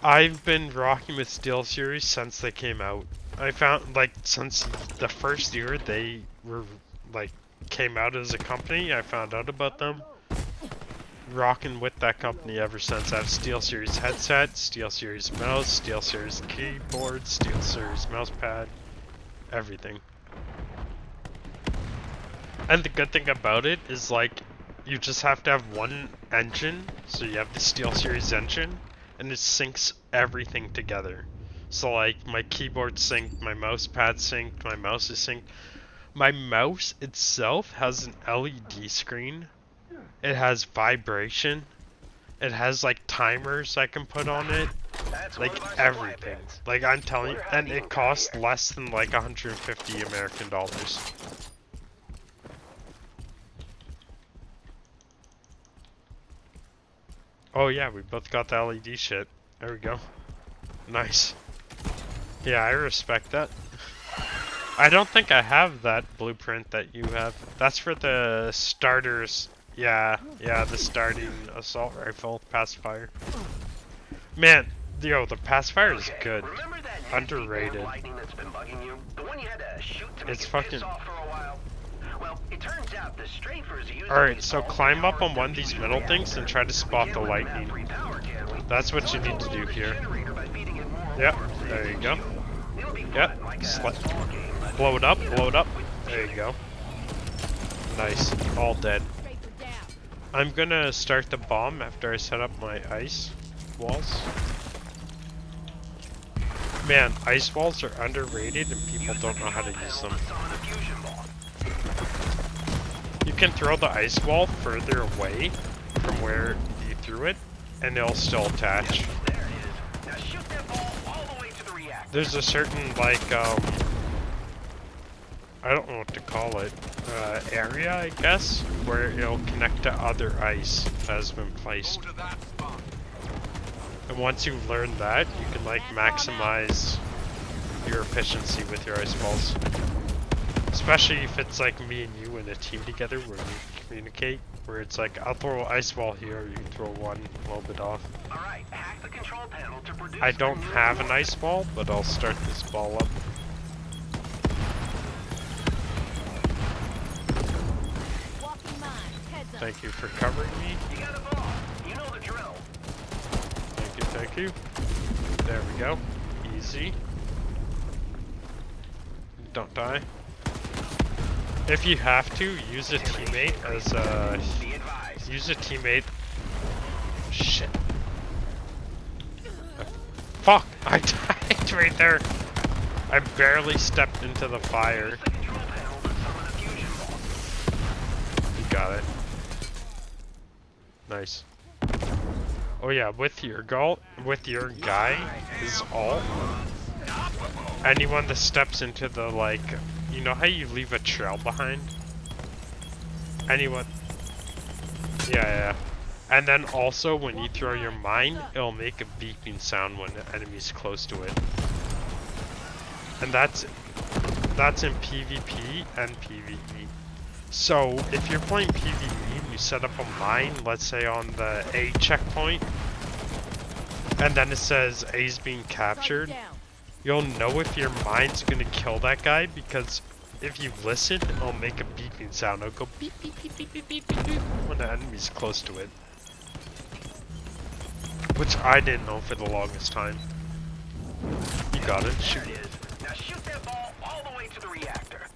I've been rocking with Steel Series since they came out. I found, like, since the first year they were, like, came out as a company, I found out about them. Rocking with that company ever since. I have Steel Series headset, Steel Series mouse, Steel Series keyboard, Steel Series mousepad, everything. And the good thing about it is, like, you just have to have one engine, so you have the Steel Series engine, and it syncs everything together. So, like, my keyboard synced, my mousepad synced, my mouse is synced. My mouse itself has an LED screen. It has vibration. It has, like, timers I can put on it. That's one Like, of our supply everything. beds. Like, I'm telling you, Wonder how and you it got costs here. less than, like, 150 American dollars. Oh yeah, we both got the LED shit. There we go. Nice. Yeah, I respect that. I don't think I have that blueprint that you have. That's for the starters. Yeah, the starting assault rifle, pacifier. Man, yo, the pacifier is Okay, good. remember that nasty Underrated. damn lightning that's been bugging you? The one you had to shoot to make It's it fucking- piss off for a while? Well, it turns out the strafers use Alright, these so balls climb to up power on one of these middle things and try to spot the lightning. That's what you need to do here. Yep, there you go. Yep, blow it up, There you go. Nice, all dead. Straight for down. I'm gonna start the bomb after I set up my ice walls. Man, ice walls are underrated and people don't know how to use them. You can throw the ice wall further away from where you threw it, and it'll still attach. There's a certain, like, I don't know what to call it, area, I guess, where it'll connect to other ice that has been placed. And once you learn that, you can like maximize your efficiency with your ice balls. Especially if it's like me and you in a team together where we communicate, where it's like, I'll throw an ice ball here, you throw one a little bit off. Alright, hack the control panel to produce... I don't have an ice ball, but I'll start this ball up. Walking mine. Heads up. Thank you for covering me. You got a ball. You know the drill. Thank you, thank you. There we go. Easy. Don't die. If you have to, use a teammate as a... Use a teammate... Shit. Fuck! I died right there! I barely stepped into the fire. You got it. Nice. Oh yeah, with your guy, his ult, anyone that steps into the, like, you know how you leave a trail behind? Anyone... Yeah. And then also, when you throw your mine, it'll make a beeping sound when the enemy's close to it. And that's in PvP and PvE. So, if you're playing PvE and you set up a mine, let's say on the A checkpoint, and then it says A's being captured, you'll know if your mine's gonna kill that guy, because if you listen, it'll make a beeping sound. It'll go beep beep beep beep beep beep beep, beep when the enemy's close to it. Which I didn't know for the longest time. You got it. Shoot it. Now shoot that ball all the way to the reactor.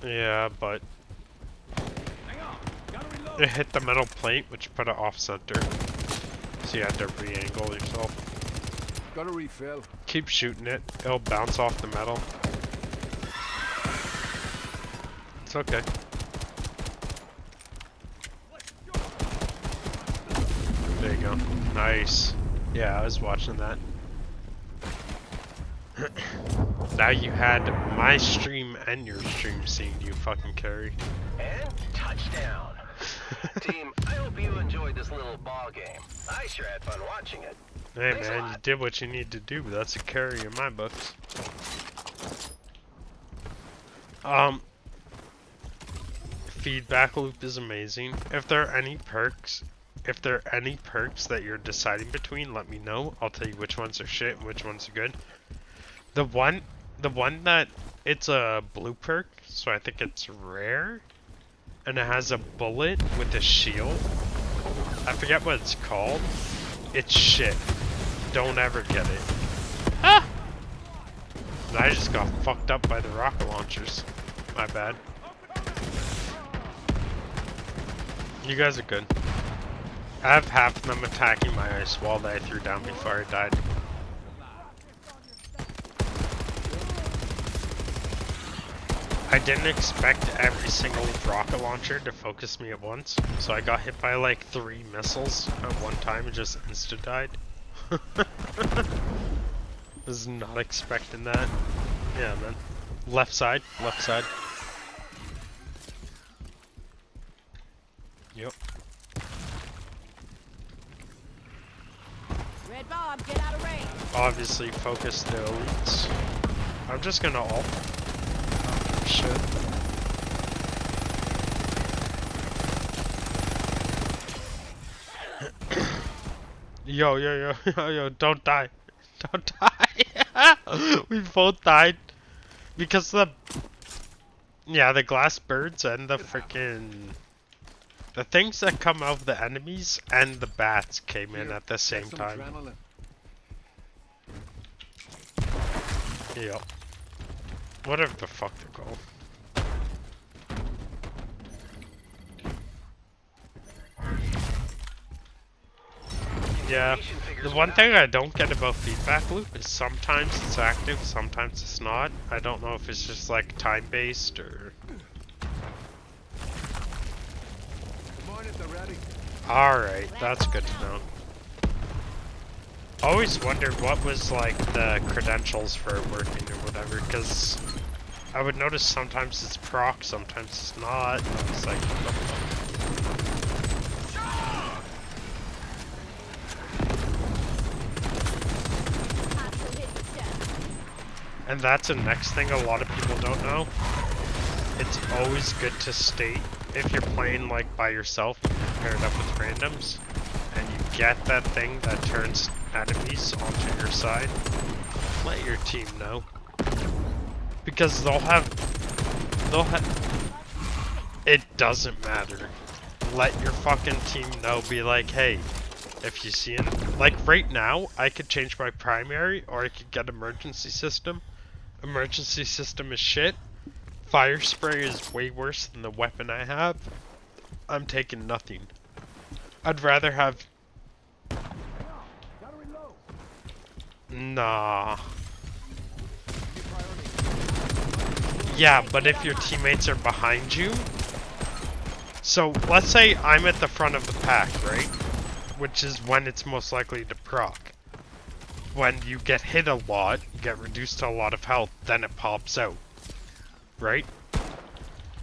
Yeah, but it hit the metal plate, which put it off center. So you had to re-angle yourself. Got a refill. Keep shooting it. It'll bounce off the metal. It's okay. There you go. Nice. Yeah, I was watching that. Now you had my stream and your stream seeing you fucking carry. And touchdown. Team, I hope you enjoyed this little ball game. I sure had fun watching it. Hey man, you did what you need to do. That's a carry in my books. Feedback loop is amazing. If there are any perks that you're deciding between, let me know. I'll tell you which ones are shit and which ones are good. The one that it's a blue perk, so I think it's rare, and it has a bullet with a shield. I forget what it's called. It's shit. Don't ever get it. Ah! And I just got fucked up by the rocket launchers. My bad. You guys are good. I have half of them attacking my ice wall that I threw down before I died. I didn't expect every single rocket launcher to focus me at once, so I got hit by like 3 missiles at one time and just insta-died. Was not expecting that. Yeah, man. Left side, left side. Yep. Red Bob, get out of range. Obviously focus the elites. I'm just gonna ult. Oh, shit. Yo, don't die. Don't die. We both died. Because the glass birds and the freaking... The things that come out of the enemies and the bats came in at the same time. Yep. Whatever the fuck they're called. Yeah, the one thing I don't get about feedback loop is sometimes it's active, sometimes it's not. I don't know if it's just like time based or... Alright, that's good to know. Always wondered what was like the credentials for working or whatever, because I would notice sometimes it's proc, sometimes it's not. And I was like, what the fuck? and that's the next thing a lot of people don't know. It's always good to state, if you're playing like by yourself, paired up with randoms, and you get that thing that turns enemies onto your side, let your team know. Because they'll have, it doesn't matter. Let your fucking team know, be like, hey, if you see it, like right now, I could change my primary, or I could get emergency system. Emergency system is shit. Fire spray is way worse than the weapon I have. I'm taking nothing. I'd rather have... Nah. Yeah, but if your teammates are behind you... So, let's say I'm at the front of the pack, right? Which is when it's most likely to proc. When you get hit a lot, you get reduced to a lot of health, then it pops out. Right?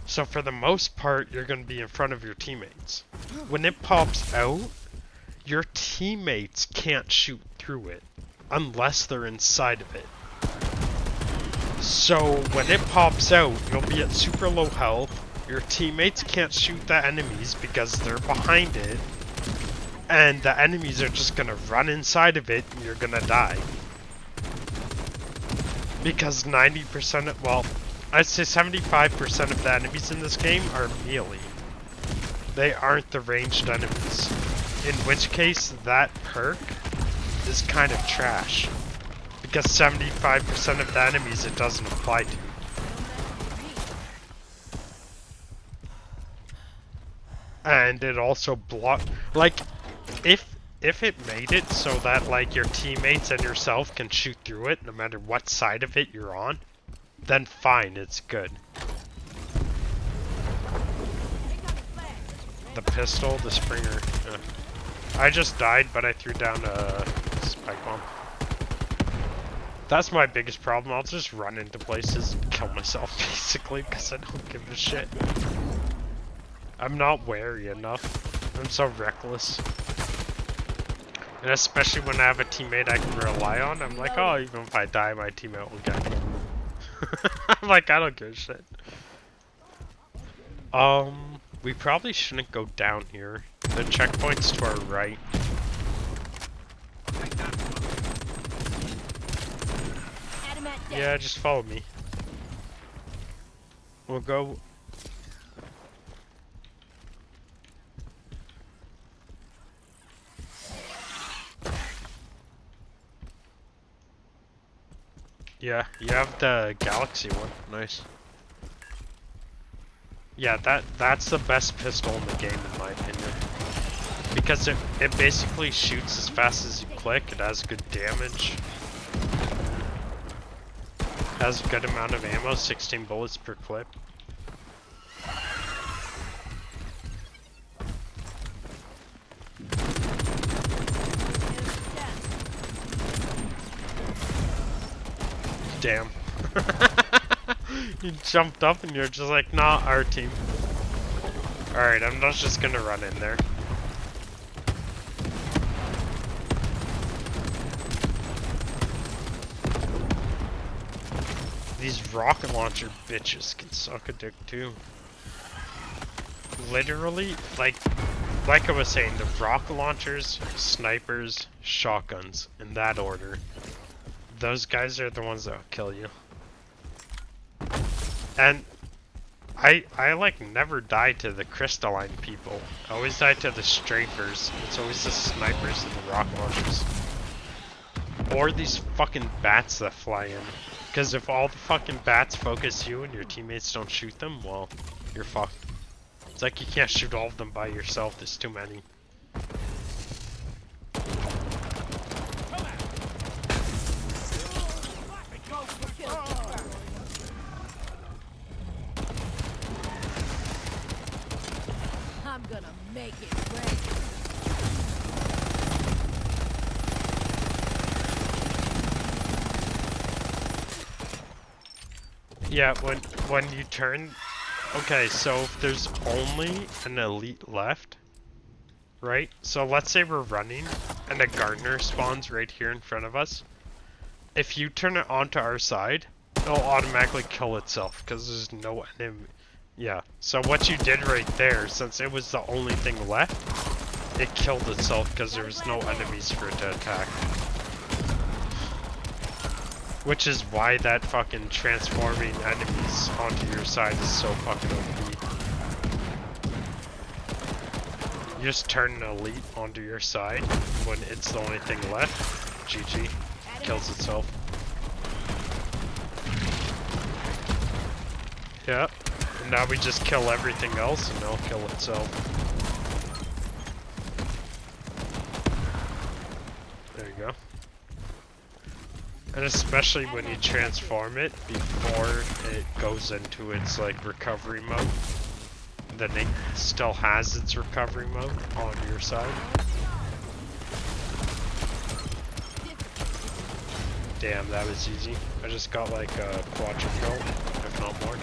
So for the most part, you're going to be in front of your teammates. When it pops out, your teammates can't shoot through it. Unless they're inside of it. So when it pops out, you'll be at super low health. Your teammates can't shoot the enemies because they're behind it. And the enemies are just gonna run inside of it and you're gonna die. Because 90% of, well, I'd say 75% of the enemies in this game are melee. They aren't the ranged enemies. In which case, that perk is kind of trash. Because 75% of the enemies it doesn't apply to. And it also like, if it made it so that like your teammates and yourself can shoot through it no matter what side of it you're on, then fine, it's good. The pistol, the Springer. I just died, but I threw down a spike bomb. That's my biggest problem. I'll just run into places and kill myself, basically, because I don't give a shit. I'm not wary enough. I'm so reckless. And especially when I have a teammate I can rely on, I'm like, oh, even if I die, my teammate will get me. I'm like, I don't give a shit. We probably shouldn't go down here. The checkpoint's to our right. Yeah, just follow me. We'll go... Yeah, you have the Galaxy one. Nice. Yeah, that's the best pistol in the game in my opinion. Because it basically shoots as fast as you click, it has good damage. Has a good amount of ammo, 16 bullets per clip. Damn. You jumped up and you're just like, nah, our team. Alright, I'm not just gonna run in there. These rocket launcher bitches can suck a dick too. Literally, like I was saying, the rocket launchers, snipers, shotguns, in that order. Those guys are the ones that will kill you. And I like never die to the crystalline people. I always die to the strafers. It's always the snipers and the rocket launchers. Or these fucking bats that fly in. Because if all the fucking bats focus you and your teammates don't shoot them, well, you're fucked. It's like you can't shoot all of them by yourself, there's too many. I'm gonna make it rain. Yeah, when you turn... Okay, so if there's only an elite left, right? So let's say we're running and a gardener spawns right here in front of us. If you turn it onto our side, it'll automatically kill itself because there's no enemy. Yeah, so what you did right there, since it was the only thing left, it killed itself because there was no enemies for it to attack. Which is why that fucking transforming enemies onto your side is so fucking OP. You just turn an elite onto your side when it's the only thing left. GG. Kills itself. Yeah. And now we just kill everything else and it'll kill itself. There you go. And especially when you transform it before it goes into its like recovery mode. Then it still has its recovery mode on your side. Damn, that was easy. I just got like a quadra kill, if not more.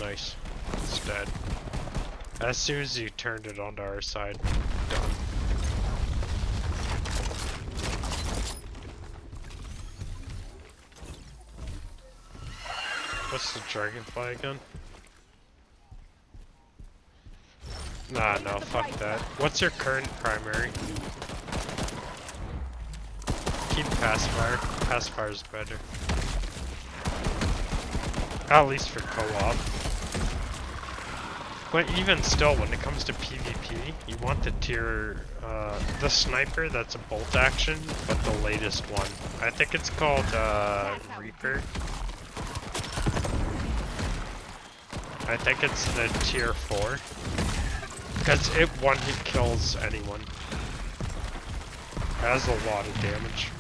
Nice. It's dead. As soon as you turned it onto our side, done. What's the dragonfly again? Nah, no, fuck that. What's your current primary? Keep pacifier. Pacifier's better. At least for co-op. But even still, when it comes to PvP, you want the the sniper that's a bolt action, but the latest one. I think it's called, Reaper. I think it's the tier 4. Because it one-hit kills anyone. It has a lot of damage.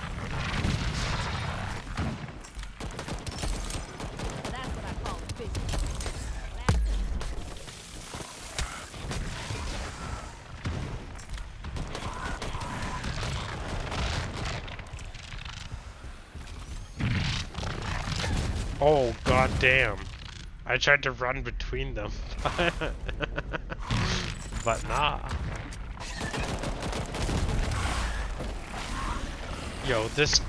Oh, god damn. I tried to run between them. But nah. Yo, this...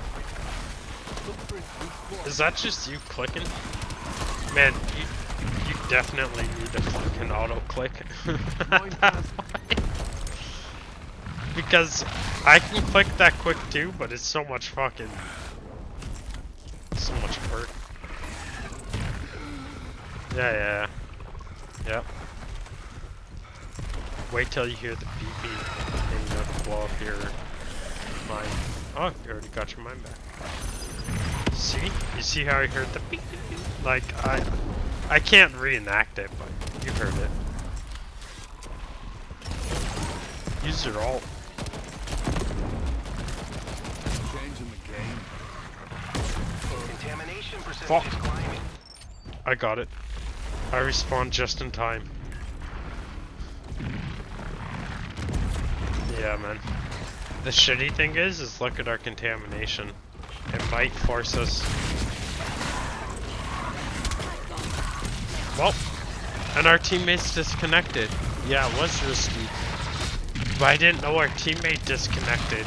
Is that just you clicking? Man, you definitely need to fucking auto-click. Because I can click that quick too, but it's so much fucking... so much work. Yeah. Yep. Wait till you hear the beeping and you know to blow up your mine. Oh, you already got your mine back. See? You see how I heard the beep? Like, I can't reenact it, but you heard it. Use your alt. Changing the game. Contamination percentage Fuck. is climbing. I got it. I respawned just in time. Yeah, man. The shitty thing is look at our contamination. It might force us. Well, and our teammate's disconnected. Yeah, it was risky. But I didn't know our teammate disconnected.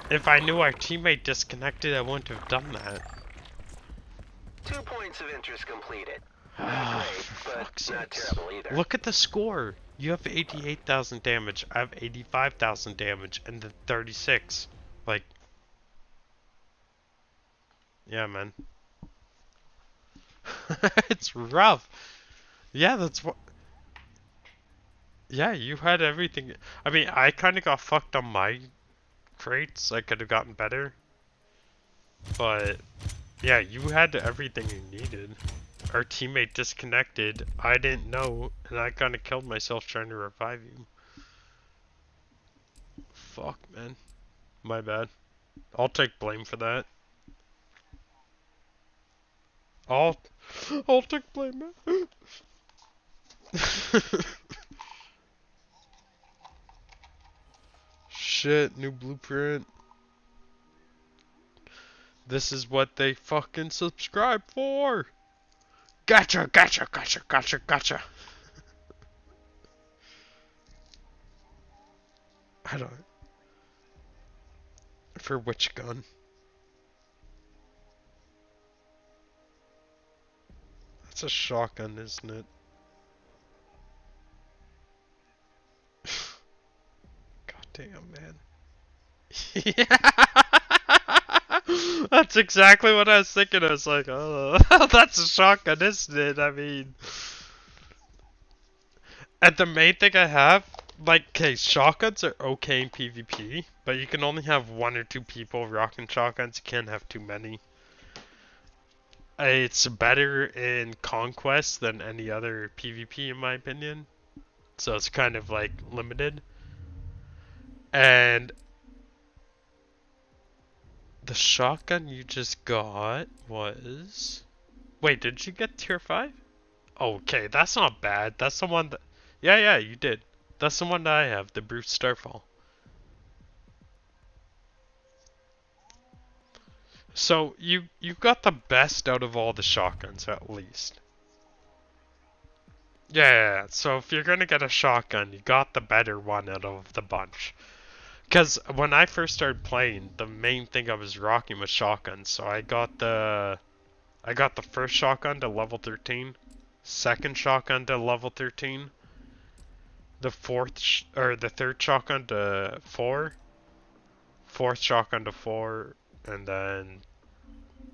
If I knew our teammate disconnected, I wouldn't have done that. 2 points of interest completed. Ah, Great, for but fuck's not sakes. terrible either. Look at the score. You have 88,000 damage. I have 85,000 damage, and then 36. Like, yeah, man. It's rough. Yeah, that's what. Yeah, you had everything. I mean, I kind of got fucked on my crates. I could have gotten better. But, yeah, you had everything you needed. Our teammate disconnected. I didn't know, and I kind of killed myself trying to revive you. Fuck, man. My bad. I'll take blame for that. I'll take blame, man. Shit, new blueprint. This is what they fucking subscribe for. Gotcha, gotcha, gotcha, gotcha, gotcha. I don't... For which gun? That's a shotgun, isn't it? God damn, man. Yeah. That's exactly what I was thinking. I was like, oh, that's a shotgun, isn't it? I mean... And the main thing I have, like, okay, shotguns are okay in PvP, but you can only have 1 or 2 people rocking shotguns. You can't have too many. It's better in Conquest than any other PvP, in my opinion. So it's kind of, like, limited. And the shotgun you just got was... Wait, did you get tier 5? Okay, that's not bad. That's the one that... Yeah, you did. That's the one that I have, the Bruce Starfall. So, you got the best out of all the shotguns, at least. Yeah, so if you're gonna get a shotgun, you got the better one out of the bunch. Because when I first started playing, the main thing I was rocking was shotguns, so I got the first shotgun to level 13, second shotgun to level 13, the third shotgun to 4, fourth shotgun to 4, and then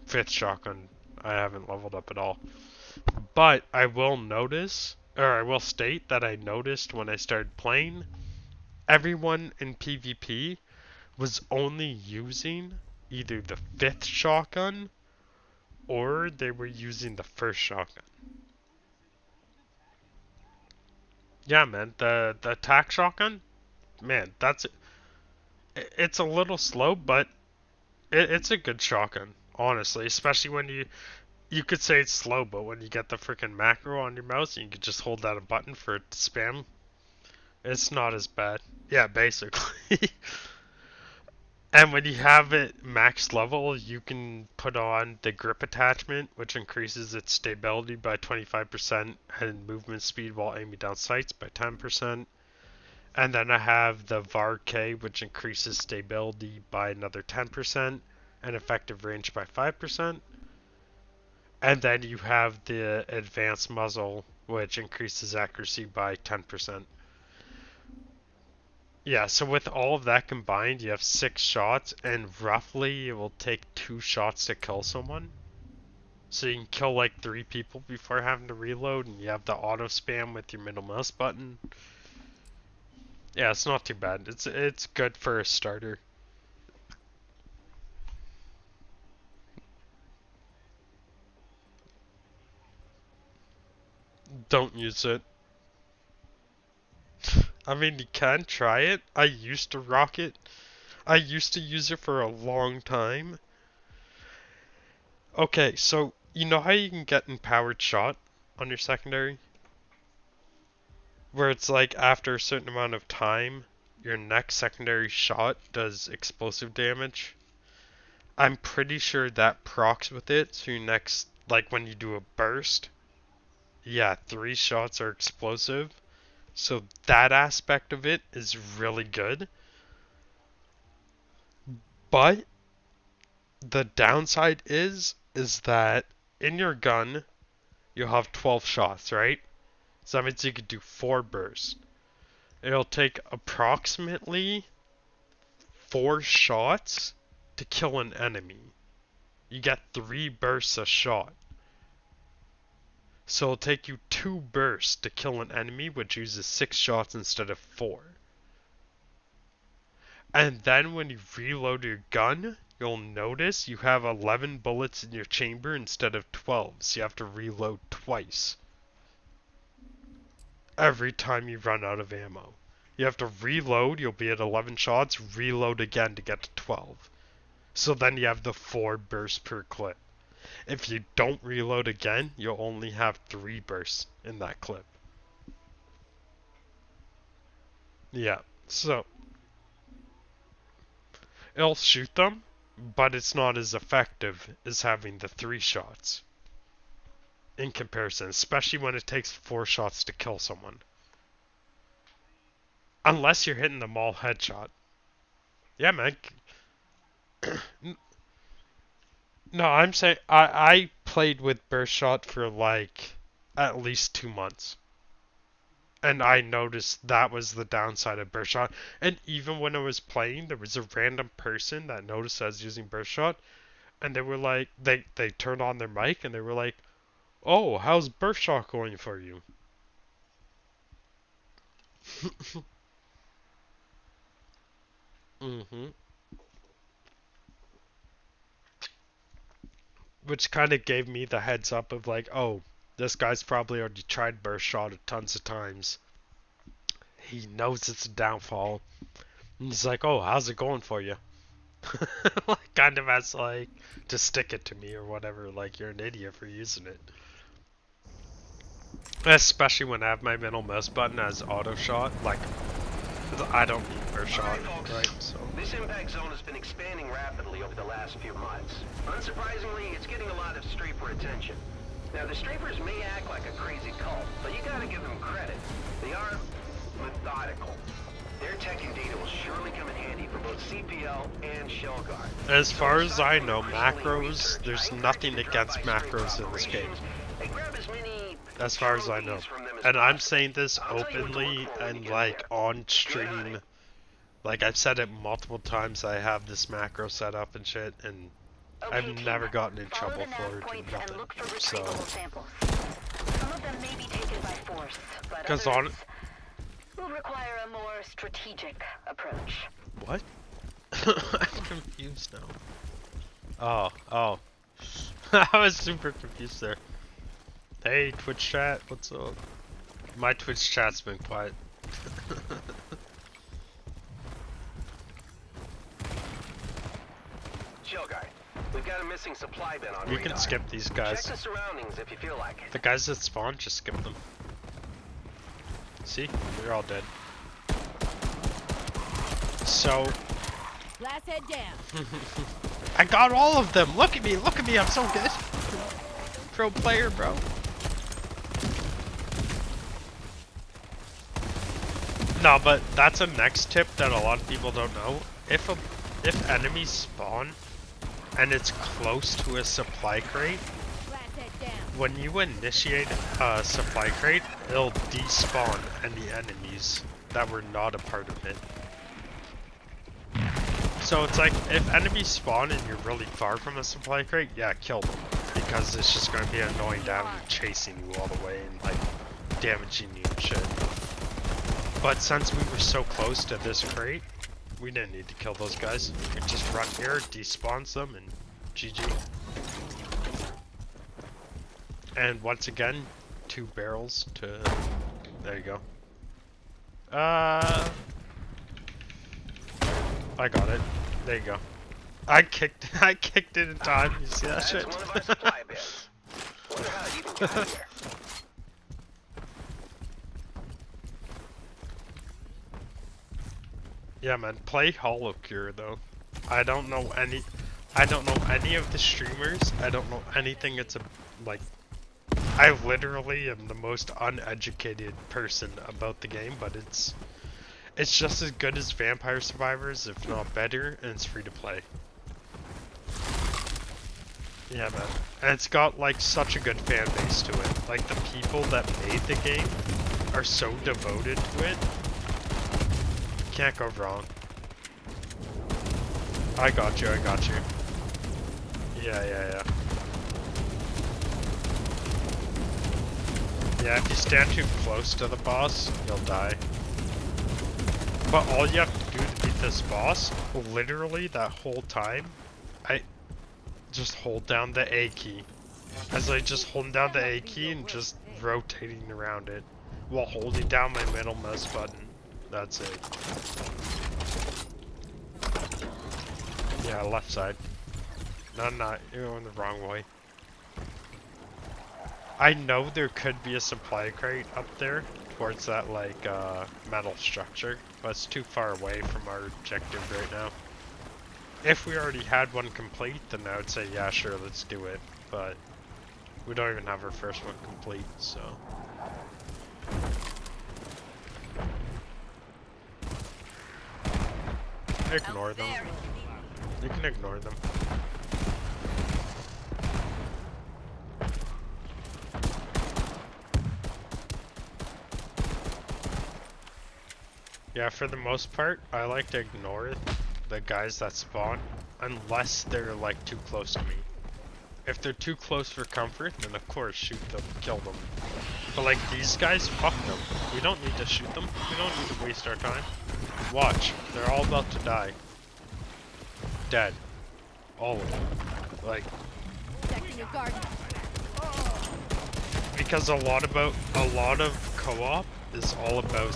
fifth shotgun I haven't leveled up at all. But I will state that I noticed when I started playing, everyone in PvP was only using either the fifth shotgun or they were using the first shotgun. Yeah, man, the attack shotgun, man, it's a little slow, but it's a good shotgun, honestly. Especially when you could say it's slow, but when you get the freaking macro on your mouse and you can just hold down a button for it to spam, it's not as bad. Yeah, basically. And when you have it max level, you can put on the grip attachment, which increases its stability by 25% and movement speed while aiming down sights by 10%. And then I have the VAR K, which increases stability by another 10% and effective range by 5%. And then you have the advanced muzzle, which increases accuracy by 10%. Yeah, so with all of that combined, you have 6 shots, and roughly it will take 2 shots to kill someone. So you can kill like 3 people before having to reload, and you have the auto spam with your middle mouse button. Yeah, it's not too bad. It's good for a starter. Don't use it. I mean, you can try it. I used to rock it. I used to use it for a long time. Okay, so you know how you can get empowered shot on your secondary? Where it's like after a certain amount of time, your next secondary shot does explosive damage. I'm pretty sure that procs with it, so your next, like when you do a burst, yeah, 3 shots are explosive. So that aspect of it is really good. But the downside is that in your gun, you'll have 12 shots, right? So that means you could do 4 bursts. It'll take approximately 4 shots to kill an enemy. You get 3 bursts a shot. So it'll take you 2 bursts to kill an enemy, which uses 6 shots instead of 4. And then when you reload your gun, you'll notice you have 11 bullets in your chamber instead of 12, so you have to reload twice. Every time you run out of ammo. You have to reload, you'll be at 11 shots, reload again to get to 12. So then you have the 4 bursts per clip. If you don't reload again, you'll only have 3 bursts in that clip. Yeah, so it'll shoot them, but it's not as effective as having the 3 shots in comparison, especially when it takes 4 shots to kill someone. Unless you're hitting them all headshot. Yeah, man. No, I'm saying I played with burst shot for like at least 2 months. And I noticed that was the downside of burst shot. And even when I was playing, there was a random person that noticed I was using burst shot, and they were like, they turned on their mic and they were like, "Oh, how's burst shot going for you?" Mhm. Which kind of gave me the heads up of like, oh, this guy's probably already tried burst shot tons of times. He knows it's a downfall. And he's like, "Oh, how's it going for you?" Like, kind of as like, to stick it to me or whatever, like you're an idiot for using it. Especially when I have my middle mouse button as auto shot, like, I don't need burst shot, right? So. This impact zone has been expanding rapidly over the last few months. Unsurprisingly, it's getting a lot of strafer attention. Now, the strafers may act like a crazy cult, but you gotta give them credit. They are methodical. Their tech and data will surely come in handy for both CPL and Shellguard. As far as I know, macros, there's nothing against macros in this game. As far as I know. And I'm saying this openly and like on stream. Like I've said it multiple times, I have this macro set up and shit, and I've never gotten in trouble for it or nothing. So. Because on will require a more strategic approach. What? I'm confused now. Oh. I was super confused there. Hey, Twitch chat, what's up? My Twitch chat's been quiet. Shellguard, we've got a missing supply bin on You radar. can skip these guys. Check the surroundings if you feel like it. The guys that spawn, just skip them. See? They're all dead. So... Glass head down. I got all of them! Look at me, I'm so good! Pro player, bro. No, but that's a next tip that a lot of people don't know. If enemies spawn and it's close to a supply crate, when you initiate a supply crate, it'll despawn any enemies that were not a part of it. So it's like, if enemies spawn and you're really far from a supply crate, yeah, kill them. Because it's just going to be annoying down and chasing you all the way and like damaging you and shit. But since we were so close to this crate, we didn't need to kill those guys. We just run here, despawns them, and GG. And once again, 2 barrels to... There you go. I got it. There you go. I kicked it in time. You see that shit? One of our supply bins. Wonder how it even got here. Yeah, man, play HoloCure though. I don't know any of the streamers. I don't know anything. It's like, I literally am the most uneducated person about the game, but it's just as good as Vampire Survivors, if not better, and it's free to play. Yeah, man, and it's got like such a good fan base to it. Like the people that made the game are so devoted to it. Can't go wrong. I got you. Yeah. Yeah, if you stand too close to the boss, you'll die. But all you have to do to beat this boss, literally that whole time, I just hold down the A key. As I just hold down the A key and just rotating around it, while holding down my middle mouse button. That's it. Yeah, left side. No, not. You're going the wrong way. I know there could be a supply crate up there towards that, like, metal structure, but it's too far away from our objective right now. If we already had one complete, then I would say, yeah, sure, let's do it. But we don't even have our first one complete, so. Ignore them. You can ignore them. Yeah, for the most part, I like to ignore the guys that spawn unless they're like too close to me. If they're too close for comfort, then of course shoot them, kill them. But like these guys, fuck them. We don't need to shoot them. We don't need to waste our time. Watch, they're all about to die. Dead. All of them. Like, Protecting your garden. because a lot of co-op is all about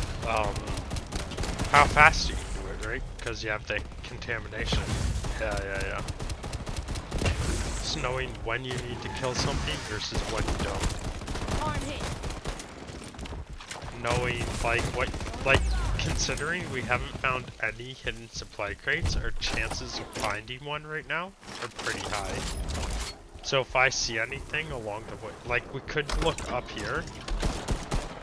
how fast you can do it, right? Because you have the contamination. Yeah. It's knowing when you need to kill something versus when you don't. Arm hit. Knowing considering we haven't found any hidden supply crates, our chances of finding one right now are pretty high. So if I see anything along the way, like we could look up here.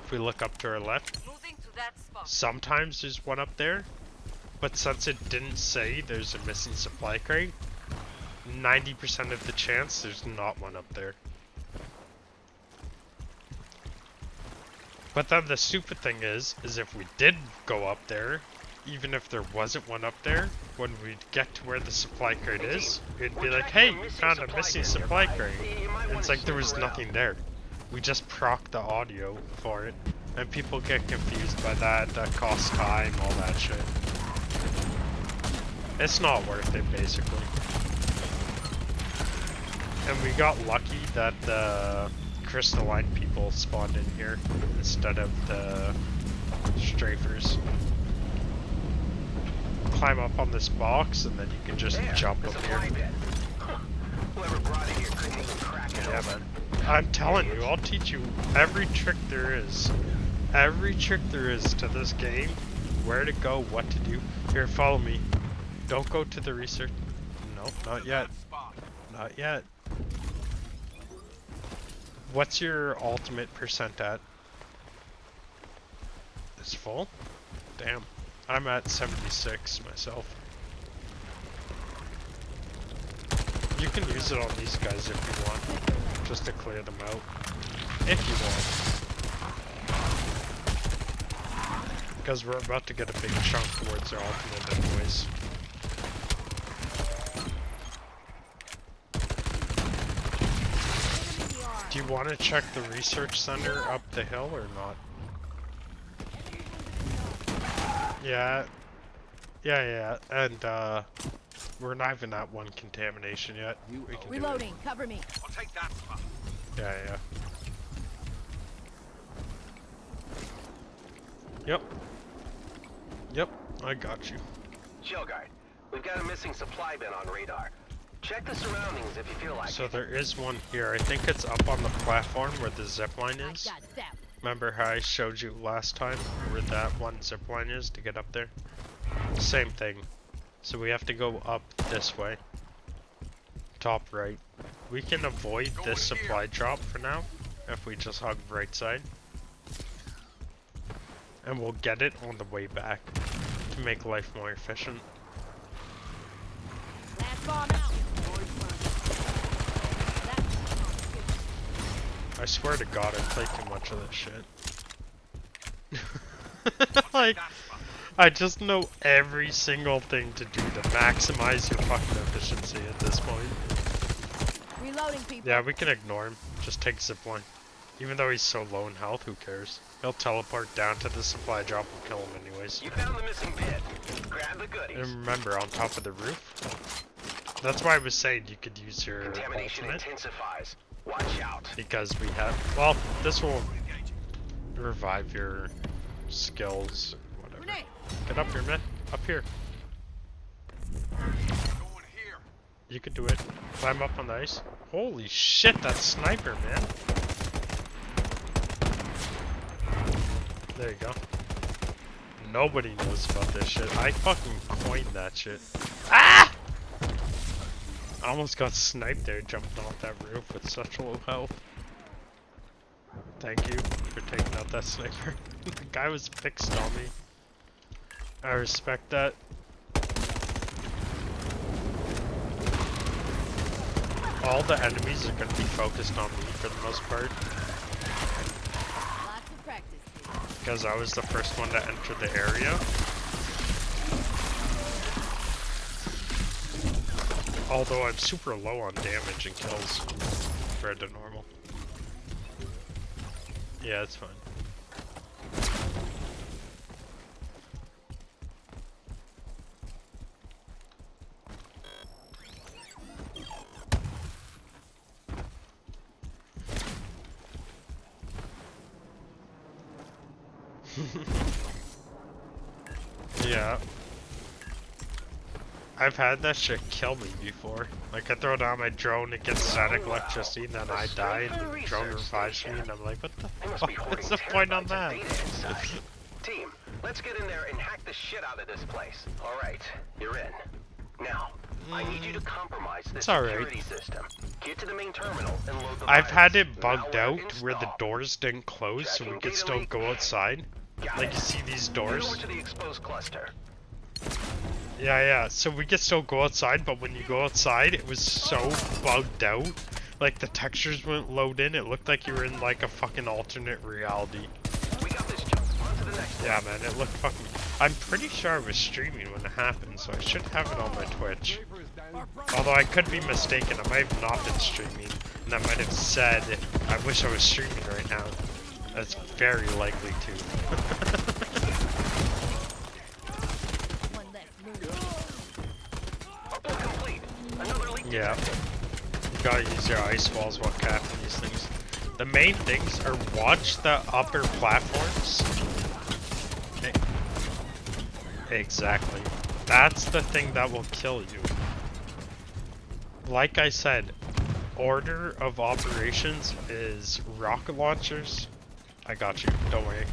If we look up to our left, Moving to that spot. sometimes there's one up there, but since it didn't say there's a missing supply crate, 90% of the chance there's not one up there. But then the stupid thing is if we did go up there, even if there wasn't one up there, when we'd get to where the supply crate is, it'd be like, hey, you found a missing supply crate. And it's like there was nothing there. We just proc the audio for it. And people get confused by that costs time, all that shit. It's not worth it, basically. And we got lucky that the crystalline people spawned in here instead of the strafers. Climb up on this box and then you can just jump up here. Whoever brought it here couldn't even crack it open. Man. I'm telling you, I'll teach you every trick there is. Every trick there is to this game. Where to go, what to do. Here, follow me. Don't go to the research. Nope, not yet. Not yet. What's your ultimate percent at? It's full? Damn. I'm at 76 myself. You can use it on these guys if you want, just to clear them out. If you want. Because we're about to get a big chunk towards our ultimate anyways. Do you want to check the research center up the hill or not? Yeah, and we're not even at one contamination yet. We can Reloading, cover me. I'll take that spot. Yeah. Yep, I got you. Chill guard, we've got a missing supply bin on radar. Check the surroundings if you feel like So it. there is one here. I think it's up on the platform where the zipline I is. got that. Remember how I showed you last time where that one zipline is to get up there? Same thing. So we have to go up this way. Top right. We can avoid this supply drop for now if we just hug right side. And we'll get it on the way back to make life more efficient. Last bomb out. I swear to God, I play too much of this shit. Like, I just know every single thing to do to maximize your fucking efficiency at this point. Reloading, people. Yeah, we can ignore him. Just take zipline. Even though he's so low in health, who cares? He'll teleport down to the supply drop and kill him anyways. You found the missing bin. Grab the goodies. And remember, on top of the roof? That's why I was saying you could use your Contamination ultimate. intensifies. Watch out. Because we have, well, this will revive your skills, whatever. Grenade. Get up here, man. Up here. Going here. You can do it. Climb up on the ice. Holy shit, that sniper, man. There you go. Nobody knows about this shit. I fucking coined that shit. Ah! I almost got sniped there jumping off that roof with such low health. Thank you for taking out that sniper. The guy was fixed on me. I respect that. All the enemies are going to be focused on me for the most part. Lots of practice. Because I was the first one to enter the area. Although I'm super low on damage and kills compared to normal. Yeah, it's fine. Yeah. I've had that shit kill me before. Like, I throw down my drone, it gets static electricity, and then I die, and the drone revives me, and I'm like, what the fuck? What's the point on that? Team, let's get in there and hack the shit out of this place. Alright, you're in. Now, I need you to compromise this security system. Get to the main terminal and load the I've had virus. it bugged out Malware where the install. doors didn't close, so we Checking could data still leak. go outside. Got Like, it. you see these Get doors? over to the exposed cluster. Yeah, so we could still go outside, but when you go outside, it was so bugged out. Like, the textures wouldn't load in, it looked like you were in, like, a fucking alternate reality. We got this, Joe. On to the next one. Yeah, man, it looked fucking... I'm pretty sure I was streaming when it happened, so I should have it on my Twitch. Although I could be mistaken, I might have not been streaming, and I might have said, I wish I was streaming right now. That's very likely, too. One less move. Upload complete. Another leak Yeah. You gotta use your ice walls while capping these things. The main things are watch the upper platforms. Exactly. That's the thing that will kill you. Like I said, order of operations is rocket launchers. I got you, don't worry.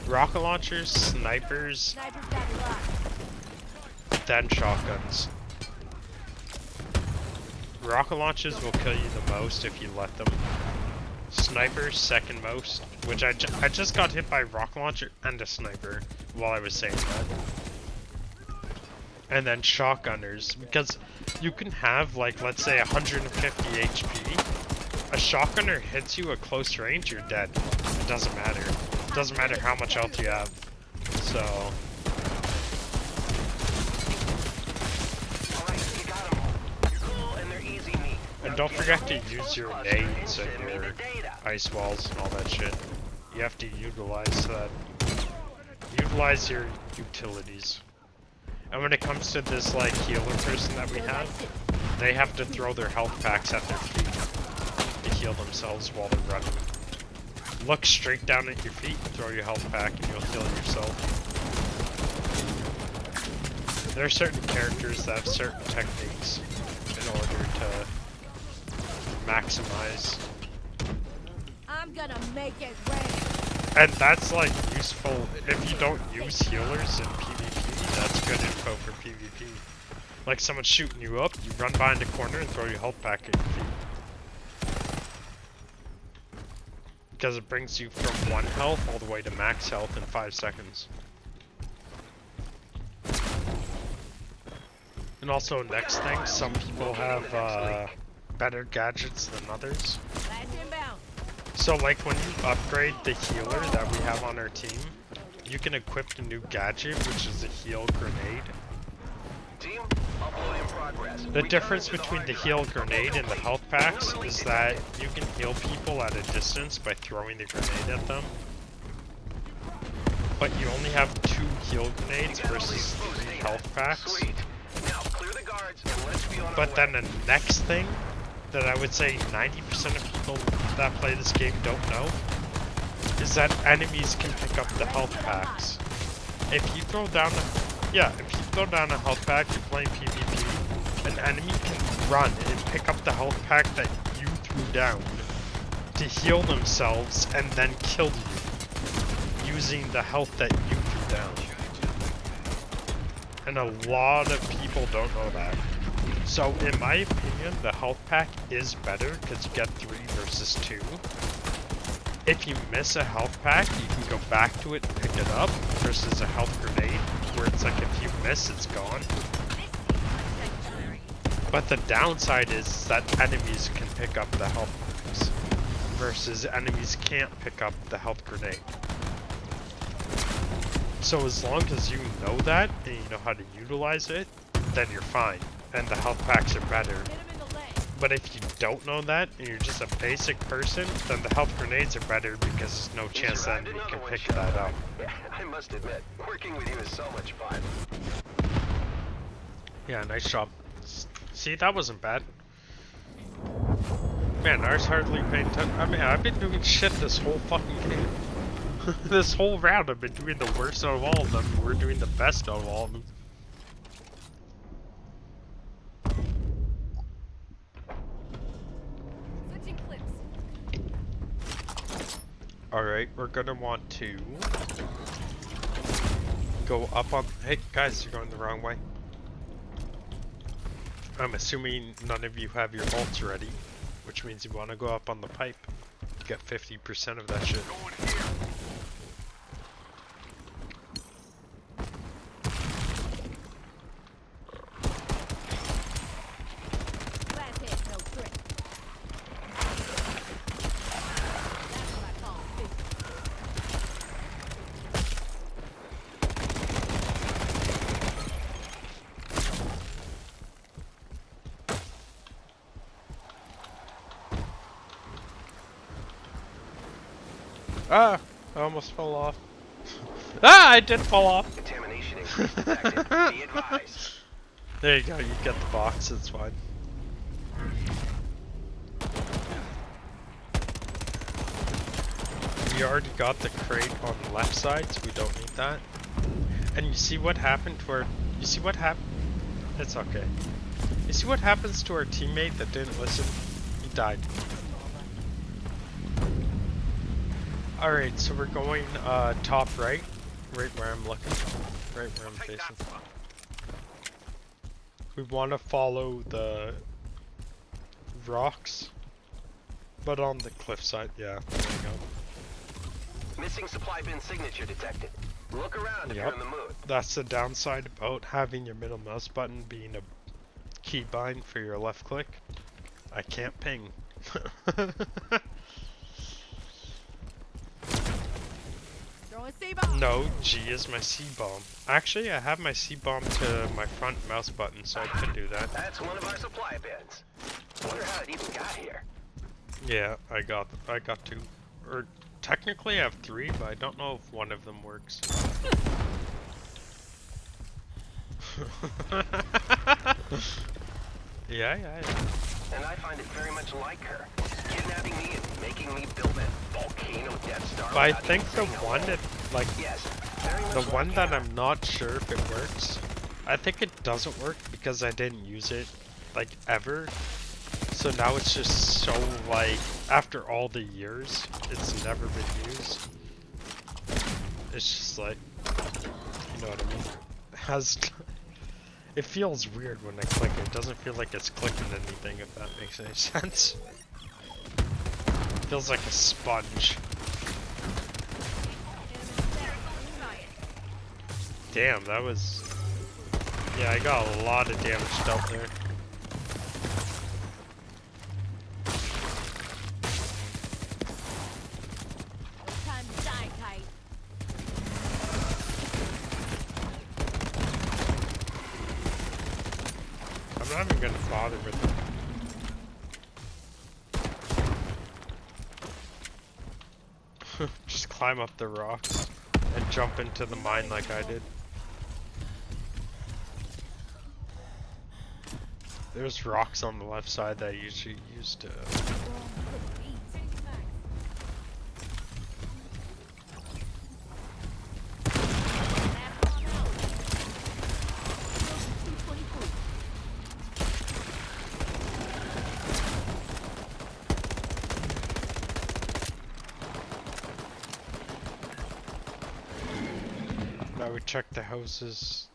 Rocket launchers, snipers, Sniper's got locked. then shotguns. Rocket launches will kill you the most if you let them. Snipers second most, which I just got hit by a rocket launcher and a sniper while I was saying that. And then shotgunners, because you can have, like, let's say 150 HP. A shotgunner hits you at close range, you're dead. It doesn't matter. It doesn't matter how much health you have. So... Alright, you got them all. You're cool and they're easy meat. And don't forget to use your nades and Send me your the data. ice walls and all that shit. You have to utilize that. Utilize your utilities. And when it comes to this, like, healer person that we have, they have to throw their health packs at their feet to heal themselves while they're running. Look straight down at your feet, throw your health pack, and you'll heal yourself. There are certain characters that have certain techniques in order to maximize. I'm gonna make it rain. And that's, like, useful if you don't use healers in PvP. That's good info for PvP. Like, someone's shooting you up, you run behind the corner and throw your health pack at your feet. Because it brings you from 1 health all the way to max health in 5 seconds. And also, next thing, some people have better gadgets than others. Last inbound. So, like, when you upgrade the healer that we have on our team, you can equip a new gadget, which is a heal grenade. Team, upload in progress. The difference between the heal grenade and the health packs is that you can heal people at a distance by throwing the grenade at them. But you only have 2 heal grenades versus 3 health packs. Sweet. Now clear the guards and let's be on our But way. then the next thing that I would say 90% of people that play this game don't know is that enemies can pick up the health packs. If you throw down a health pack, you're playing PvP, an enemy can run and pick up the health pack that you threw down to heal themselves and then kill you using the health that you threw down. And a lot of people don't know that. So in my opinion, the health pack is better because you get 3 versus 2. If you miss a health pack, you can go back to it and pick it up, versus a health grenade, where it's like if you miss, it's gone. But the downside is that enemies can pick up the health packs, versus enemies can't pick up the health grenade. So as long as you know that, and you know how to utilize it, then you're fine, and the health packs are better. But if you don't know that, and you're just a basic person, then the health grenades are better because there's no chance that you can pick that up. I must admit, working with you is so much fun. Yeah, nice job. See, that wasn't bad. Man, ours hardly paid attention. I mean, I've been doing shit this whole fucking game. This whole round I've been doing the worst out of all of them. We're doing the best out of all of them. Alright, we're gonna want to go up on... Hey, guys, you're going the wrong way. I'm assuming none of you have your ults ready, which means you want to go up on the pipe. Get 50% of that shit. Ah! I almost fell off. Ah! I did fall off! Contamination increase detected. Be advised. There you go, you get the box, it's fine. We already got the crate on the left side, so we don't need that. And you see what happened to our... You see what happened? It's okay. You see what happens to our teammate that didn't listen? He died. Alright, so we're going top right. Right where I'm looking. Right where I'm facing. We want to follow the rocks. But on the cliffside, yeah, there you go. Missing supply bin signature detected. Look around if you're in the mood. That's the downside about having your middle mouse button being a keybind for your left click. I can't ping. No, G is my C-bomb. Actually, I have my C-bomb to my front mouse button, so I could do that. That's one of our supply bins. Wonder how it even got here. Yeah, I got 2. Or technically I have 3, but I don't know if one of them works. Yeah. And I find it very much like her. Kidnapping me and making me build a volcano Death Star. But I think the one that, like, yes, the one that I'm not sure if it works, I think it doesn't work because I didn't use it, like, ever. So now it's just so, like, after all the years, it's never been used. It's just like, you know what I mean? It has... It feels weird when I click it. It doesn't feel like it's clicking anything, if that makes any sense. It feels like a sponge. Damn, that was... Yeah, I got a lot of damage dealt there. I'm not even gonna bother with it. Just climb up the rocks and jump into the mine like I did. There's rocks on the left side that I usually use to... Now we check the houses.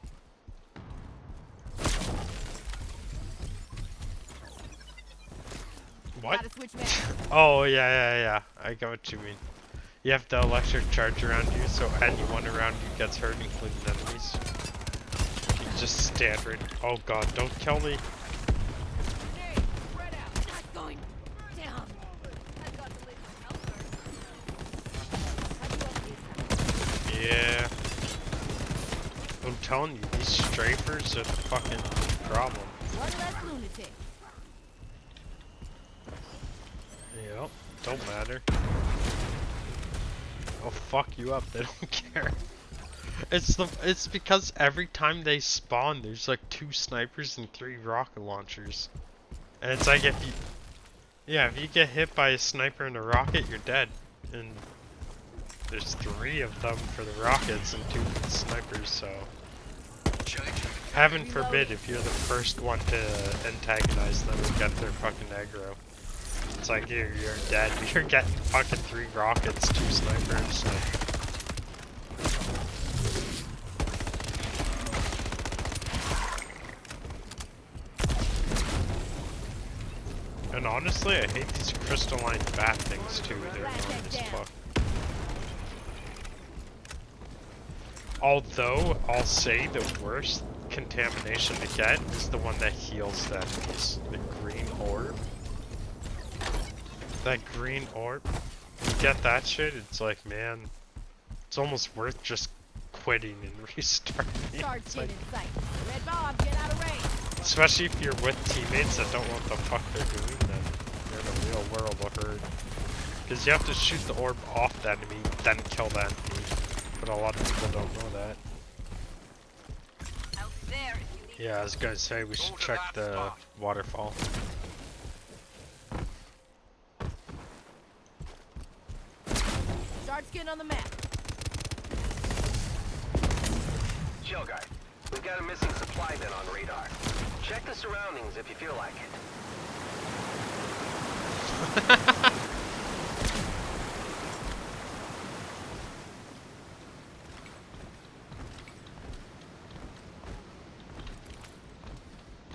What? Gotta switch back. Oh, yeah. I get what you mean. You have the electric charge around you, so anyone around you gets hurt, including enemies. You just stand right. Oh god, don't kill me. Hey, spread out. Not going down. I've got the lid elsewhere. Yeah. I'm telling you, these strafers are the fucking problem. One less lunatic. Yep, don't matter. I'll fuck you up, they don't care. It's because every time they spawn, there's like 2 snipers and 3 rocket launchers. And it's like if you get hit by a sniper and a rocket, you're dead. And there's 3 of them for the rockets and 2 for the snipers, so heaven forbid if you're the first one to antagonize them and get their fucking aggro. It's like you're dead. You're getting fucking 3 rockets, 2 snipers. So. And honestly, I hate these crystalline bat things too. They're annoying as fuck. Although, I'll say the worst contamination to get is the one that heals the enemies. The green orb. That green orb. You get that shit, it's like, man, it's almost worth just quitting and restarting. It's like, in sight. Red Bob, get out of range. especially if you're with teammates that don't know what the fuck they're doing, then you're in a real world of hurt. Because you have to shoot the orb off the enemy, then kill the enemy. But a lot of people don't know that. Out there. Yeah, I was gonna say we should check the waterfall. Start skin on the map. Chill, guy. We've got a missing supply bin on radar. Check the surroundings if you feel like it.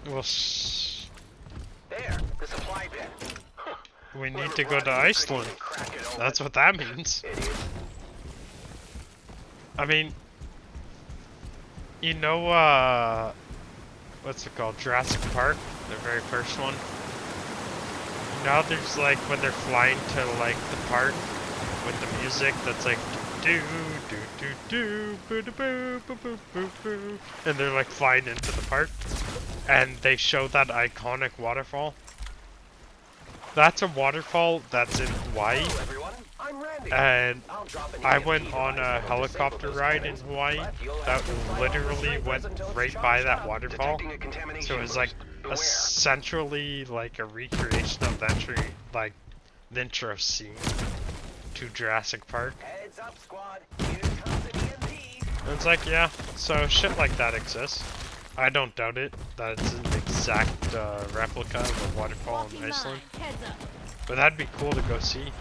Well, There, the supply bin. we need to go to Iceland. That's what that means. I mean, you know, what's it called? Jurassic Park, the very first one. Now there's like when they're flying to like the park with the music that's like do do do do boo boo boo boo boo boo boo, and they're like flying into the park, and they show that iconic waterfall. That's a waterfall that's in Hawaii, and I went on a helicopter ride in Hawaii that literally went right by that waterfall. So it was like essentially like a recreation of the entry, like the intro scene to Jurassic Park. And it's like, yeah, so shit like that exists. I don't doubt it, that it's an exact replica of a waterfall in Iceland. But that'd be cool to go see.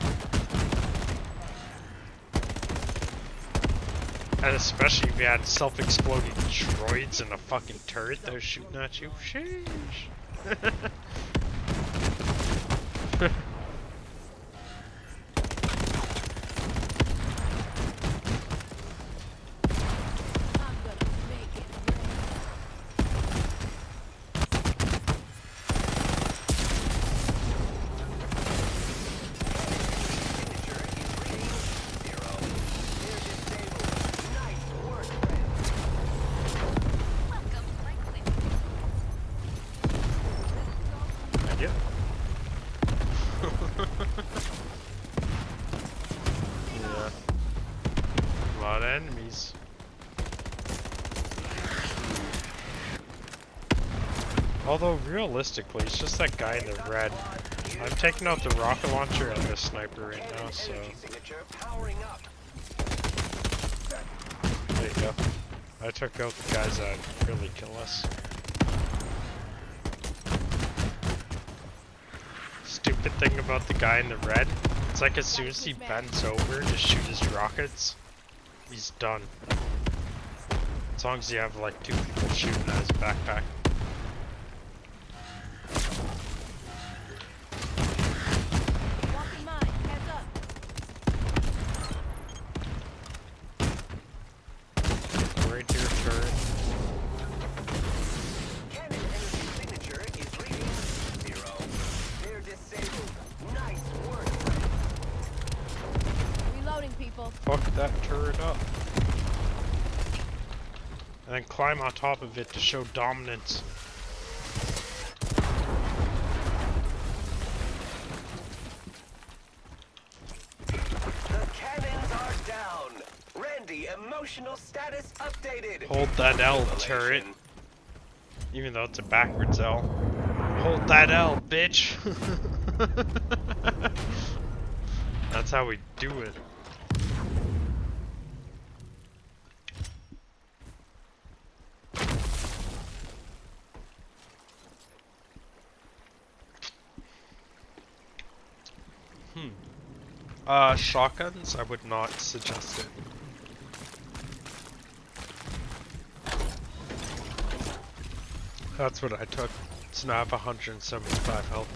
And especially if you had self-exploding droids and a fucking turret that was shooting at you. Sheesh. Yeah. A lot of enemies. Although realistically, it's just that guy in the red. I'm taking out the rocket launcher and the sniper right now, so there you go. I took out the guys that really kill us. Stupid thing about the guy in the red, it's like as soon as he bends over to shoot his rockets, he's done. As long as you have like 2 people shooting at his backpack. and then climb on top of it to show dominance. The cannons are down. Randy, emotional status updated. Hold that L, turret. Even though it's a backwards L. Hold that L, bitch! That's how we do it. Shotguns? I would not suggest it. That's what I took. So now I have 175 health.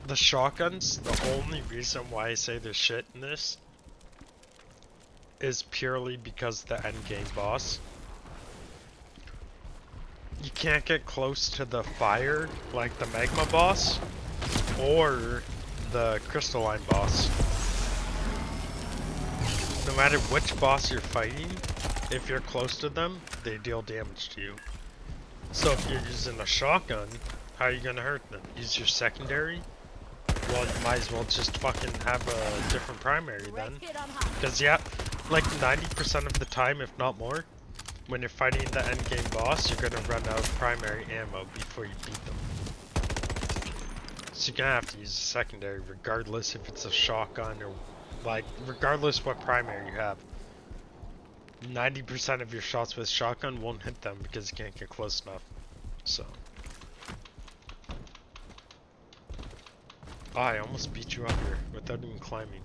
The shotguns, the only reason why I say there's shit in this is purely because the endgame boss. You can't get close to the fire, like the magma boss, or the crystalline boss. No matter which boss you're fighting, if you're close to them, they deal damage to you. So if you're using a shotgun, how are you gonna hurt them? Use your secondary? Well, you might as well just fucking have a different primary then. Because yeah, like 90% of the time, if not more, when you're fighting the endgame boss, you're gonna run out of primary ammo before you beat them. So you're gonna have to use a secondary regardless if it's a shotgun or like, regardless what primary you have. 90% of your shots with shotgun won't hit them because you can't get close enough. So. Oh, I almost beat you up here without even climbing.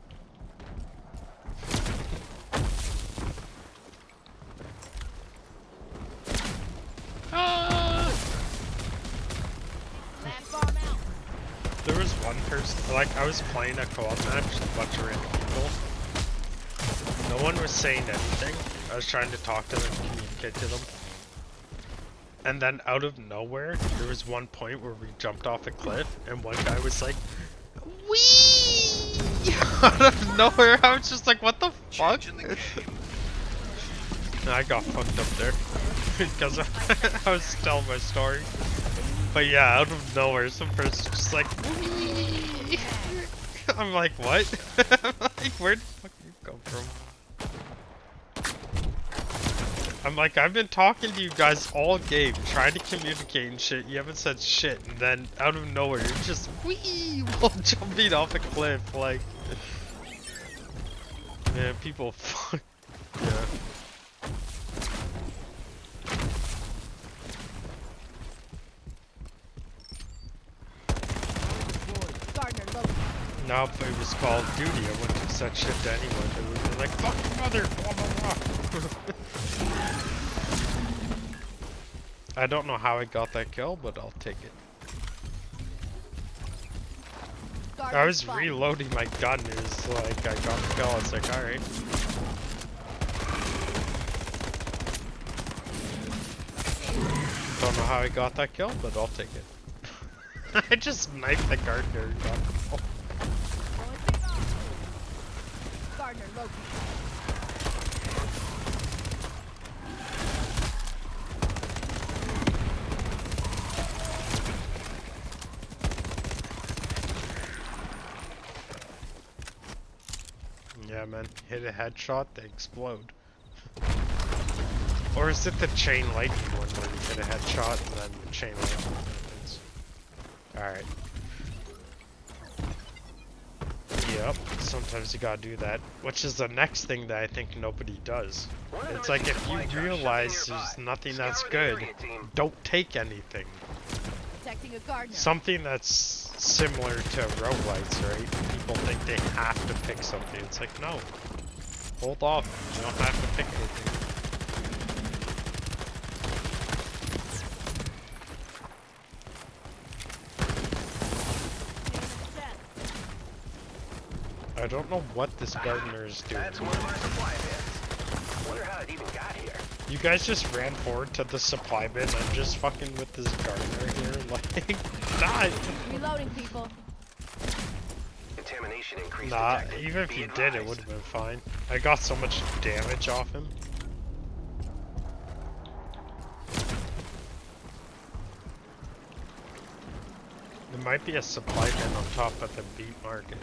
Ah! There was one person, like I was playing a co-op match with a bunch of random people. No one was saying anything. I was trying to talk to them, communicate to them. And then out of nowhere, there was one point where we jumped off a cliff and one guy was like, "Wee!" Out of nowhere, I was just like, what the fuck? I got fucked up there because I was telling my story. But yeah, out of nowhere, some person's just like, "Wee!" I'm like, what? I'm like, where the fuck did you come from? I'm like, I've been talking to you guys all game, trying to communicate and shit. You haven't said shit, and then out of nowhere, you're just wee while jumping off a cliff. Like, man, people fuck. Yeah. Now, if it was Call of Duty, I wouldn't have said shit to anyone. They would be like, fuck your mother, blah blah blah. I don't know how I got that kill, but I'll take it. I was reloading my gun, it was like, I got the kill, I was like, alright. Don't know how I got that kill, but I'll take it. I just knifed the gardener and got the kill. Gardner located. Yeah, man. Hit a headshot, they explode. Or is it the chain lightning one where you hit a headshot and then the chain lightning happens? Alright. Yep, sometimes you gotta do that. Which is the next thing that I think nobody does. It's like, if you realize there's nothing that's good, don't take anything. Protecting a gardener. Something that's similar to roguelites, right? People think they have to pick something. It's like, no. Hold off. You don't have to pick anything. I don't know what this gardener is doing. That's one of our supply bins. Wonder how it even got here. You guys just ran forward to the supply bin. I'm just fucking with this gardener here. Like, die! Reloading, people. Contamination radiation increase Nah, detected. even if Be you did, it advised. would have been fine. I got so much damage off him. There might be a supply bin on top of the beat market.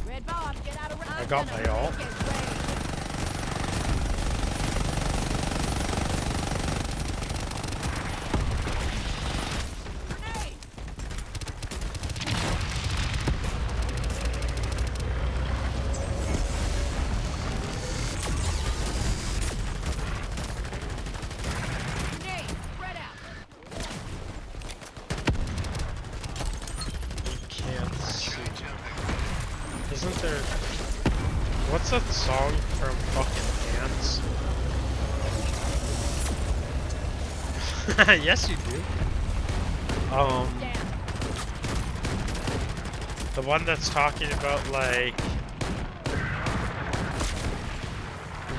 Red Bob, get out of I got my ult. Can't see. Isn't there... What's that song from fucking Ants? Yes, you do. The one that's talking about, like...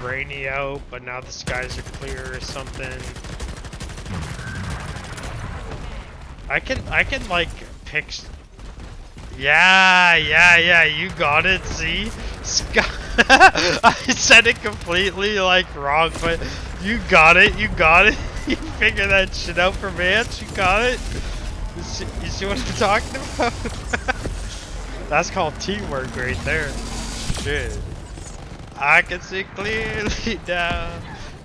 rainy out, but now the skies are clear or something. I can like picture. Yeah, you got it, see? I said it completely like wrong, but you got it. You figure that shit out for Vance, you got it? You see what I'm talking about? That's called teamwork right there. Shit. I can see clearly now.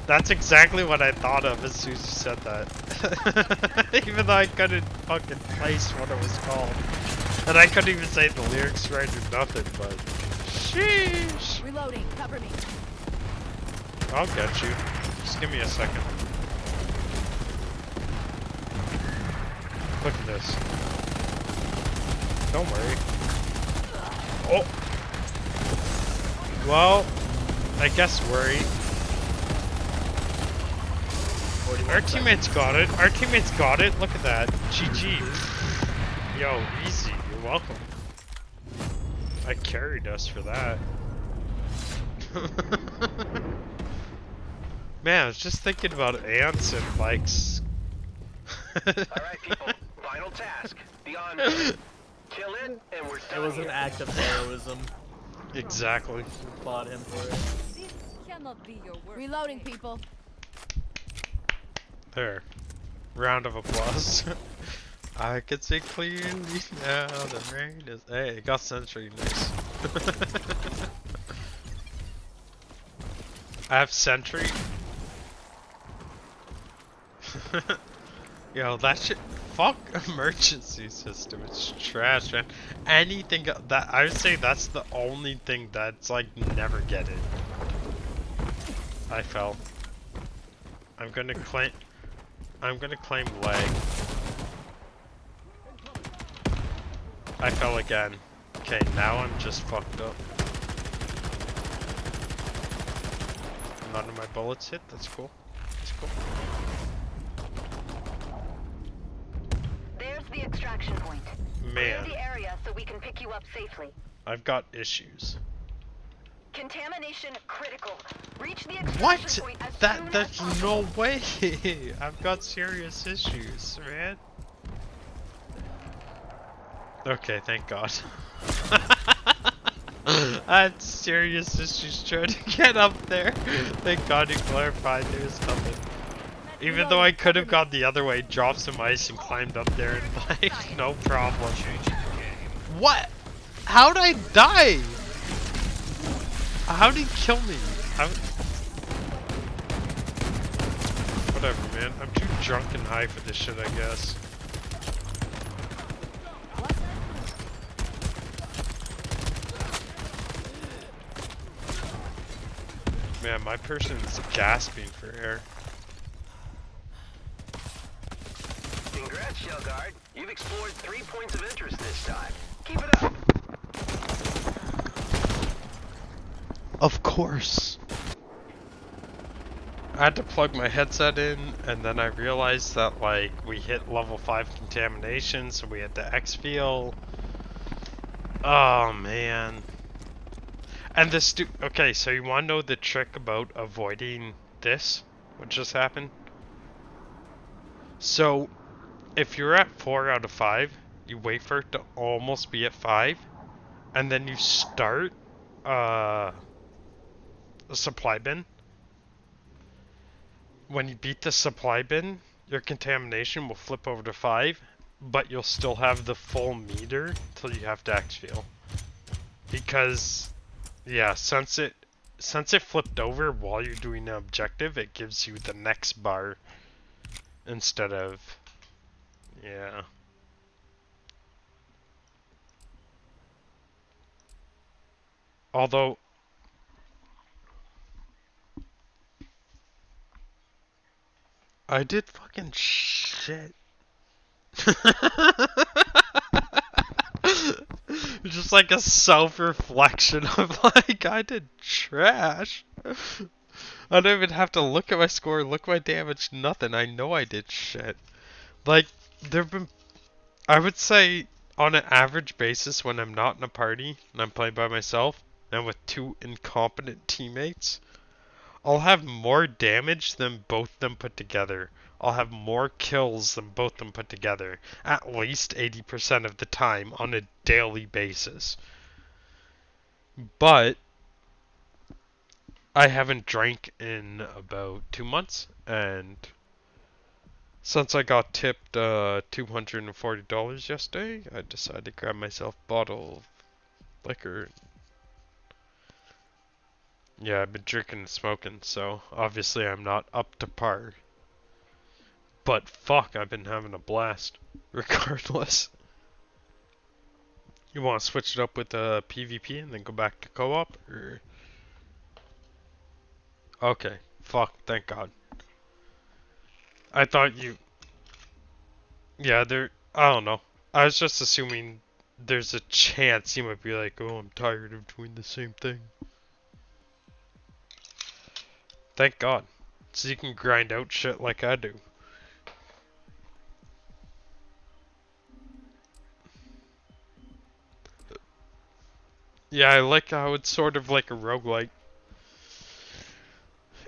That's exactly what I thought of as soon as you said that. Even though I couldn't fucking place what it was called. And I couldn't even say the lyrics right or nothing, but... Sheesh! Reloading, cover me. I'll get you. Just give me a second. Look at this. Don't worry. Oh! Well, I guess worry. Our teammates got it. Our teammates got it. Look at that. GG. Yo, easy. You're welcome. I carried us for that. Man, I was just thinking about ants and like... Alright, people. Final task. Beyond kill it, and we're done. It was an act of heroism. Exactly. Applaud him for it. This cannot be your work. Reloading, people. There. Round of applause. I can see clearly now the rain is... Hey, it got sentry. Nice. I have sentry. Yo, that shit... Fuck emergency system. It's trash, man. Anything that... I would say that's the only thing that's like never get it. I fell. I'm gonna claim leg. I fell again. Okay, now I'm just fucked up. None of my bullets hit. That's cool. That's cool. There's the extraction point. Man, Clear the area so we can pick you up safely. I've got issues. Contamination critical. Reach the extraction What? point as soon as That's possible. no way. I've got serious issues, man. Okay, thank God. I had serious issues trying to get up there. Thank God you clarified there's nothing. Even though I could have gone the other way, dropped some ice and climbed up there and like, no problem. What? How'd I die? How'd he kill me? Whatever, man. I'm too drunk and high for this shit, I guess. Man, my person's gasping for air. Congrats, Shellguard. You've explored 3 points of interest this time. Keep it up. Of course. I had to plug my headset in, and then I realized that, like, we hit level 5 contamination, so we had to exfil. Oh, man. And this okay, so you want to know the trick about avoiding this? What just happened? So, if you're at 4 out of 5, you wait for it to almost be at 5, and then you start a supply bin. When you beat the supply bin, your contamination will flip over to 5, but you'll still have the full meter till you have to exfil. Because, yeah, since it flipped over while you're doing an objective, it gives you the next bar instead of, yeah. Although, I did fucking shit. Just like a self-reflection of like, I did trash. I don't even have to look at my score, look at my damage, nothing. I know I did shit. Like, there've been, I would say, on an average basis, when I'm not in a party and I'm playing by myself and with 2 incompetent teammates, I'll have more damage than both them put together. I'll have more kills than both them put together, at least 80% of the time on a daily basis. But I haven't drank in about 2 months, and since I got tipped $240 yesterday, I decided to grab myself a bottle of liquor. Yeah, I've been drinking and smoking, so obviously I'm not up to par. But fuck, I've been having a blast, regardless. You want to switch it up with PvP and then go back to co-op, or? Okay, fuck, thank God. I thought you... Yeah, I don't know. I was just assuming there's a chance you might be like, oh, I'm tired of doing the same thing. Thank God. So you can grind out shit like I do. Yeah, I like how it's sort of like a roguelike.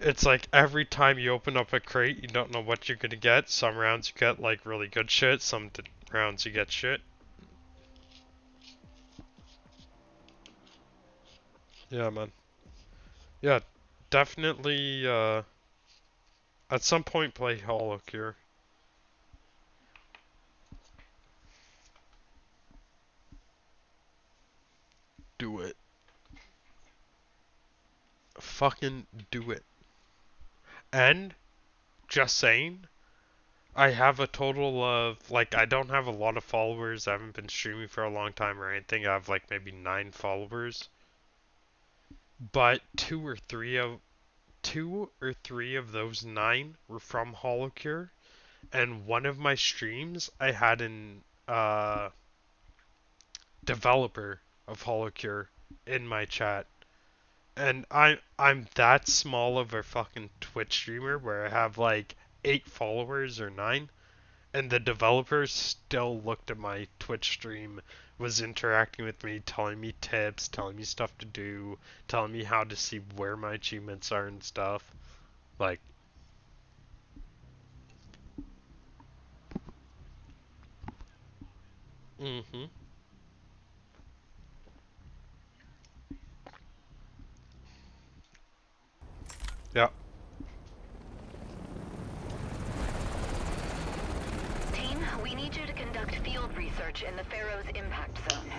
It's like every time you open up a crate, you don't know what you're gonna get. Some rounds you get like really good shit, some rounds you get shit. Yeah, man. Yeah, definitely, at some point play Hollow Cure. Do it. Fucking do it. And, just saying, I have a total of, like, I don't have a lot of followers. I haven't been streaming for a long time or anything. I have, like, maybe 9 followers. But 2 or 3 of those 9 were from Hollow Cure. And one of my streams, I had an, developer of Hollow Cure in my chat. And I'm that small of a fucking Twitch streamer where I have like 8 followers or 9, and the developers still looked at my Twitch stream, was interacting with me, telling me tips, telling me stuff to do, telling me how to see where my achievements are and stuff. Like, yeah. Team, we need you to conduct field research in the Pharaoh's impact zone.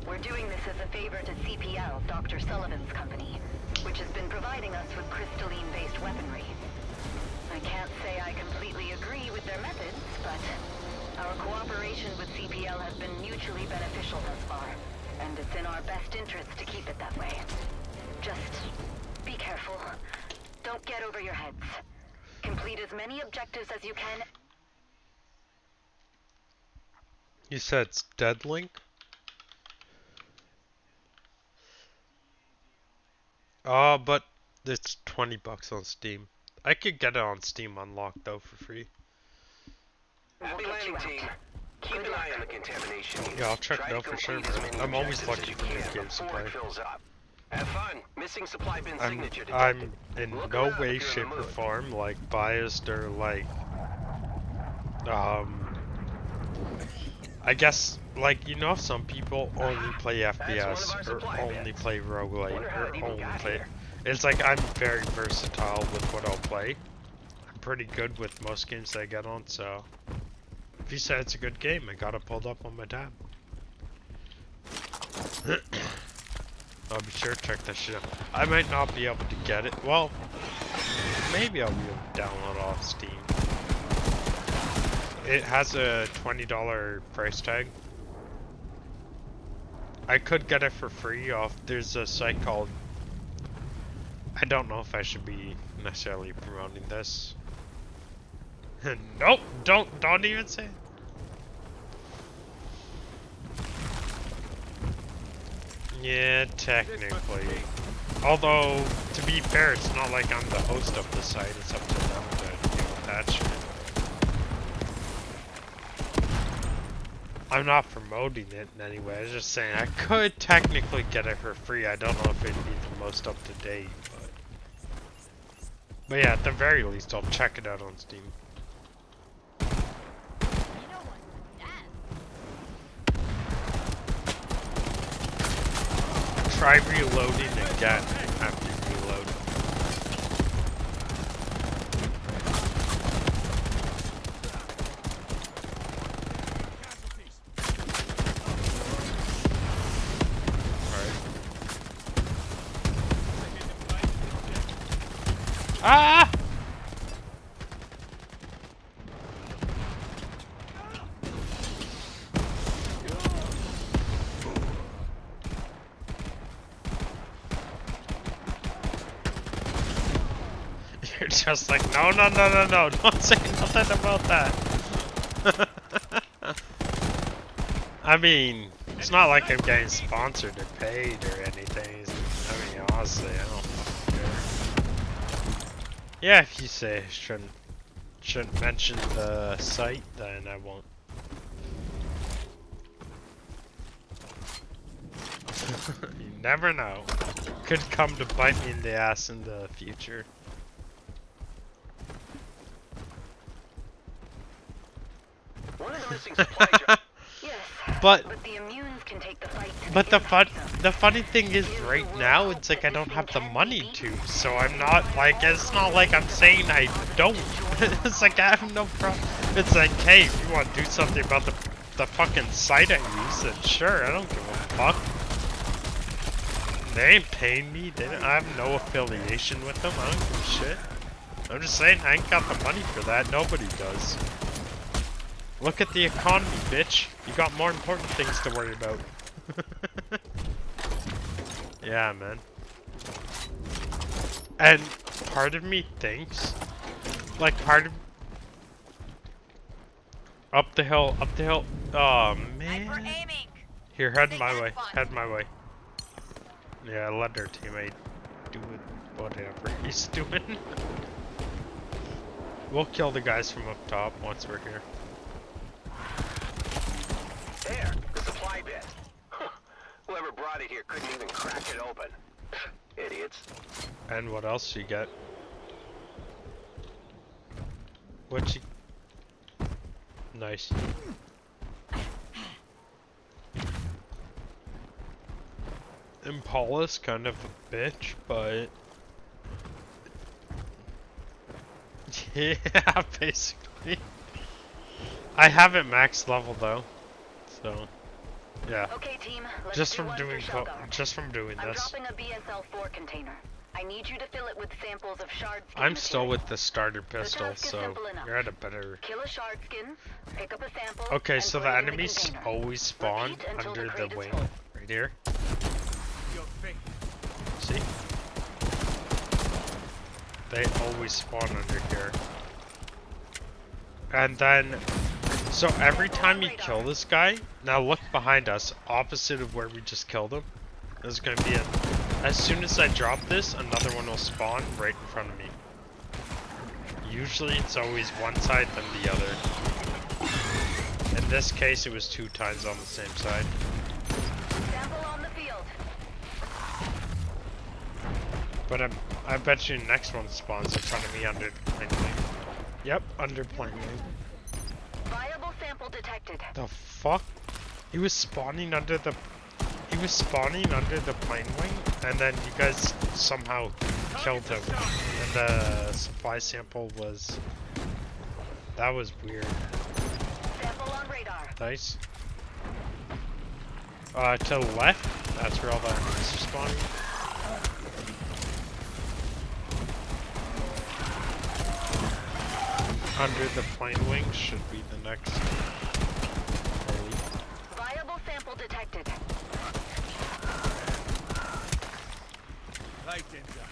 We're doing this as a favor to CPL, Dr. Sullivan's company, which has been providing us with crystalline-based weaponry. I can't say I completely agree with their methods, but our cooperation with CPL has been mutually beneficial thus far, and it's in our best interest to keep it that way. Just be careful. Don't get over your heads. Complete as many objectives as you can. You said it's Dead Link? Oh, but it's $20 on Steam. I could get it on Steam unlocked though for free. Happy landing, team. Keep an eye on the contamination. Yeah, I'll check it out for sure, man. I'm always looking for new games to play. Have fun. Missing supply bin signature detected. I'm in no way, shape, or form like biased or like I guess, like, you know, some people only play one of FPS our or supply only bins. play roguelite Wonder how or it even only got play. here. It's like I'm very versatile with what I'll play. I'm pretty good with most games that I get on, so if you say it's a good game, I got it pulled up on my tab. I'll be sure to check that shit out. I might not be able to get it. Well, maybe I'll be able to download it off Steam. It has a $20 price tag. I could get it for free off. There's a site called. I don't know if I should be necessarily promoting this. Nope, don't even say it. Yeah, technically. Although, to be fair, it's not like I'm the host of the site. It's up to them to deal with that shit. I'm not promoting it in any way. I was just saying I could technically get it for free. I don't know if it'd be the most up to date, but yeah, at the very least, I'll check it out on Steam. You know what? That. Try reloading again after you reload. Ah! You're just like, no, don't say nothing about that. I mean, it's not like I'm getting sponsored or paid or anything. I mean, honestly, I don't fucking care. Yeah, if you say I shouldn't mention the site, then I won't. You never know. Could come to bite me in the ass in the future. One of the missing supply drops. Yes, But the immunes can take the fight to But the the funny thing is, right now it's like I don't have the money to, so I'm not like, it's not like I'm saying I don't. It's like I have no problem. It's like, hey, if you want to do something about the fucking site I use, then sure, I don't give a fuck. They ain't paying me. I have no affiliation with them. I don't give a shit. I'm just saying I ain't got the money for that. Nobody does. Look at the economy, bitch. You got more important things to worry about. Yeah, man. And part of me thinks, like, up the hill. Oh, man. Here, head my way. Head my way. Yeah, let our teammate do it, whatever he's doing. We'll kill the guys from up top once we're here. There, the supply bin. Whoever brought it here couldn't even crack it open. Idiots. And what else you get? What you... Nice. Impala's kind of a bitch, but... Yeah, basically. I have it max level though, so yeah. Okay, team. Just from doing I'm this. dropping a BSL-4 container. I need you to fill it with samples of shard skin I'm still material. with the starter pistol, task is so simple enough. you're at a better. Kill a shard skin, pick up a sample. Okay, and so put the it in enemies container. always spawn Repeat until under the crate is wing, full. right here. Your thing. See? They always spawn under here. And then, so every time you kill this guy, now look behind us, opposite of where we just killed him. There's gonna be as soon as I drop this, another one will spawn right in front of me. Usually it's always one side then the other. In this case, it was 2 times on the same side. Sample on the field. But I bet you next one spawns in front of me under plane wing. Yep, under plane wing. Viable sample detected. The fuck? He was spawning under the plane wing, and then you guys somehow killed him. And the supply sample was... That was weird. Sample on radar. Nice. To the left, that's where all the enemies are spawning. Under the plane wing should be the next. Viable sample detected. Right, Denver.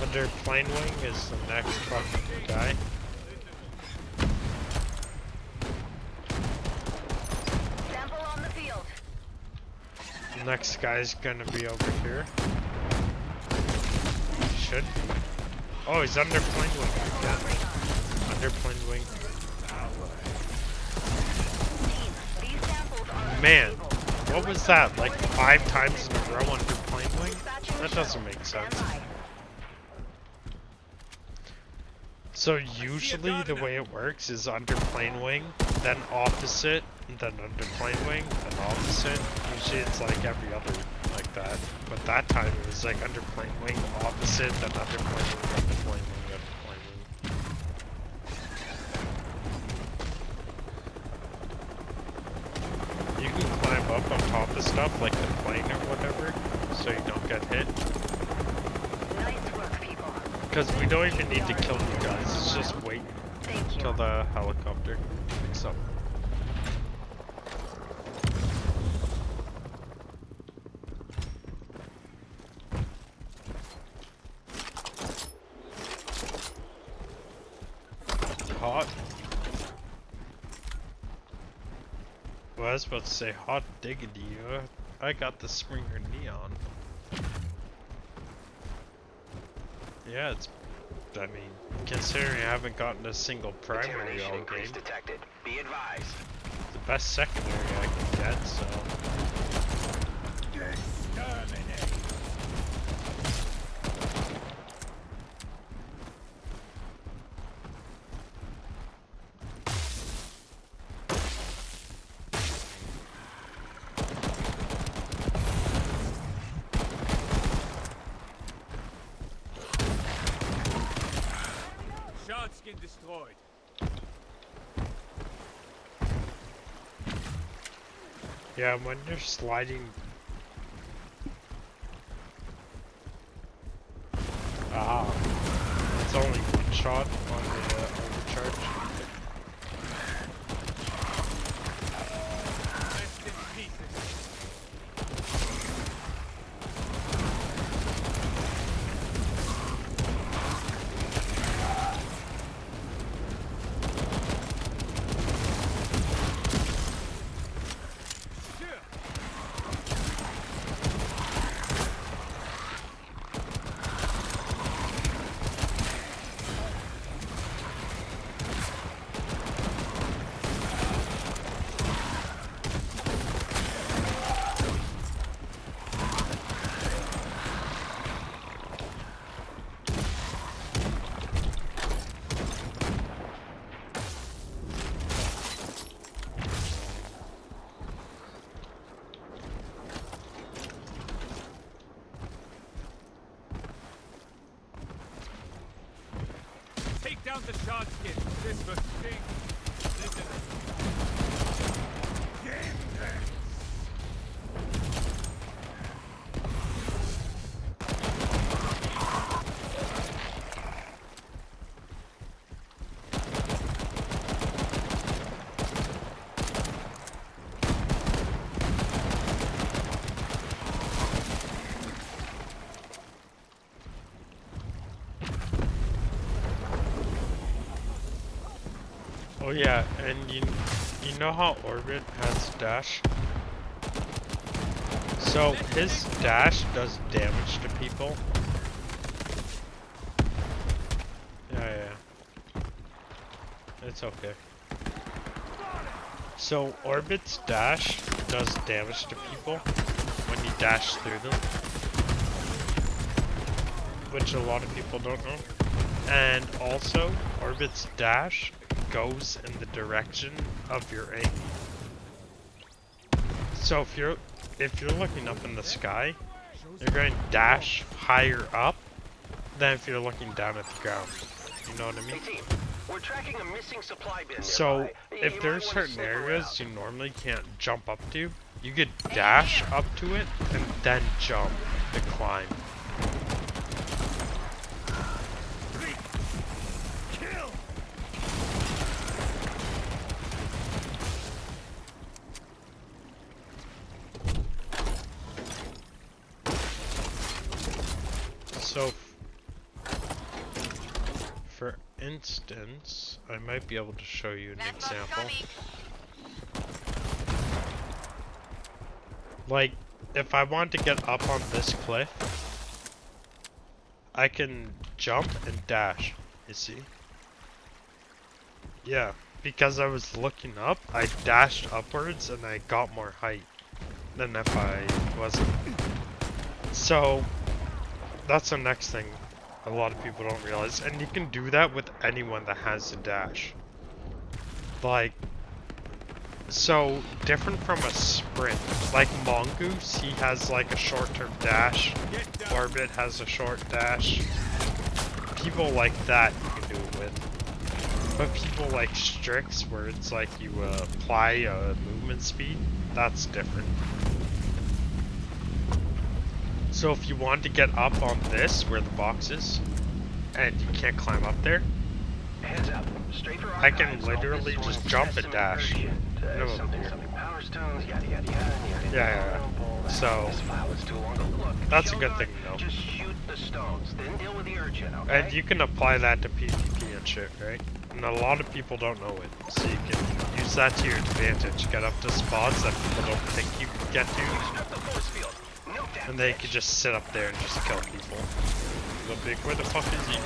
Under plane wing is the next fucking guy. Sample on the field. The next guy's gonna be over here. Should be. Oh, he's under plane wing again. Under plane wing. These samples are Man, unstable. what was that? Like 5 times in a row under plane wing? That doesn't make sense. So usually the way it works is under plane wing, then opposite, and then under plane wing, then opposite. Usually it's like every other like that. But that time it was like under plane wing, opposite, then under plane wing, under plane wing, under plane wing. You can climb up on top of stuff like the plane or whatever, so you don't get hit. Nice work, people. Because we don't even need to kill you guys, it's just wait Thank you. till the helicopter picks up. Hot. Well, I was about to say hot diggity, I got the Springer Neon. Yeah, it's... I mean, considering I haven't gotten a single primary Contamination all increase game, detected. Be advised. it's the best secondary I can get, so... Exterminate. Shard skin destroyed. Yeah, when you're sliding... Ah, it's only one shot on the overcharge. Rest in pieces. Take down the shard skin. This must sting. Listen. Oh yeah, and you know how Orbit has dash? So his dash does damage to people. Yeah. It's okay. So Orbit's dash does damage to people when you dash through them. which a lot of people don't know. And also, Orbit's dash goes in the direction of your aim. So if you're looking up in the sky, you're going to dash higher up than if you're looking down at the ground. You know what I mean? Hey team, we're tracking a missing supply bin So nearby. if You there's might wanna certain sniff areas around. you normally can't jump up to, you could dash up to it and then jump to climb. So, for instance, I might be able to show you an example. Like, if I want to get up on this cliff, I can jump and dash, you see? Yeah, because I was looking up, I dashed upwards and I got more height than if I wasn't. So, that's the next thing a lot of people don't realize, and you can do that with anyone that has a dash. Like, so different from a sprint. Like Mongoose, he has like a short-term dash. Orbit has a short dash. People like that you can do it with. But people like Strix, where it's like you apply a movement speed, that's different. So if you want to get up on this, where the box is, and you can't climb up there, Heads up. Straight for I can archives. literally All this just jump specimen and dash. shit. No, Something, here. something power stones, yada yada yada. Yeah. So, This file is too long to look. that's a Chill good guard, thing to know. Just shoot the stones, then deal with the urchin, okay? And you can apply that to PvP and shit, right? And a lot of people don't know it, so you can use that to your advantage. Get up to spots that people don't think you can get to, Strip the force field. Note that, and they bitch. can just sit up there and just kill people. The big, where the fuck is he?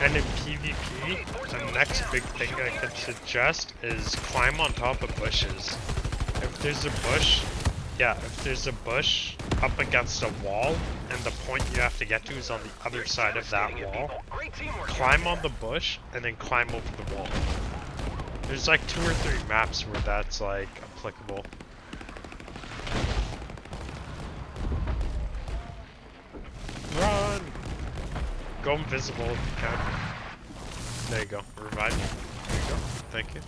And in PvP, the next big thing I could suggest is climb on top of bushes. If there's a bush, if there's a bush up against a wall, and the point you have to get to is on the other side of that wall, Great teamwork. climb on the bush, and then climb over the wall. There's like 2 or 3 maps where that's like applicable. Run! Go invisible if you can. There you go. Revive me. There you go. Thank you.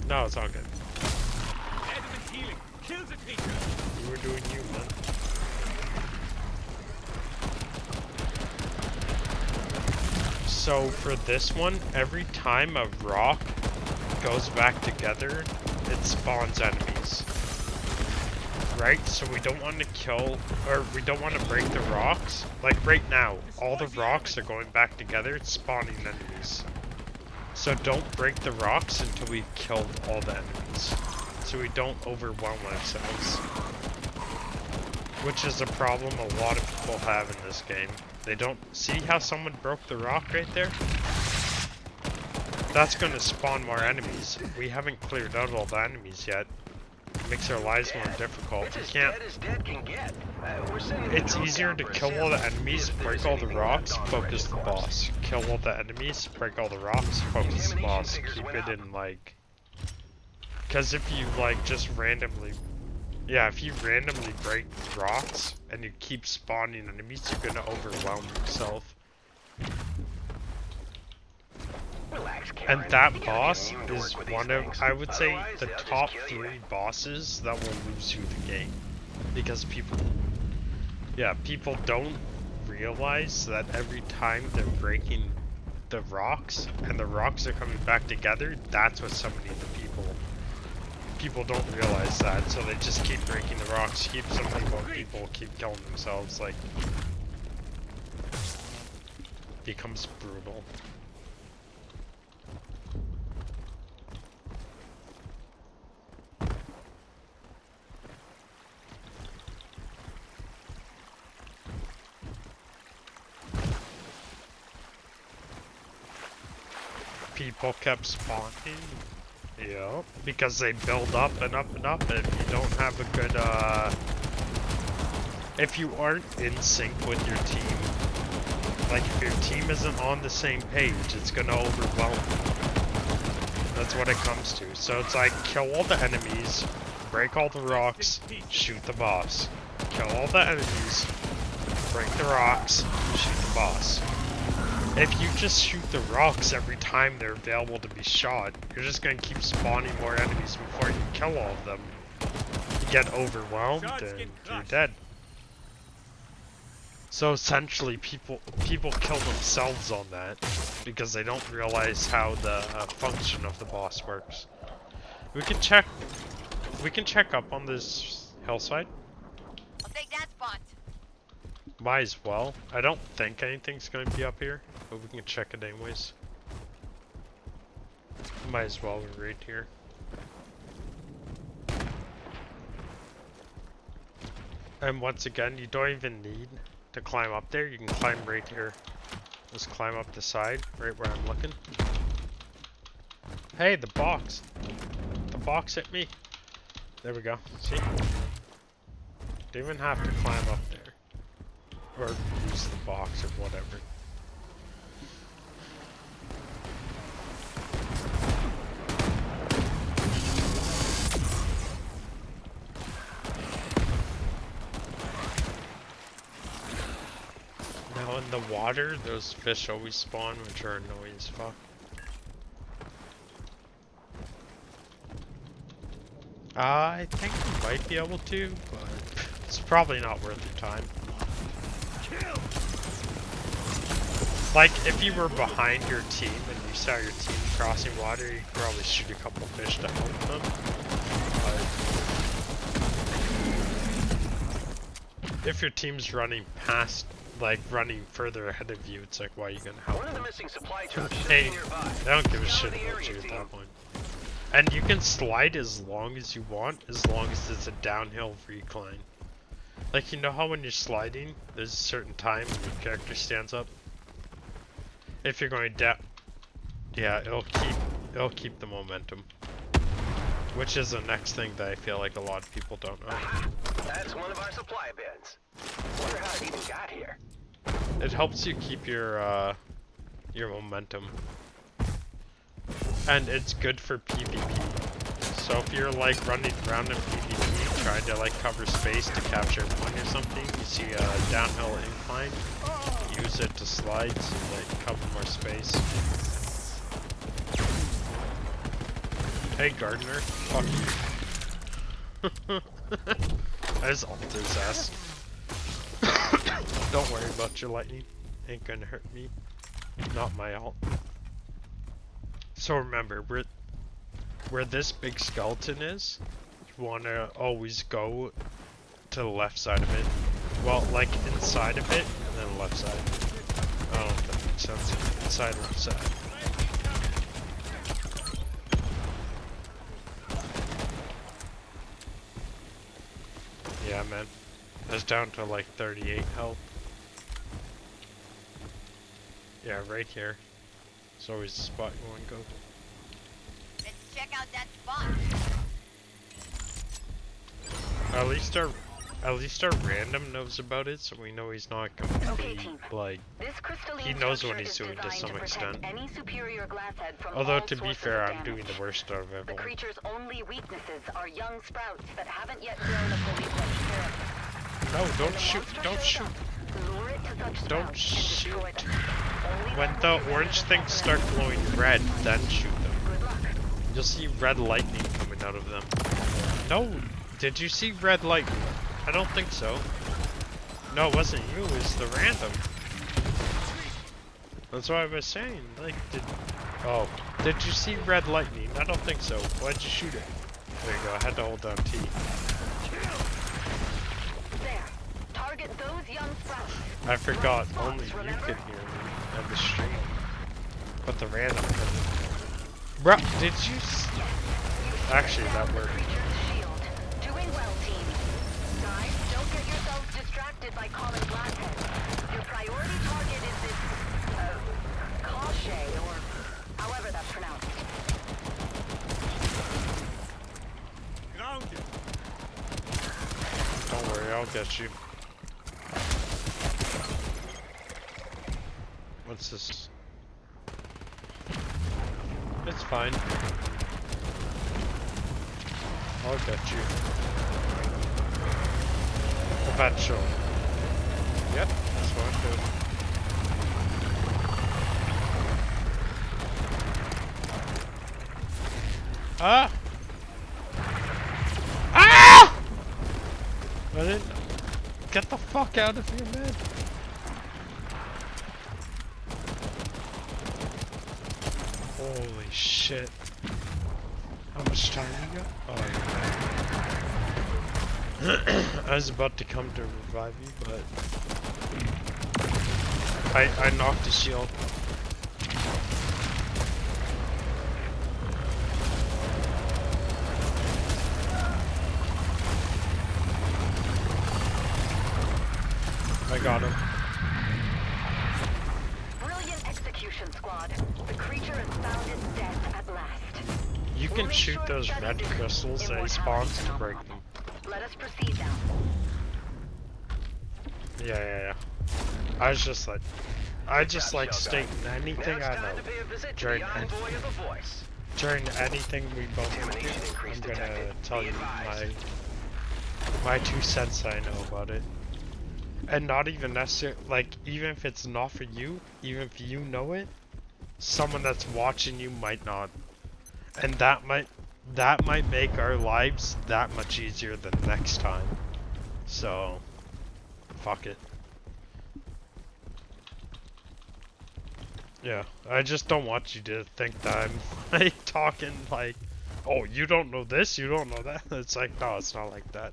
No, it's all good. Adamant healing kills a creature. You were doing you, man. So for this one, every time a rock goes back together, it spawns enemies. Right? So we don't want to kill, or we don't want to break the rocks. Like right now, all the rocks are going back together, it's spawning enemies. So don't break the rocks until we've killed all the enemies. So we don't overwhelm ourselves. Which is a problem a lot of people have in this game. They don't see how someone broke the rock right there? That's gonna spawn more enemies. We haven't cleared out all the enemies yet. It makes our lives more difficult. It's We as can't. dead as dead can get. We're sending the It's drone easier down to for a kill all sample. the enemies, If break there's all the anything rocks, left on focus Rich, the of course. boss. Kill all the enemies, break all the rocks, focus the Contamination boss. figures Keep went it up. in like... Because if you like just randomly... Yeah, if you randomly break rocks and you keep spawning enemies, you're gonna overwhelm yourself. Relax, Karen. And that You gotta boss get immune to is work with one these of, things. I would say, Otherwise, the they'll just top kill you. 3 bosses that will lose you the game. Because people don't realize that every time they're breaking the rocks and the rocks are coming back together, that's what's summoning the people. People don't realize that, so they just keep breaking the rocks, keep summoning more people, keep killing themselves, like... becomes brutal. People kept spawning. Yeah, because they build up and up and up, and if you don't have a good, if you aren't in sync with your team, like if your team isn't on the same page, it's gonna overwhelm you. That's what it comes to. So it's like, kill all the enemies, break all the rocks, shoot the boss. Kill all the enemies, break the rocks, shoot the boss. If you just shoot the rocks every time they're available to be shot, you're just gonna keep spawning more enemies before you kill all of them. You get overwhelmed and you're dead. So essentially, people kill themselves on that because they don't realize how the function of the boss works. We can check up on this hillside. I'll take that spot. Might as well. I don't think anything's going to be up here, but we can check it anyways. Might as well, we're right here. And once again, you don't even need to climb up there. You can climb right here. Just climb up the side, right where I'm looking. Hey, the box! The box hit me. There we go. See? Don't even have to climb up there. Or use the box or whatever. Now in the water, those fish always spawn, which are annoying as fuck. I think you might be able to, but it's probably not worth your time. Like, if you were behind your team and you saw your team crossing water, you could probably shoot a couple fish to help them. But if your team's running past, like, running further ahead of you, it's like, why are you gonna help One of the them? missing supply trucks should Hey, be nearby. they don't give a Get shit on the about you area at team. that point. And you can slide as long as you want, as long as it's a downhill recline. Like, you know how when you're sliding, there's a certain time when your character stands up? If you're going down, yeah, it'll keep the momentum. Which is the next thing that I feel like a lot of people don't know. Aha! That's one of our supply bins. Wonder how it even got here. It helps you keep your momentum. And it's good for PvP. So if you're like running around in PvP, trying to like cover space to capture a point or something, you see a downhill incline, use it to slide so that you cover more space. Hey Gardener, fuck you. I just ult his ass. Don't worry about your lightning, ain't gonna hurt me. Not my ult. So remember, where this big skeleton is, you wanna always go to the left side of it. Well, like inside of it, and then left side. I don't know if that makes sense. Inside, left side. Yeah, man. That's down to like 38 health. Yeah, right here. It's always the spot you want to go. Let's check out that spot. At least our random knows about it, so we know he's not going to Okay, be team. like. This crystalline He knows what structure he's is doing to designed some protect extent. Any superior glasshead from Although all to be sources fair, of I'm doing damage. the worst out of The everyone. creature's only weaknesses are young sprouts that haven't yet grown a fully fledged parasite. No, When don't the shoot! monster Don't shows shoot! up, lure it to such Don't sprouts and shoot! destroy them. Only When then the will you orange enter things the start weapon glowing system. red, then shoot them. Good luck. You'll see red lightning coming out of them. No, did you see red lightning? I don't think so. No, it wasn't you, it was the random. That's what I was saying. Like, did you see red lightning? I don't think so. Why'd you shoot it? There you go, I had to hold down T. There. Target those young sprouts. I forgot, only you could hear me on the stream. But the random couldn't. Bruh, did you actually, that worked. Creature's shield. Doing well, team. Guys, don't get yourselves distracted by common glassheads. Your priority target is this, Cauchet, or however that's pronounced. I'll get you. What's this? It's fine. I'll get you. Eventually. Yep, that's what I'm doing. Ah! Ah! I didn't... Get the fuck out of here, man. Holy shit. How much time you got? Oh, okay. I was about to come to revive you, but... I knocked the shield. I got him. Brilliant execution, squad. The creature has found its death at last. You can shoot those red crystals that he spawns to break them. Let us proceed now. Yeah. I just like stating anything I know during anything we both do. I'm gonna tell you my 2 cents I know about it. And not even necessarily, like, even if it's not for you, even if you know it, someone that's watching you might not. And that might make our lives that much easier the next time. So, fuck it. Yeah, I just don't want you to think that I'm like talking like, oh, you don't know this, you don't know that. It's like, no, it's not like that.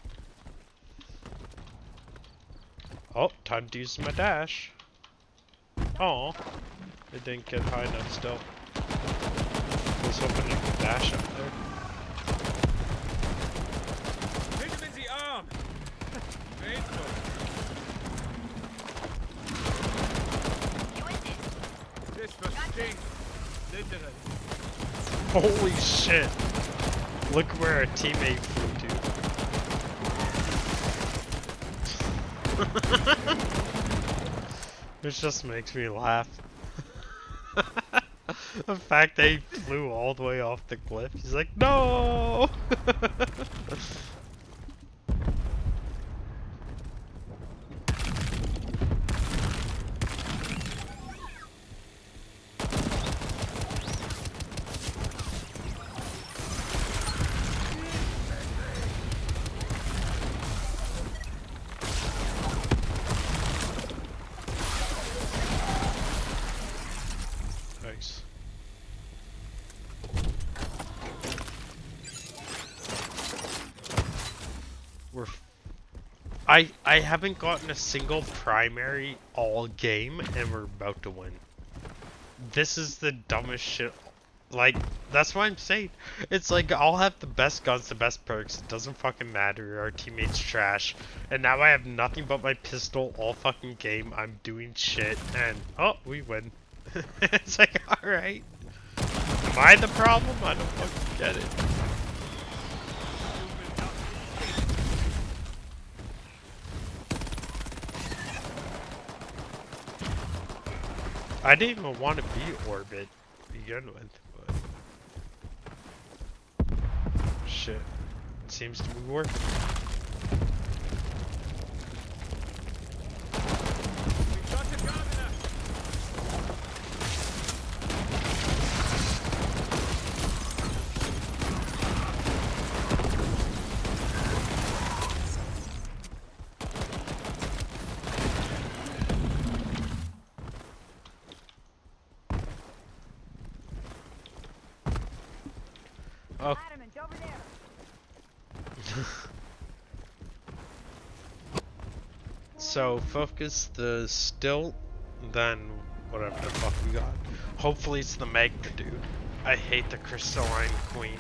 Oh, time to use my dash. Oh, it didn't get high enough still. I was hoping you could dash up there. Hit him in the arm! Faithful. This for stink. Literally. Holy shit. Look where our teammate flew to. Which just makes me laugh. The fact that he flew all the way off the cliff. He's like, no! Nice. I haven't gotten a single primary all game and we're about to win. This is the dumbest shit. Like, that's what I'm saying. It's like, I'll have the best guns, the best perks. It doesn't fucking matter. Our teammates trash. And now I have nothing but my pistol all fucking game. I'm doing shit. And, oh, we win. It's like, alright. Am I the problem? I don't fucking get it. I didn't even want to be orbit to begin with, but shit, it seems to be working. We got the governor! Oh. Over there. So focus the stilt, then whatever the fuck we got. Hopefully it's the Magna dude. I hate the crystalline queen.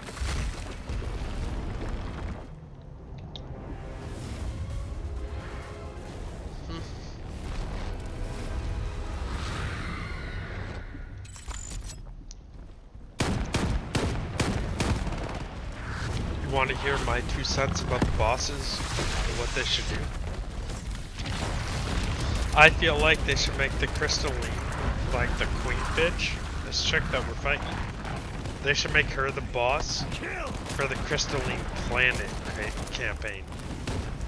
Want to hear my 2 cents about the bosses and what they should do? I feel like they should make the Crystalline, like the queen bitch, this chick that we're fighting. They should make her the boss for the Crystalline Planet campaign.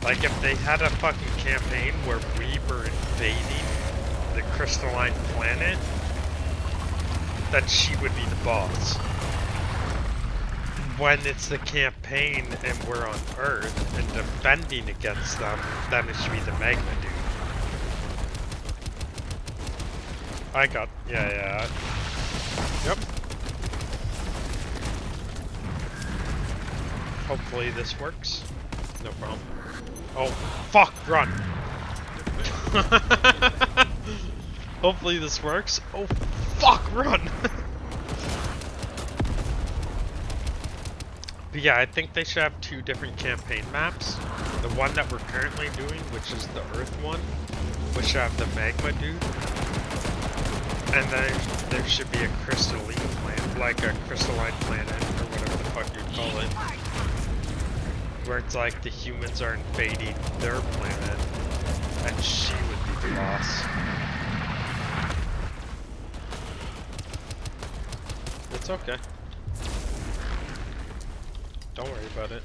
Like if they had a fucking campaign where we were invading the Crystalline Planet, that she would be the boss. When it's the campaign and we're on Earth and defending against them, then it should be the Magma dude. I got, yeah. Yep. Hopefully this works. No problem. Oh, fuck, run! Hopefully this works. Oh, fuck, run! But yeah, I think they should have 2 different campaign maps. The one that we're currently doing, which is the Earth one, which should have the Magma dude. And then there should be a crystalline planet, like a crystalline planet, or whatever the fuck you call it. Where it's like the humans are invading their planet, and she would be the boss. It's okay. Don't worry about it.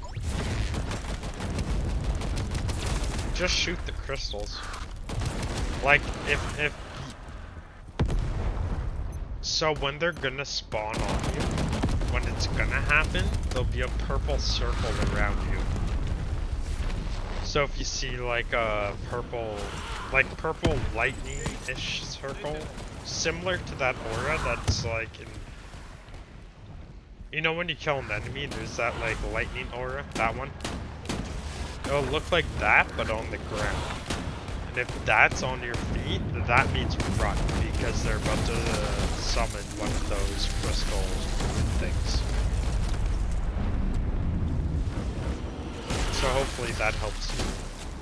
Just shoot the crystals. Like, if... So when they're gonna spawn on you, when it's gonna happen, there'll be a purple circle around you. So if you see like a purple lightning-ish circle, similar to that aura that's like in... You know when you kill an enemy, there's that like lightning aura, that one? It'll look like that, but on the ground. And if that's on your feet, that means run, because they're about to summon one of those crystal things. So hopefully that helps you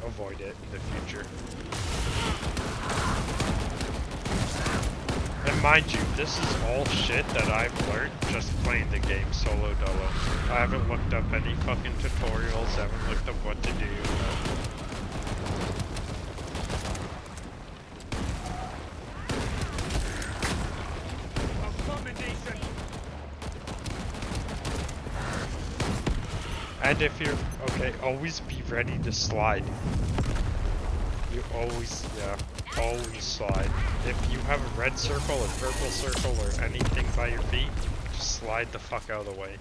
avoid it in the future. And mind you, this is all shit that I've learned just playing the game solo dolo. I haven't looked up any fucking tutorials, I haven't looked up what to do. And if you're, okay, always be ready to slide. You always, always slide. If you have a red circle, a purple circle, or anything by your feet, just slide the fuck out of the way.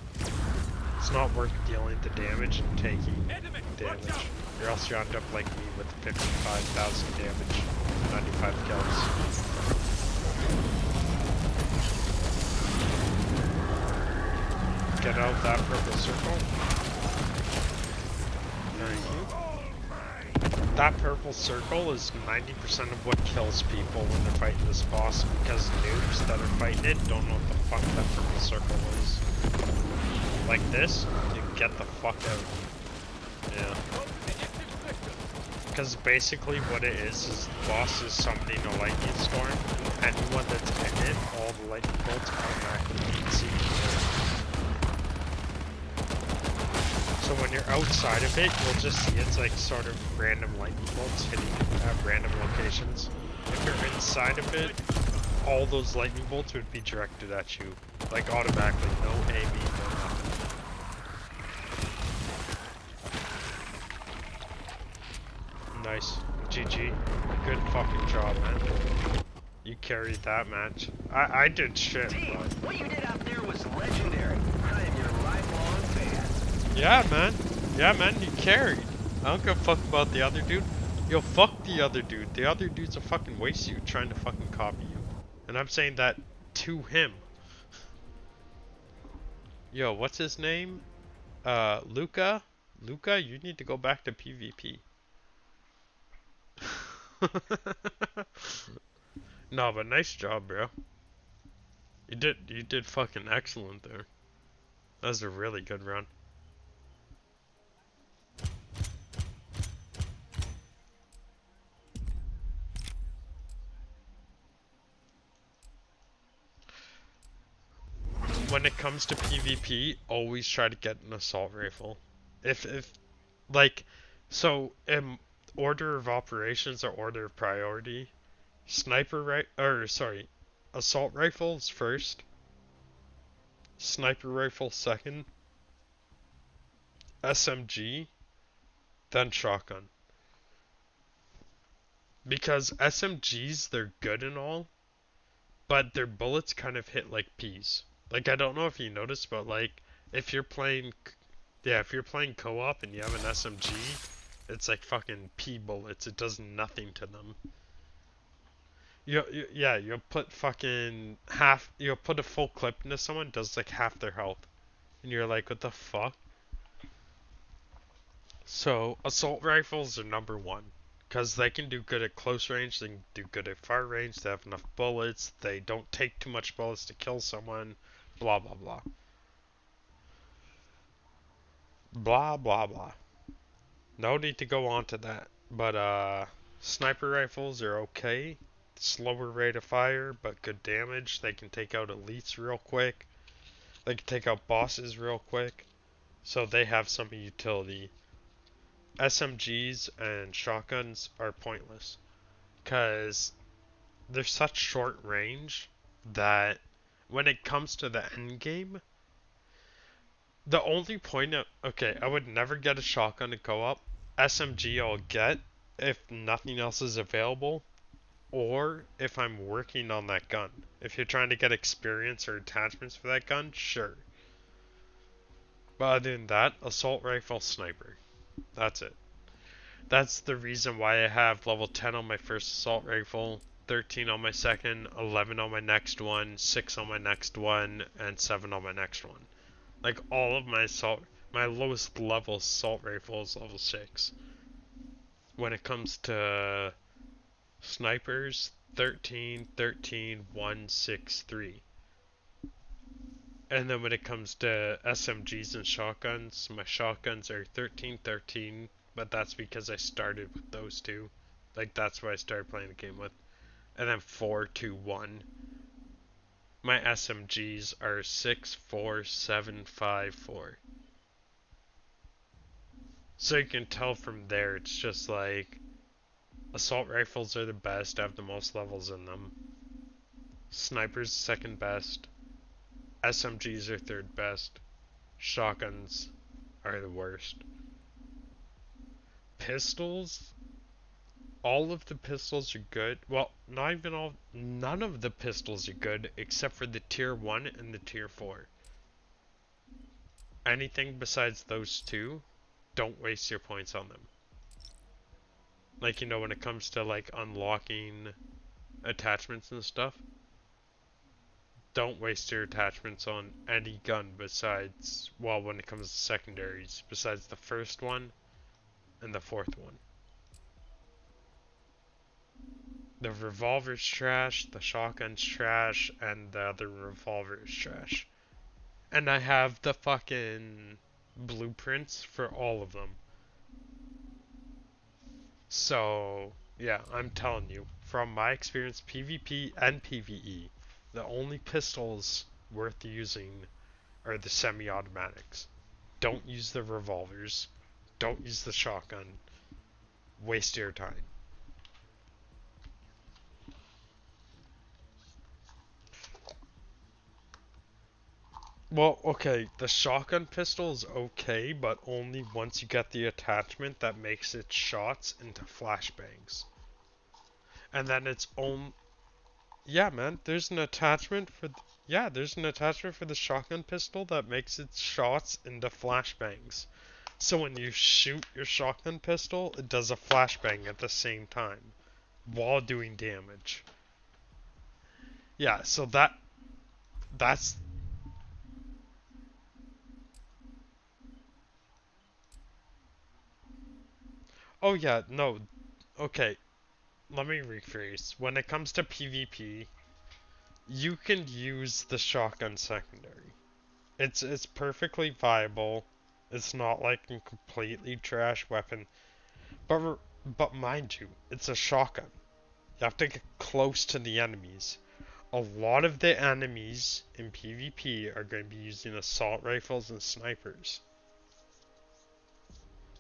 It's not worth dealing the damage and taking damage. Or else you end up like me with 55,000 damage, 95 kills. Get out of that purple circle. That purple circle is 90% of what kills people when they're fighting this boss, because noobs that are fighting it don't know what the fuck that purple circle is. Like this, you get the fuck out. Yeah. Because basically what it is the boss is summoning a lightning storm, and anyone that's in it, all the lightning bolts automatically beat CP. So when you're outside of it, you'll just see it's like sort of random lightning bolts hitting at random locations. If you're inside of it, all those lightning bolts would be directed at you, like automatically, no aiming, no nothing. Nice. GG. Good fucking job, man. You carried that match. I did shit, Team, but... what you did out there was legendary. I am your lifelong fan. Yeah, man. Yeah, man, you carried. I don't give a fuck about the other dude. Yo, fuck the other dude. The other dude's a fucking waste suit trying to fucking copy you. And I'm saying that to him. Yo, what's his name? Luca? Luca, you need to go back to PvP. No, but nice job, bro. You did fucking excellent there. That was a really good run. When it comes to PvP, always try to get an assault rifle. If like, so order of operations or order of priority. Assault rifles first, sniper rifle second, SMG, then shotgun. Because SMGs, they're good and all, but their bullets kind of hit like peas. Like, I don't know if you noticed, but like, if you're playing co-op and you have an SMG, it's like fucking pea bullets. It does nothing to them. You'll put fucking you'll put a full clip into someone, does like half their health. And you're like, what the fuck? So, assault rifles are number one. Because they can do good at close range, they can do good at far range, they have enough bullets, they don't take too much bullets to kill someone, blah blah blah. Blah blah blah. No need to go on to that. But sniper rifles are okay. Slower rate of fire, but good damage. They can take out elites real quick. They can take out bosses real quick. So they have some utility. SMGs and shotguns are pointless. Because they're such short range that when it comes to the end game, the only point of, okay, I would never get a shotgun to go up. SMG I'll get if nothing else is available, or if I'm working on that gun. If you're trying to get experience or attachments for that gun, sure. But other than that, assault rifle, sniper. That's it. That's the reason why I have level 10 on my first assault rifle, 13 on my second, 11 on my next one, 6 on my next one, and 7 on my next one. Like, all of my lowest level assault rifle is level 6. When it comes to snipers, 13, 13, 1, 6, 3. And then when it comes to SMGs and shotguns, my shotguns are 13, 13, but that's because I started with those two. Like, that's what I started playing the game with. And then 4, 2, 1. My SMGs are 6, 4, 7, 5, 4. So you can tell from there, it's just like, assault rifles are the best, have the most levels in them. Snipers second best. SMGs are third best. Shotguns are the worst. Pistols, all of the pistols are good. Well, not even all, none of the pistols are good except for the tier 1 and the tier 4. Anything besides those two, don't waste your points on them. Like, you know, when it comes to like unlocking attachments and stuff, don't waste your attachments on any gun besides, well, when it comes to secondaries, besides the first one and the fourth one. The revolver's trash, the shotgun's trash, and the other revolver is trash. And I have the fucking blueprints for all of them. So, yeah, I'm telling you, from my experience, PvP and PvE, the only pistols worth using are the semi-automatics. Don't use the revolvers. Don't use the shotgun. Waste your time. Well, okay, the shotgun pistol is okay, but only once you get the attachment that makes its shots into flashbangs. And then its own... Yeah, man, there's an attachment for... Yeah, there's an attachment for the shotgun pistol that makes its shots into flashbangs. So when you shoot your shotgun pistol, it does a flashbang at the same time, while doing damage. Yeah, so that's... Oh yeah, no, okay, let me rephrase. When it comes to PvP, you can use the shotgun secondary. It's perfectly viable. It's not like a completely trash weapon. But mind you, it's a shotgun. You have to get close to the enemies. A lot of the enemies in PvP are going to be using assault rifles and snipers.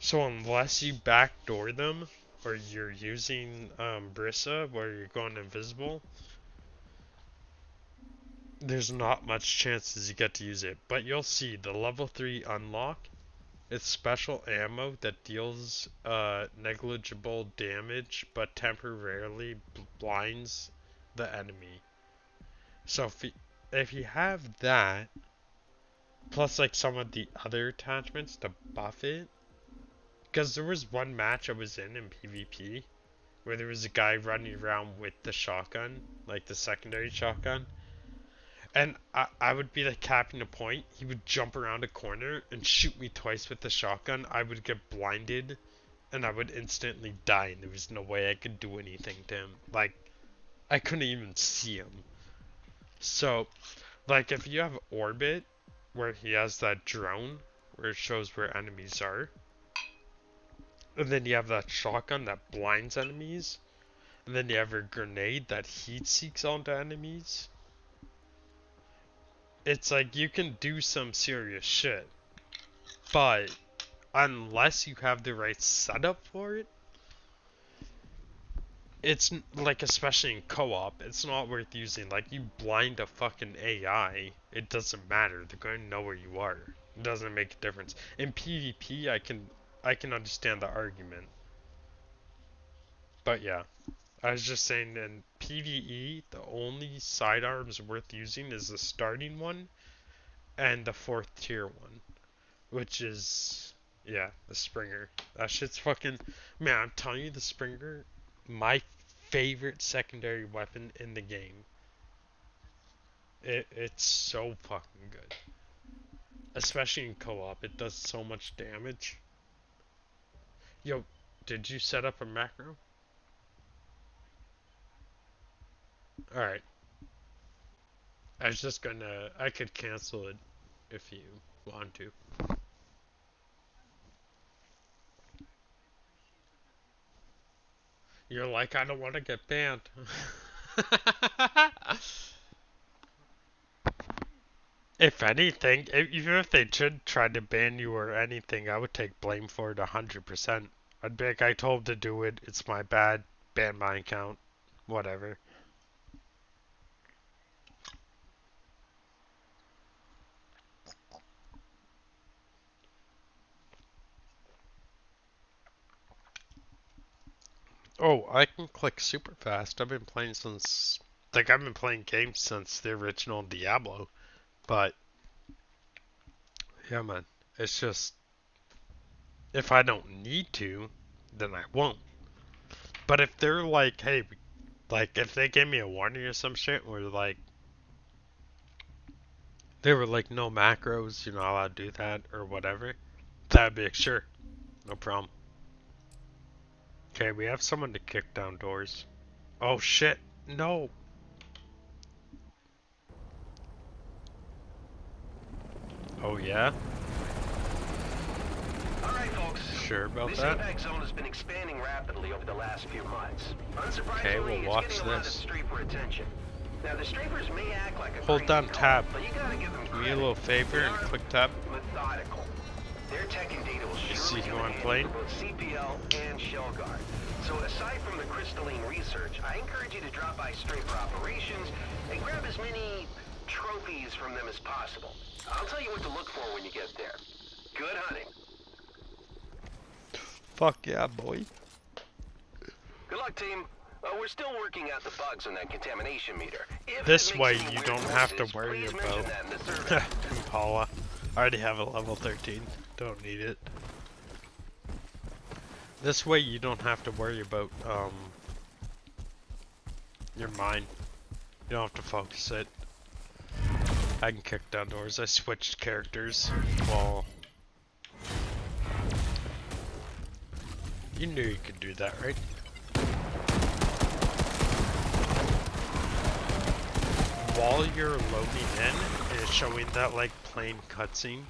So unless you backdoor them or you're using Brissa where you're going invisible, there's not much chances you get to use it. But you'll see the level 3 unlock. It's special ammo that deals negligible damage but temporarily blinds the enemy. So if you have that, plus like some of the other attachments to buff it, because there was one match I was in PvP where there was a guy running around with the shotgun, like the secondary shotgun, and I would be like capping a point. He would jump around a corner and shoot me twice with the shotgun. I would get blinded and I would instantly die, and there was no way I could do anything to him. Like, I couldn't even see him. So, like, if you have Orbit, where he has that drone, where it shows where enemies are, and then you have that shotgun that blinds enemies, and then you have a grenade that heat seeks onto enemies, it's like you can do some serious shit. But unless you have the right setup for it, it's like, especially in co-op, it's not worth using. Like, you blind a fucking AI, it doesn't matter. They're going to know where you are. It doesn't make a difference. In PvP, I can understand the argument. But yeah, I was just saying, in PvE, the only sidearms worth using is the starting one and the 4th tier one, which is, yeah, the Springer. That shit's fucking, man, I'm telling you, the Springer, my favorite secondary weapon in the game. It's so fucking good. Especially in co-op, it does so much damage. Yo, did you set up a macro? Alright. I was just gonna, I could cancel it if you want to. You're like, I don't want to get banned. If anything, even if they should try to ban you or anything, I would take blame for it 100%. I'd be like, I told to do it, it's my bad, ban my account, whatever. Oh, I can click super fast. I've been playing since, like, I've been playing games since the original Diablo. But, yeah, man, it's just, if I don't need to, then I won't. But if they're like, hey, like, if they gave me a warning or some shit, where like, they were like, no macros, you're not allowed to do that, or whatever, that'd be like, sure, no problem. Okay, we have someone to kick down doors. Oh shit, no. Oh yeah? Alright, folks. Sure about this that? impact zone has been expanding rapidly over the last few months. Unsurprisingly, Okay, we'll watch it's getting a lot of this. strafer attention. Now, the strafers may act like a Hold crazy down cult, tab. but you gotta give them Do me a credit. little favor They and are click tab. methodical. Their tech and data will You surely see who come in I'm handy playing? for both CPL and Shell Guard. So aside from the crystalline research, I encourage you to drop by Strafer Operations and grab as many trophies from them as possible. I'll tell you what to look for when you get there. Good hunting. Fuck yeah, boy. Good luck, team. We're still working out the bugs on that contamination meter. If This it makes way any you weird don't have to noises, worry please about mention that in the survey. Impala. I already have a level 13. Don't need it. This way you don't have to worry about your mind. You don't have to focus it. I can kick down doors. I switched characters. Well, you knew you could do that, right? While you're loading in, it's showing that like plain cutscene.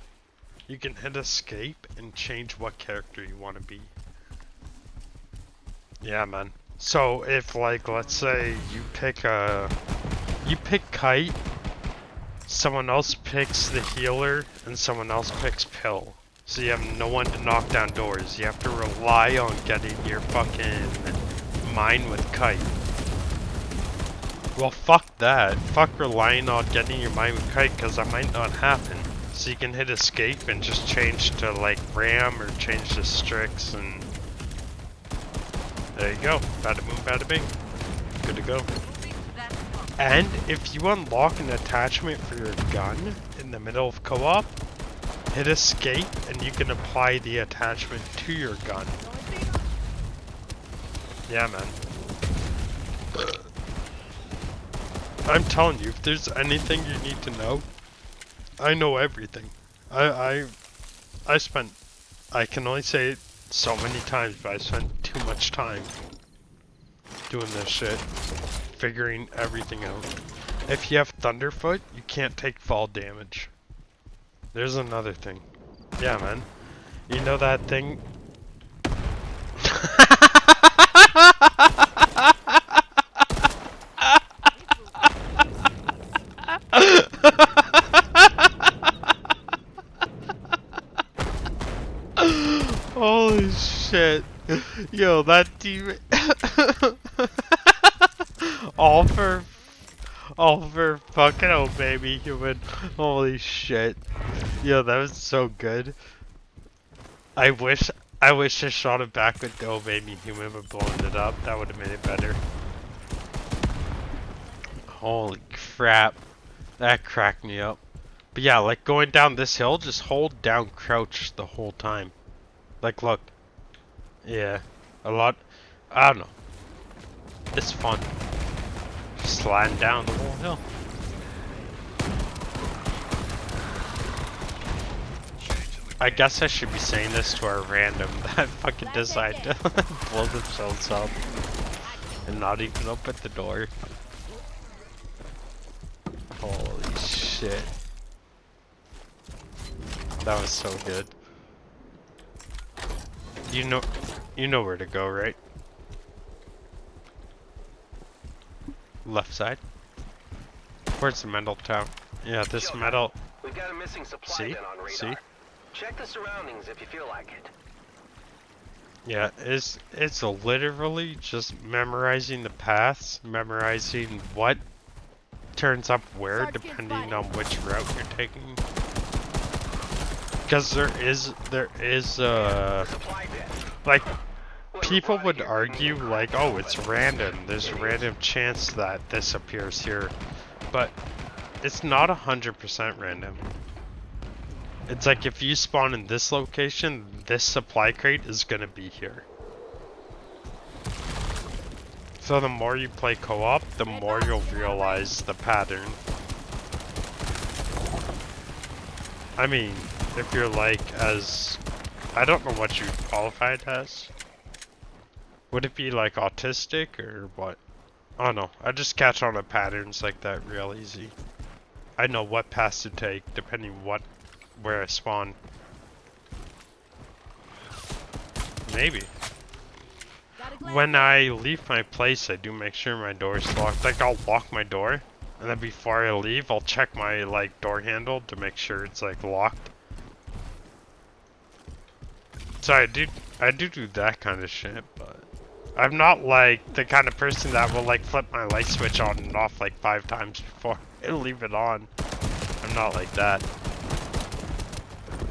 You can hit escape and change what character you want to be. Yeah, man. So if like, let's say you pick Kite, someone else picks the healer, and someone else picks Pill. So you have no one to knock down doors. You have to rely on getting your fucking mine with kite. Well, fuck that. Fuck relying on getting your mine with kite, because that might not happen. So you can hit escape and just change to like RAM or change to Strix, and there you go. Bada boom, bada bing. Good to go. And if you unlock an attachment for your gun in the middle of co-op, hit escape and you can apply the attachment to your gun. Yeah, man. I'm telling you, if there's anything you need to know, I know everything. I spent, I can only say it so many times, but I spent too much time doing this shit, figuring everything out. If you have Thunderfoot, you can't take fall damage. There's another thing. Yeah, man. You know that thing? Holy shit. Yo, that demon. all for fucking oh baby human. Holy shit. Yo, that was so good. I wish I shot it back with Go Baby Human, but blowing it up, that would have made it better. Holy crap. That cracked me up. But yeah, like going down this hill, just hold down crouch the whole time. Like look. Yeah. A lot. I don't know. It's fun. Just sliding down the whole hill. I guess I should be saying this to our random that fucking decide to blow themselves up and not even open the door. Holy shit. That was so good. You know where to go, right? Left side. Where's the metal town? Yeah, this metal. We've got a missing supply bin on radar. See? Check the surroundings if you feel like it. Yeah, it's literally just memorizing the paths, memorizing what turns up where depending on which route you're taking. Because there is like people would argue like, oh, it's random. There's a random chance that this appears here, but it's not 100% random. It's like if you spawn in this location, this supply crate is gonna be here. So the more you play co-op, the more you'll realize the pattern. I mean, if you're like as... I don't know what you qualified as. Would it be like autistic or what? I don't know. I just catch on to patterns like that real easy. I know what paths to take depending where I spawn. Maybe. When I leave my place, I do make sure my door is locked. Like, I'll lock my door, and then before I leave, I'll check my, like, door handle to make sure it's, like, locked. So I do that kind of shit, but I'm not, like, the kind of person that will, like, flip my light switch on and off, like, 5 times before I leave it on. I'm not like that.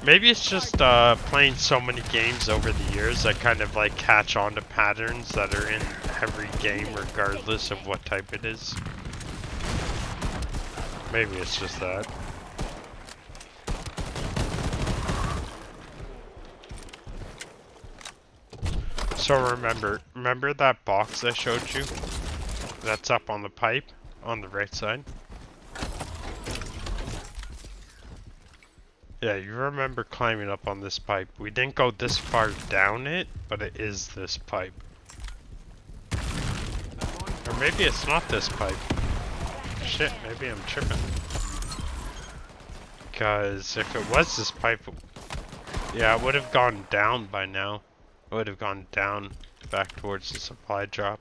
Maybe it's just playing so many games over the years, I kind of like catch on to patterns that are in every game regardless of what type it is. Maybe it's just that. So remember that box I showed you? That's up on the pipe on the right side? Yeah, you remember climbing up on this pipe. We didn't go this far down it, but it is this pipe. Or maybe it's not this pipe. Shit, maybe I'm tripping. Because if it was this pipe, yeah, it would have gone down by now. It would have gone down back towards the supply drop.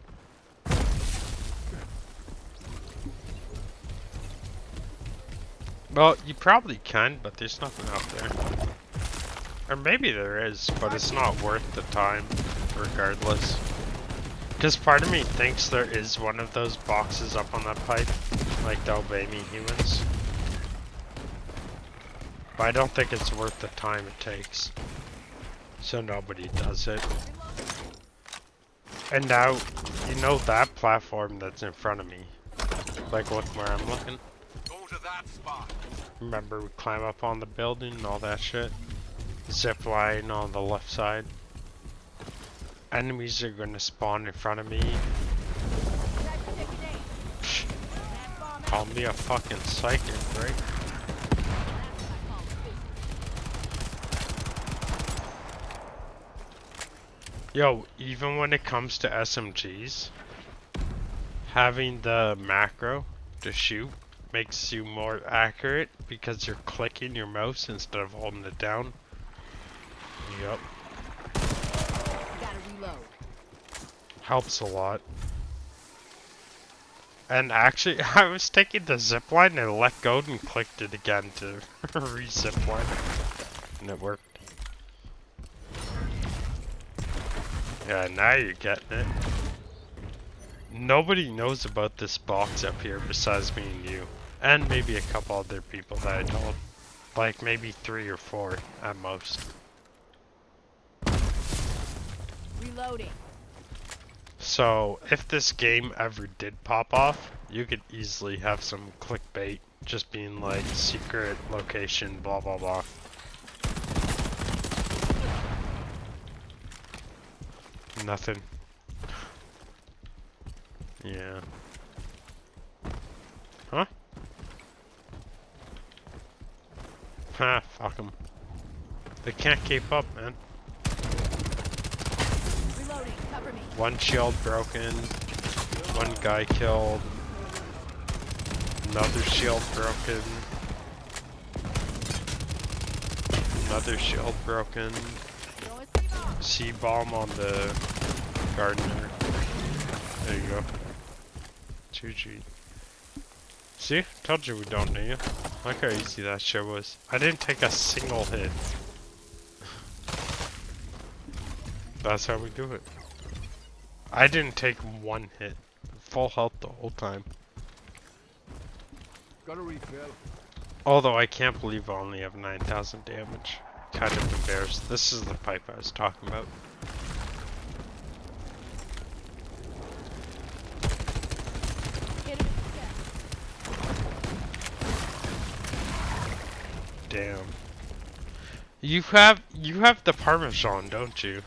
Well, you probably can, but there's nothing out there. Or maybe there is, but it's not worth the time, regardless. Because part of me thinks there is one of those boxes up on that pipe, like the Obey Me humans. But I don't think it's worth the time it takes. So nobody does it. And now, you know that platform that's in front of me. Like, look where I'm looking. Go to that spot. Remember, we climb up on the building and all that shit. Zip line on the left side. Enemies are gonna spawn in front of me. Psh, call me a fucking psychic, right? Yo, even when it comes to SMGs, having the macro to shoot makes you more accurate because you're clicking your mouse instead of holding it down. Yup. Gotta reload. Helps a lot. And actually, I was taking the zipline and let go and clicked it again to re-zipline. And it worked. Yeah, now you're getting it. Nobody knows about this box up here besides me and you. And maybe a couple other people that I told. Like maybe 3 or 4 at most. Reloading. So, if this game ever did pop off, you could easily have some clickbait just being like secret location blah blah blah. Nothing. Yeah. Huh? Ha, fuck them. They can't keep up, man. Reloading. Cover me. One shield broken. One guy killed. Another shield broken. Another shield broken. C-bomb on the gardener. There you go. 2G. See? Told you we don't need you. Look how easy that shit was. I didn't take a single hit. That's how we do it. I didn't take one hit. Full health the whole time. Got a refill. Although I can't believe I only have 9,000 damage. Kind of embarrassed. This is the pipe I was talking about. Damn. You have the Parmesan, don't you?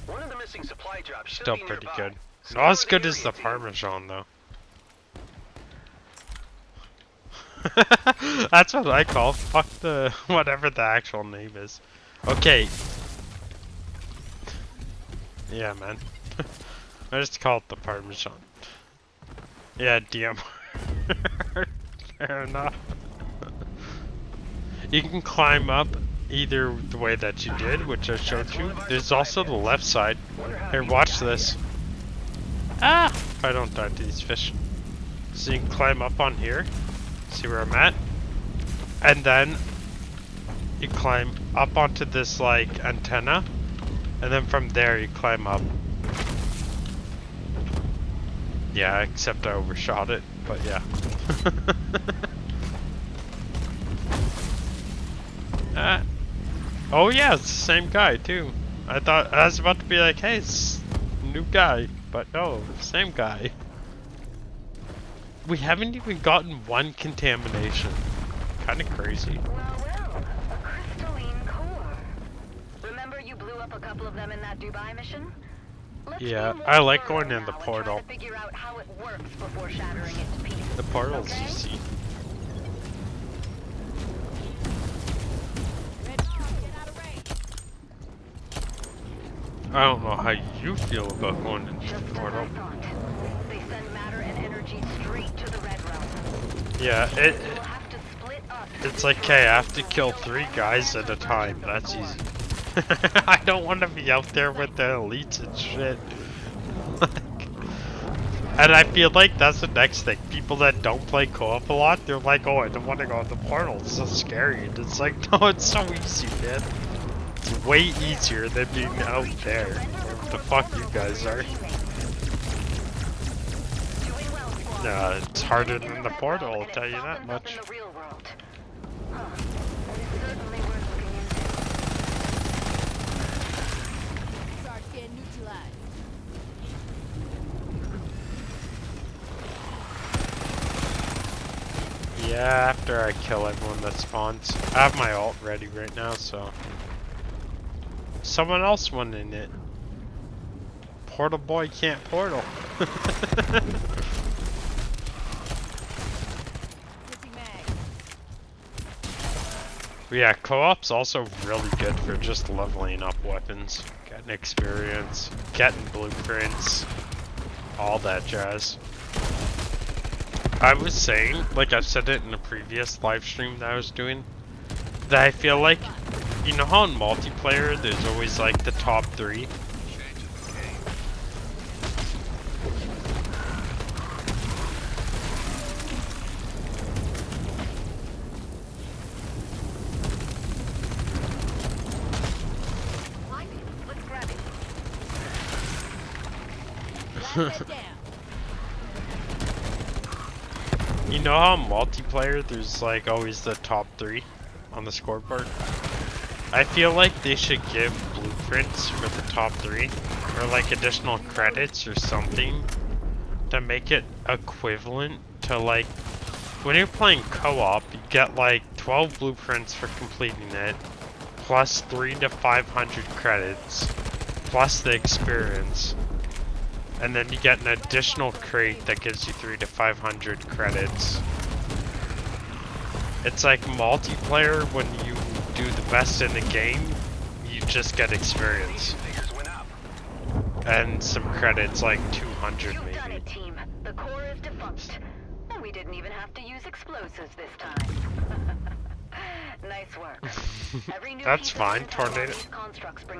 One of the missing supply drops should Still be pretty nearby. good. Scour Not as the good as area, the team. Parmesan though. That's what I call. Fuck the whatever the actual name is. Okay. Yeah, man. I just call it the Parmesan. Yeah, DM. Fair enough. You can climb up either the way that you did, which I showed you. There's also the left side. Here, watch this. Ah! If I don't die to these fish. So you can climb up on here. See where I'm at? And then you climb up onto this like antenna. And then from there you climb up. Yeah, except I overshot it, but yeah. Oh yeah, it's the same guy too. I was about to be like, hey, it's a new guy, but no, same guy. We haven't even gotten one contamination. Kind of crazy. Well, a crystalline core. Remember you blew up a couple of them in that Dubai mission? Let's Yeah, be more I like thorough going in the now and portal. try to figure out how it works before shattering it to pieces. The portal's okay? easy. Get out of range. I don't know how you feel about going into Just the as portal. I thought. They send matter and energy straight to the Red Realm. Yeah, We'll have to split up. it's like, hey, I have to kill 3 guys at a time. That's easy. I don't want to be out there with the elites and shit. And I feel like that's the next thing. People that don't play co-op a lot, they're like, oh, I don't want to go in the portal. It's so scary. And it's like, no, it's so easy, man. It's way easier than being out there. Wherever the fuck you guys are. It's harder than the portal, I'll tell you that much. Sarge getting neutralized. Yeah, after I kill everyone that spawns. I have my ult ready right now, so... Someone else went in it. Portal boy can't portal. Yeah, co-op's also really good for just leveling up weapons, getting experience, getting blueprints, all that jazz. I was saying, like I said it in a previous live stream that I was doing, that I feel like, you know how in multiplayer there's always like the top 3? You know how in multiplayer there's like always the top 3 on the scoreboard? I feel like they should give blueprints for the top 3 or like additional credits or something to make it equivalent to like when you're playing co-op you get like 12 blueprints for completing it plus 300 to 500 credits plus the experience. And then you get an additional crate that gives you 300 to 500 credits. It's like multiplayer, when you do the best in the game, you just get experience. And some credits, like 200 maybe. You've done it, team. The core is defunct. And we didn't even have to use explosives this time. Nice work. That's fine.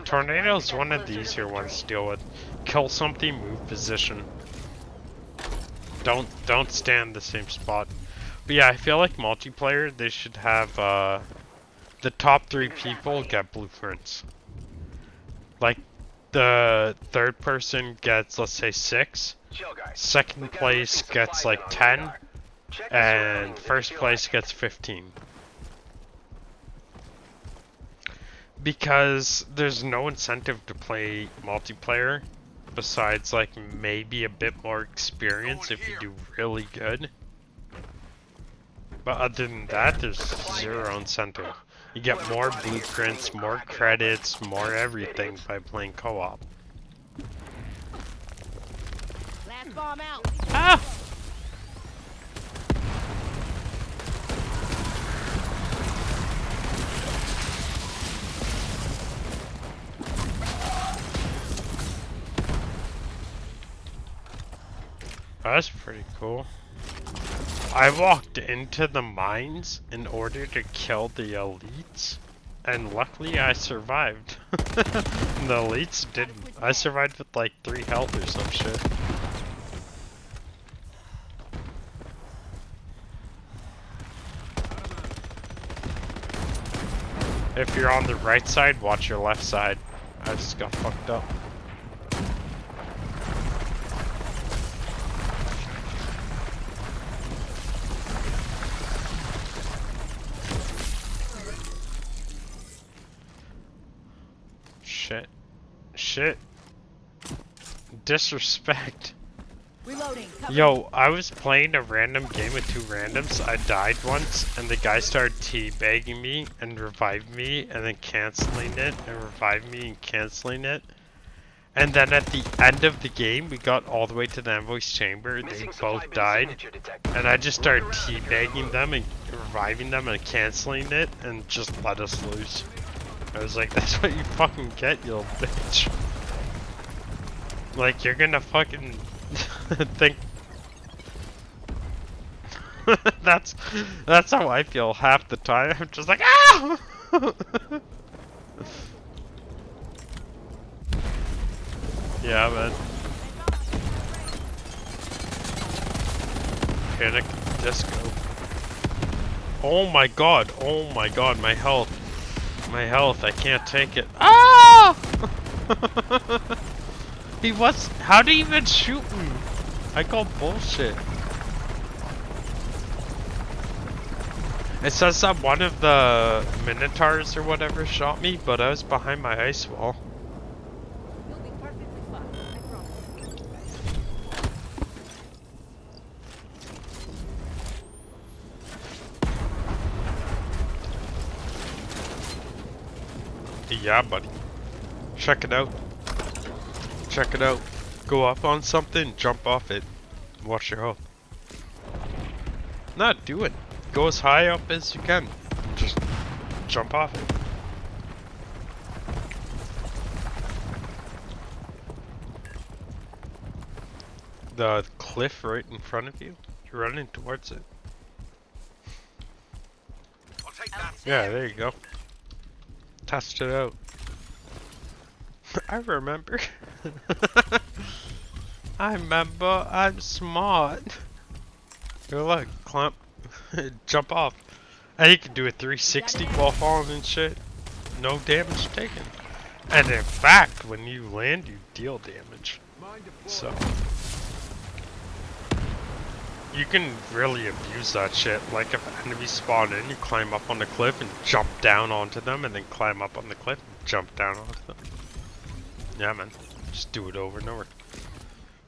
Tornado's one of the easier ones to deal with. Kill something, move position. Don't stand in the same spot. But yeah, I feel like multiplayer, they should have the top 3 people get blueprints. Like the third person gets, let's say, 6. Second place gets like 10. And first place gets 15. Because there's no incentive to play multiplayer besides like maybe a bit more experience if you do really good. But other than that, there's zero incentive. You get more blueprints, more credits, more everything by playing co-op. Last bomb out. Ah! That's pretty cool. I walked into the mines in order to kill the elites, and luckily I survived. The elites didn't. I survived with like 3 health or some shit. If you're on the right side, watch your left side. I just got fucked up. Shit. Disrespect. Reloading. Yo, I was playing a random game with 2 randoms. I died once, and the guy started teabagging me and revived me, and then canceling it, and revived me and canceling it. And then at the end of the game, we got all the way to the envoy's chamber. They both died, and I just started teabagging them and reviving them and canceling it, and just let us lose. I was like, that's what you fucking get, you little bitch. Like, you're gonna fucking think... that's how I feel half the time. I'm just like, ah! Yeah, man. Panic Disco. Oh my god, my health. My health, I can't take it. Ah! How did he even shoot me? I call bullshit. It says that one of the Minotaurs or whatever shot me, but I was behind my ice wall. You'll be perfectly fine, I promise. Yeah, buddy. Check it out. Check it out. Go up on something, jump off it. Watch your health. Not do it. Go as high up as you can. Just jump off it. The cliff right in front of you. You're running towards it. I'll take that. Yeah, there you go. Test it out. I remember. I remember. I'm smart. Go look, climb, jump off. And you can do a 360 while falling and shit. No damage taken. And in fact, when you land, you deal damage. So you can really abuse that shit. Like if enemies spawn in, you climb up on the cliff and jump down onto them, and then climb up on the cliff and jump down onto them. Yeah, man. Just do it over and over.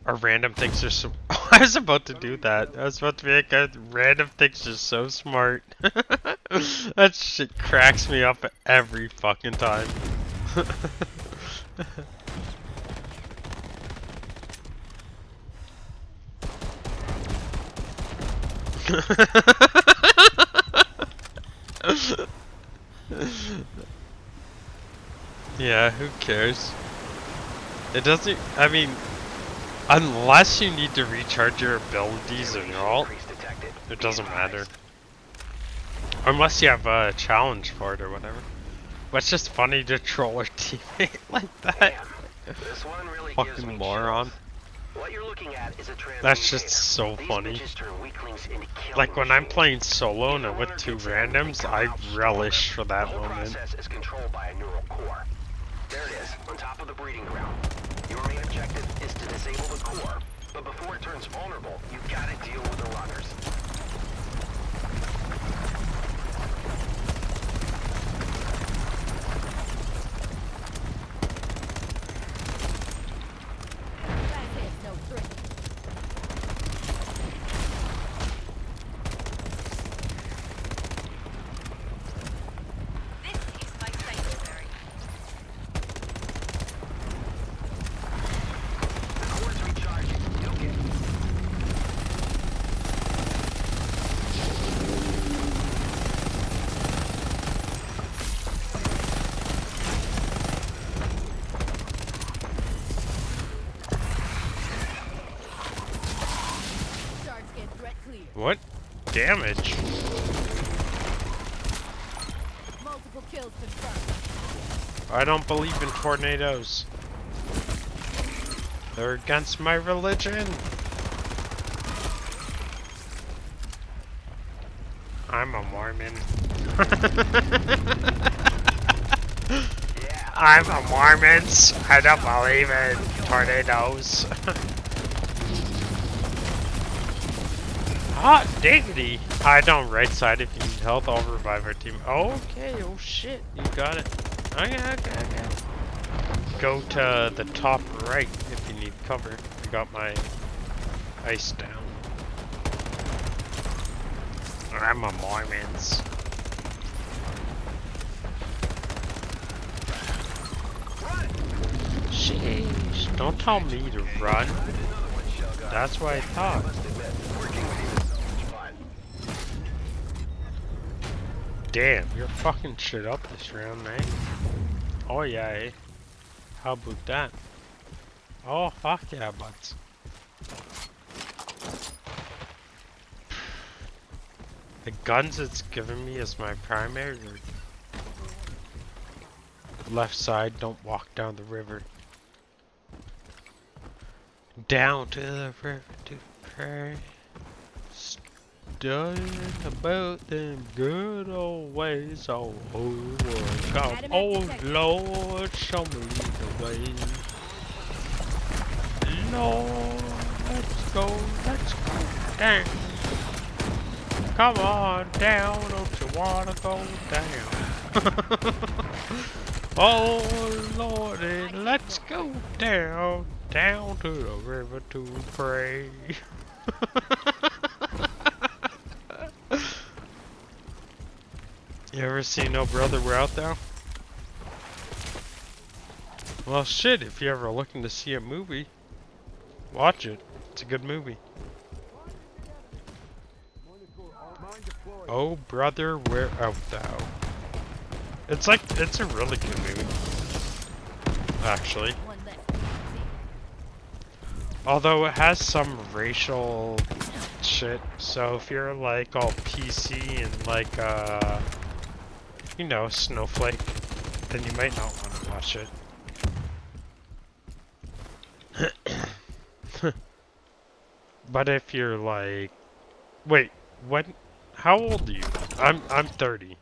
Or random things are so. I was about to do that. I was about to be like, random things are so smart. That shit cracks me up every fucking time. Yeah, who cares? It doesn't. I mean, unless you need to recharge your abilities or your ult, it doesn't matter. Unless you have a challenge for it or whatever. But it's just funny to troll a teammate like that. This one really gives Fucking me moron. chills. What you're looking at is a That's just transmutator. so These funny. bitches turn weaklings into killing Like when I'm machines. playing solo and If a I'm with runner two gets in, randoms, they come I out relish stronger. for that The whole moment. process is controlled by a neural core. There it is, on top of the breeding ground. Your main objective is to disable the core, but before it turns vulnerable, you've got to deal with the runners. Fast hits, no trick. This is my sanctuary. The core's recharging. You'll get Shards get threat clear. What damage? Multiple kills confirmed. I don't believe in tornadoes. They're against my religion. I'm a Mormon. I'm a Mormon. I don't believe in tornadoes. Hot diggity. I don't right side if you need health. I'll revive our team. Okay, oh shit. You got it. Okay. Go to the top right if you need cover. I got my ice down. I'm a Mormons. Sheesh, don't tell me to run. That's what I thought. Damn, you're fucking shit up this round, man. Oh yeah, eh? How about that? Oh fuck yeah, buds. The guns it's giving me is my primary. Left side, don't walk down the river. Down to the river to pray. dying about them good old ways. Oh, God. Adam Oh, detected. Lord, show me the way. Lord, let's go down. Come on down, don't you wanna go down? Oh, Lordy, let's go down to the river to pray. You ever seen No Brother, We're Out Thou? Well, shit, if you're ever looking to see a movie, watch it. It's a good movie. Oh, brother, where art thou? It's a really good movie. Actually. One left. Although it has some racial shit, so if you're like all PC and like, you know, snowflake, then you might not want to watch it. But if you're like, wait, when? How old are you? I'm 30.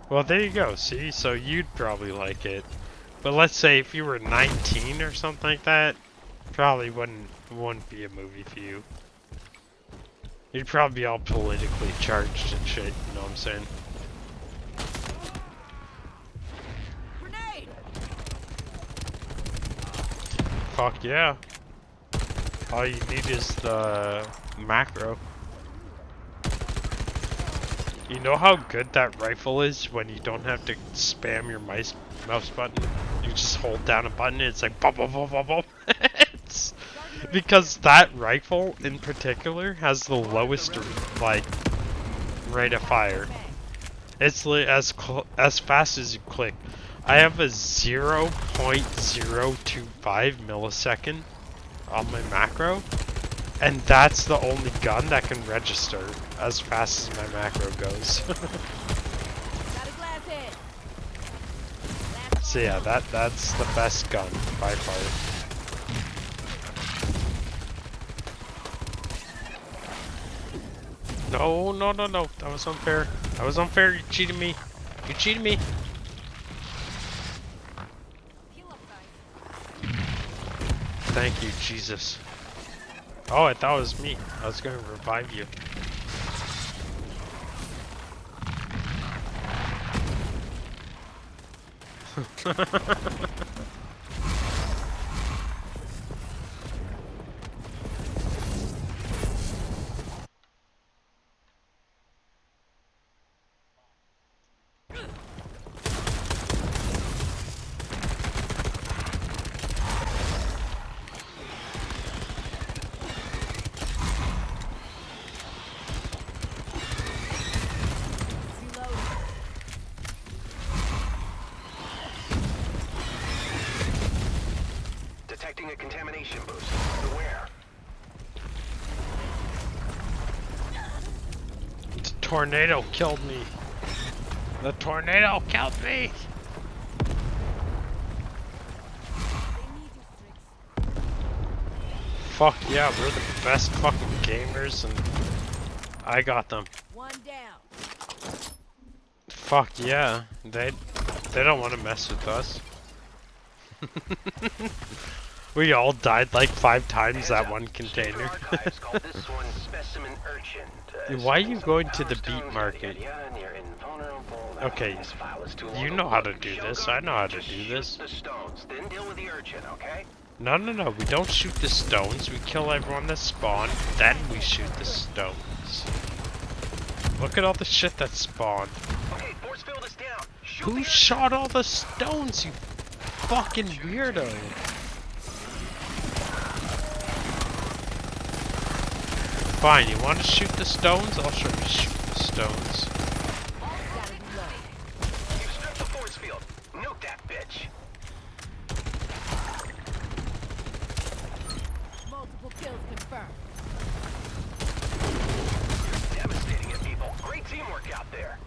Well, there you go. See, so you'd probably like it. But let's say if you were 19 or something like that, probably wouldn't be a movie for you. You'd probably be all politically charged and shit. You know what I'm saying? Grenade! Fuck yeah. All you need is the macro. You know how good that rifle is when you don't have to spam your mouse button? You just hold down a button and it's like boom, boom, boom, boom, boom. It's because that rifle in particular has the lowest like rate of fire. It's as fast as you click. I have a 0.025 millisecond on my macro, and that's the only gun that can register as fast as my macro goes. Got a glass head. So yeah, that's the best gun by far. No, no, no, no. That was unfair. That was unfair. You cheated me. You cheated me. Thank you, Jesus. Oh, I thought it was me. I was gonna revive you. Detecting a contamination boost. Beware. The tornado killed me. The tornado killed me. Fuck yeah, we're the best fucking gamers and I got them. One down. Fuck yeah. They don't want to mess with us. We all died like 5 times that one container. Why are you going to the beat market? Okay, you know how to do this. I know how to do this. No, no, no. We don't shoot the stones. We kill everyone that spawned. Then we shoot the stones. Look at all the shit that spawned. Who shot all the stones, you fucking weirdo? Fine, you want to shoot the stones? I'll show you shoot the stones. You stripped the force field. Nuke that bitch. Multiple kills confirmed. You're devastating it, people. Great teamwork out there.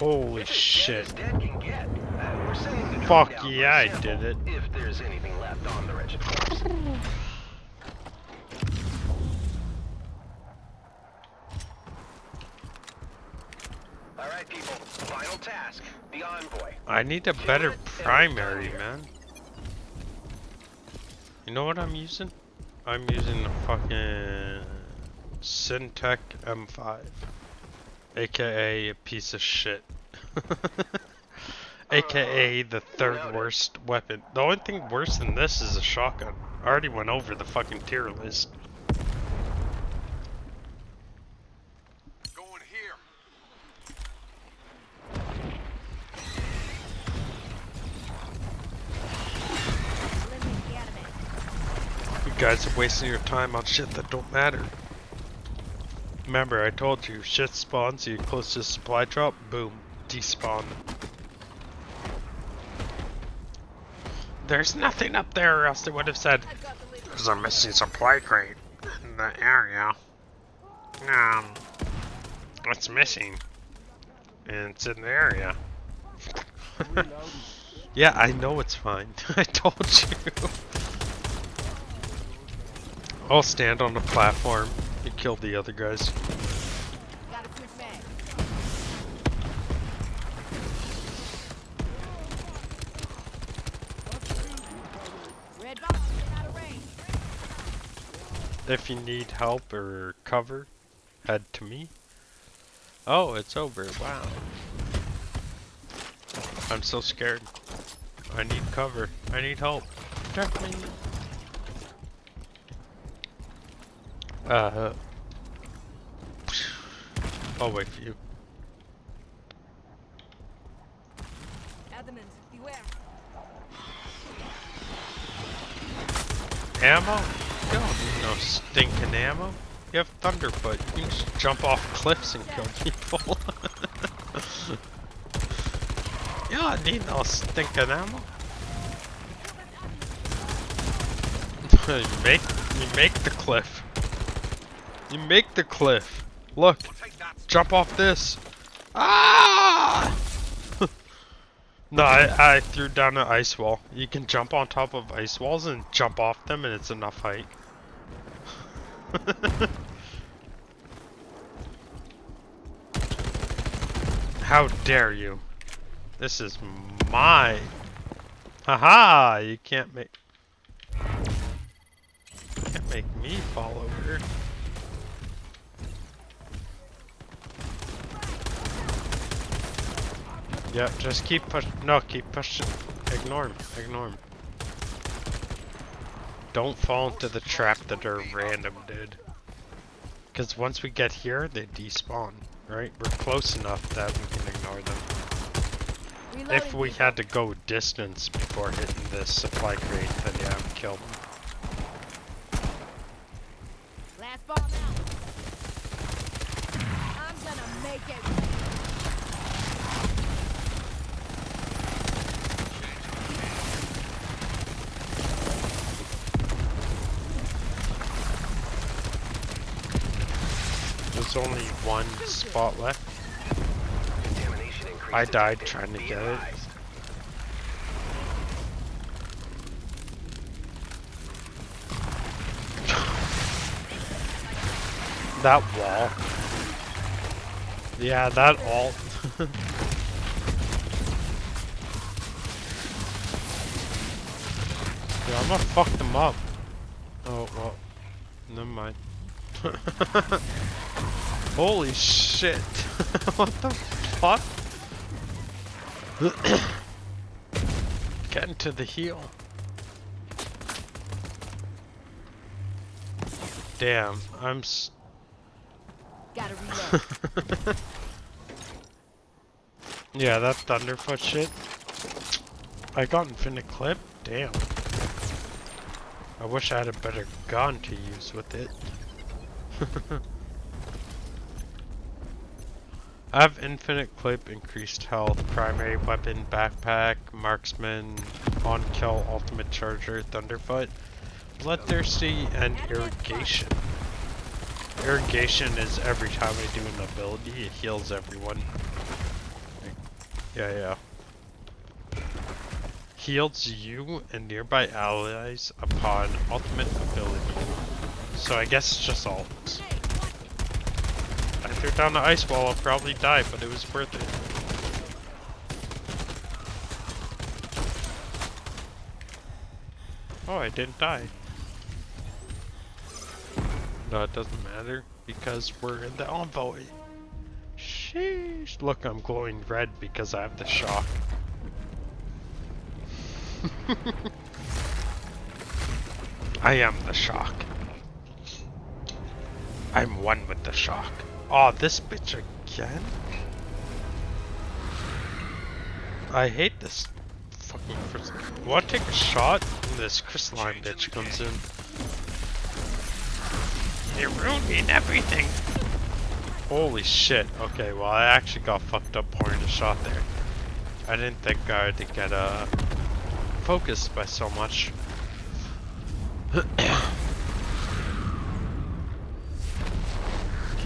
Holy It's as shit. dead as dead can get. We're sending the Fuck drone down yeah, for I a sample, did it. If there's anything left on the wretched corpse. All right, people. Final task. The envoy. I need a better primary, man. You know what I'm using? I'm using the fucking Syntec M5. AKA a piece of shit. AKA the third worst weapon. The only thing worse than this is a shotgun. I already went over the fucking tier list. Going here. Eliminate the enemy. You guys are wasting your time on shit that don't matter. Remember, I told you, shit spawns, you get close to the supply drop, boom, despawn. There's nothing up there, or else they would have said, because I'm missing supply crate in the area. It's missing. And it's in the area. Yeah, I know it's fine. I told you. I'll stand on the platform and kill the other guys. Gotta switch mag. Red box, out of range. If you need help or cover, head to me. Oh, it's over. Wow. I'm so scared. I need cover. I need help. Protect me. I'll wait for you. Adamant, beware. Ammo? You don't need no stinking ammo. You have Thunderfoot. You can just jump off cliffs and kill people. You don't need no stinking ammo. you make the cliff. You make the cliff. Look. Jump off this. Ah! No, I threw down an ice wall. You can jump on top of ice walls and jump off them, and it's enough height. How dare you? This is mine. Haha! You can't make me fall over. Yeah, just keep pushing. No, keep pushing. Ignore him. Ignore him. Don't fall into the trap that are random, dude. Because once we get here, they despawn, right? We're close enough that we can ignore them. Reloading. If we had to go distance before hitting this supply crate, then yeah, we kill them. Last bomb out. I'm gonna make it. There's only one spot left. Contamination increases I died if trying to be get it. advised. That wall. Yeah, that alt. Yeah, I'm gonna fuck them up. Oh, well. Never mind. Holy shit. What the fuck? Getting to the heel. Damn, I'm Gotta reload. Yeah, that Thunderfoot shit. I got infinite clip? Damn. I wish I had a better gun to use with it. I have infinite clip, increased health, primary weapon, backpack, marksman, on kill, ultimate charger, Thunderfoot, bloodthirsty, and irrigation. Irrigation is every time I do an ability, it heals everyone. Yeah. Heals you and nearby allies upon ultimate ability. So I guess it's just ults. I threw down the ice wall, I'll probably die, but it was worth it. Oh, I didn't die. No, it doesn't matter, because we're in the envoy. Sheesh. Look, I'm glowing red because I have the shock. I am the shock. I'm one with the shock. Oh, this bitch again? I hate this fucking person. Want to take a shot? And this crystalline bitch comes in. You're ruining everything! Holy shit. Okay, well I actually got fucked up pouring a shot there. I didn't think I'd get focused by so much.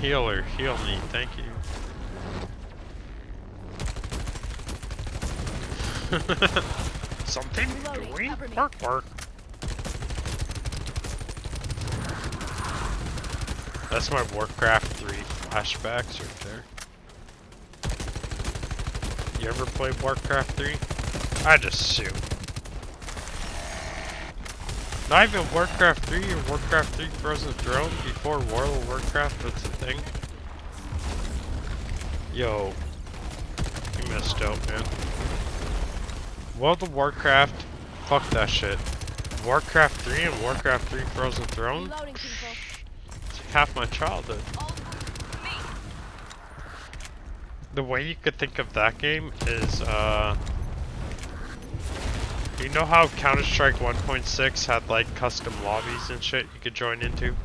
Healer, heal me, thank you. Something doing work. That's my Warcraft 3 flashbacks right there. You ever played Warcraft 3? I just sue. Not even Warcraft 3 or Warcraft 3 Frozen Throne before World of Warcraft was a thing. Yo, you missed out, man. World of Warcraft, fuck that shit. Warcraft 3 and Warcraft 3 Frozen Throne? It's half my childhood. The way you could think of that game is, you know how Counter-Strike 1.6 had like custom lobbies and shit you could join into?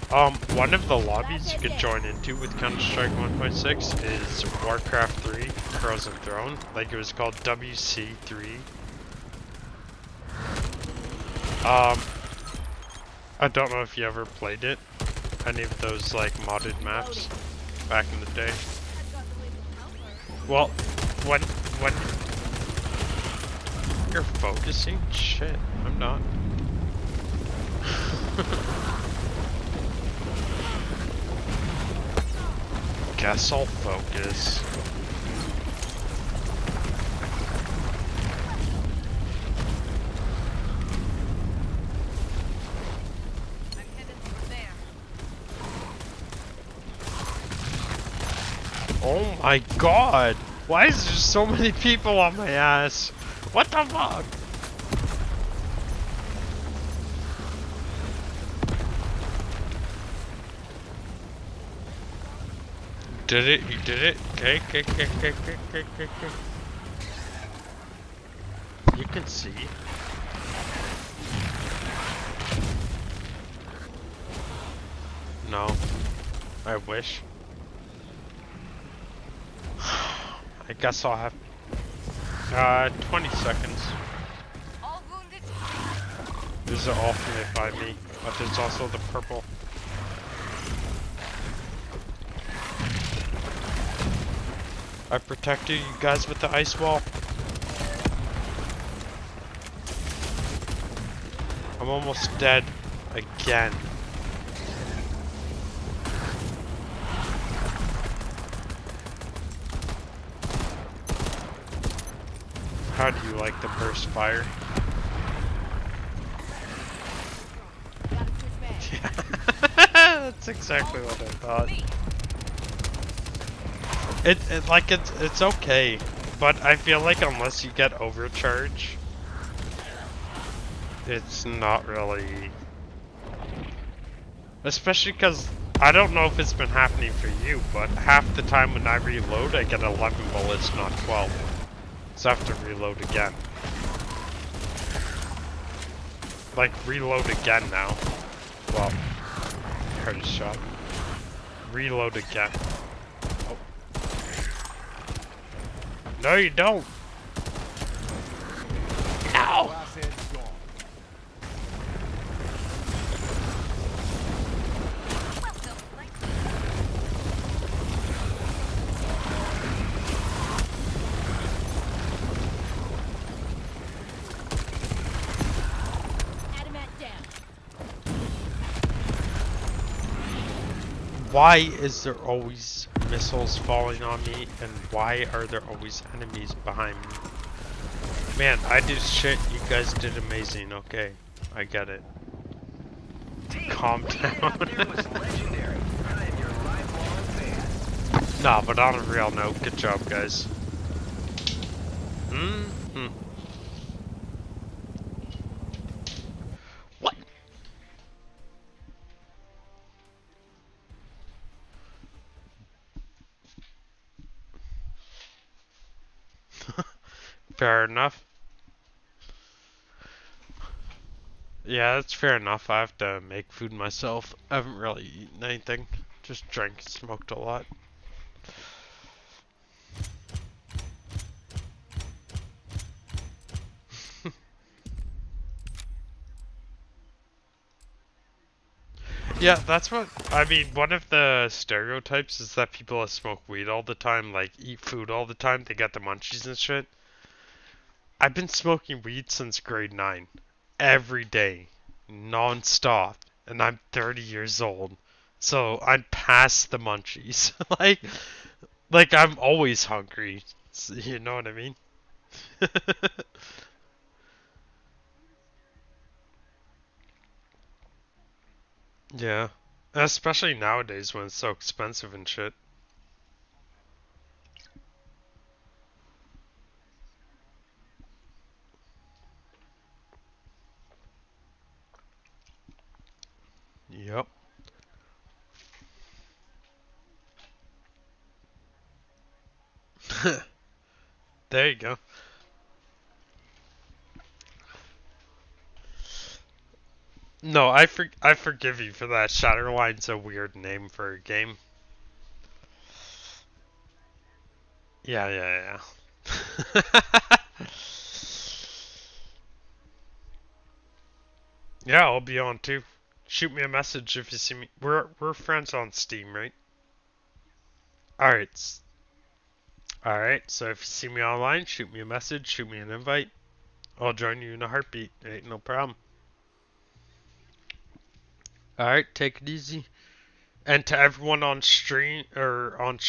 One of the lobbies you could join into with Counter-Strike 1.6 is Warcraft 3 Frozen Throne. Like it was called WC3. I don't know if you ever played it. Any of those like modded maps back in the day. Well, when you're focusing, shit, I'm not. Guess I'll focus. Oh my god! Why is there so many people on my ass? What the fuck? Did it? You did it? Okay. You can see. No. I wish. I guess I'll have 20 seconds. There's an alternate by me, but there's also the purple. I protected you guys with the ice wall. I'm almost dead again. How do you like the burst fire? That's exactly what I thought. It's okay, but I feel like unless you get overcharge, it's not really. Especially because I don't know if it's been happening for you, but half the time when I reload, I get 11 bullets, not 12. So I have to reload again. Like, reload again now. Well, heard a shot. Reload again. Oh. No, you don't. Ow! Why is there always missiles falling on me, and why are there always enemies behind me? Man, I did shit, you guys did amazing, okay. I get it. Team, Calm what you did out there down. was legendary. I am your lifelong fan. Nah, but on a real note, good job, guys. Mm-hmm. What? Fair enough. Yeah, that's fair enough. I have to make food myself. I haven't really eaten anything. Just drank and smoked a lot. Yeah, that's what, I mean, one of the stereotypes is that people that smoke weed all the time, like, eat food all the time, they get the munchies and shit. I've been smoking weed since grade 9. Every day. Non-stop. And I'm 30 years old. So I'm past the munchies. like I'm always hungry. You know what I mean? Yeah. Especially nowadays when it's so expensive and shit. Yep. There you go. No, I forgive you for that. Shatterline's a weird name for a game. Yeah, yeah, yeah. Yeah, I'll be on too. Shoot me a message if you see me. We're friends on Steam, right? All right. All right. So if you see me online, shoot me a message, shoot me an invite. I'll join you in a heartbeat. Ain't no problem. All right, take it easy. And to everyone on stream or on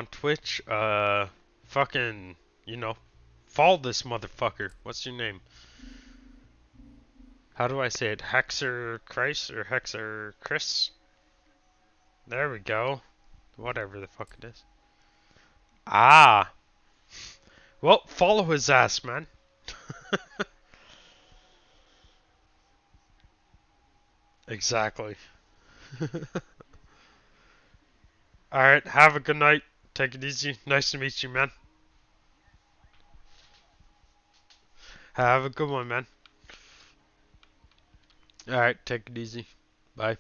Twitch, fucking, you know, follow this motherfucker. What's your name? How do I say it? Hexer Christ or Hexer Chris? There we go. Whatever the fuck it is. Ah. Well, follow his ass, man. Exactly. Alright, have a good night. Take it easy. Nice to meet you, man. Have a good one, man. Alright, take it easy. Bye.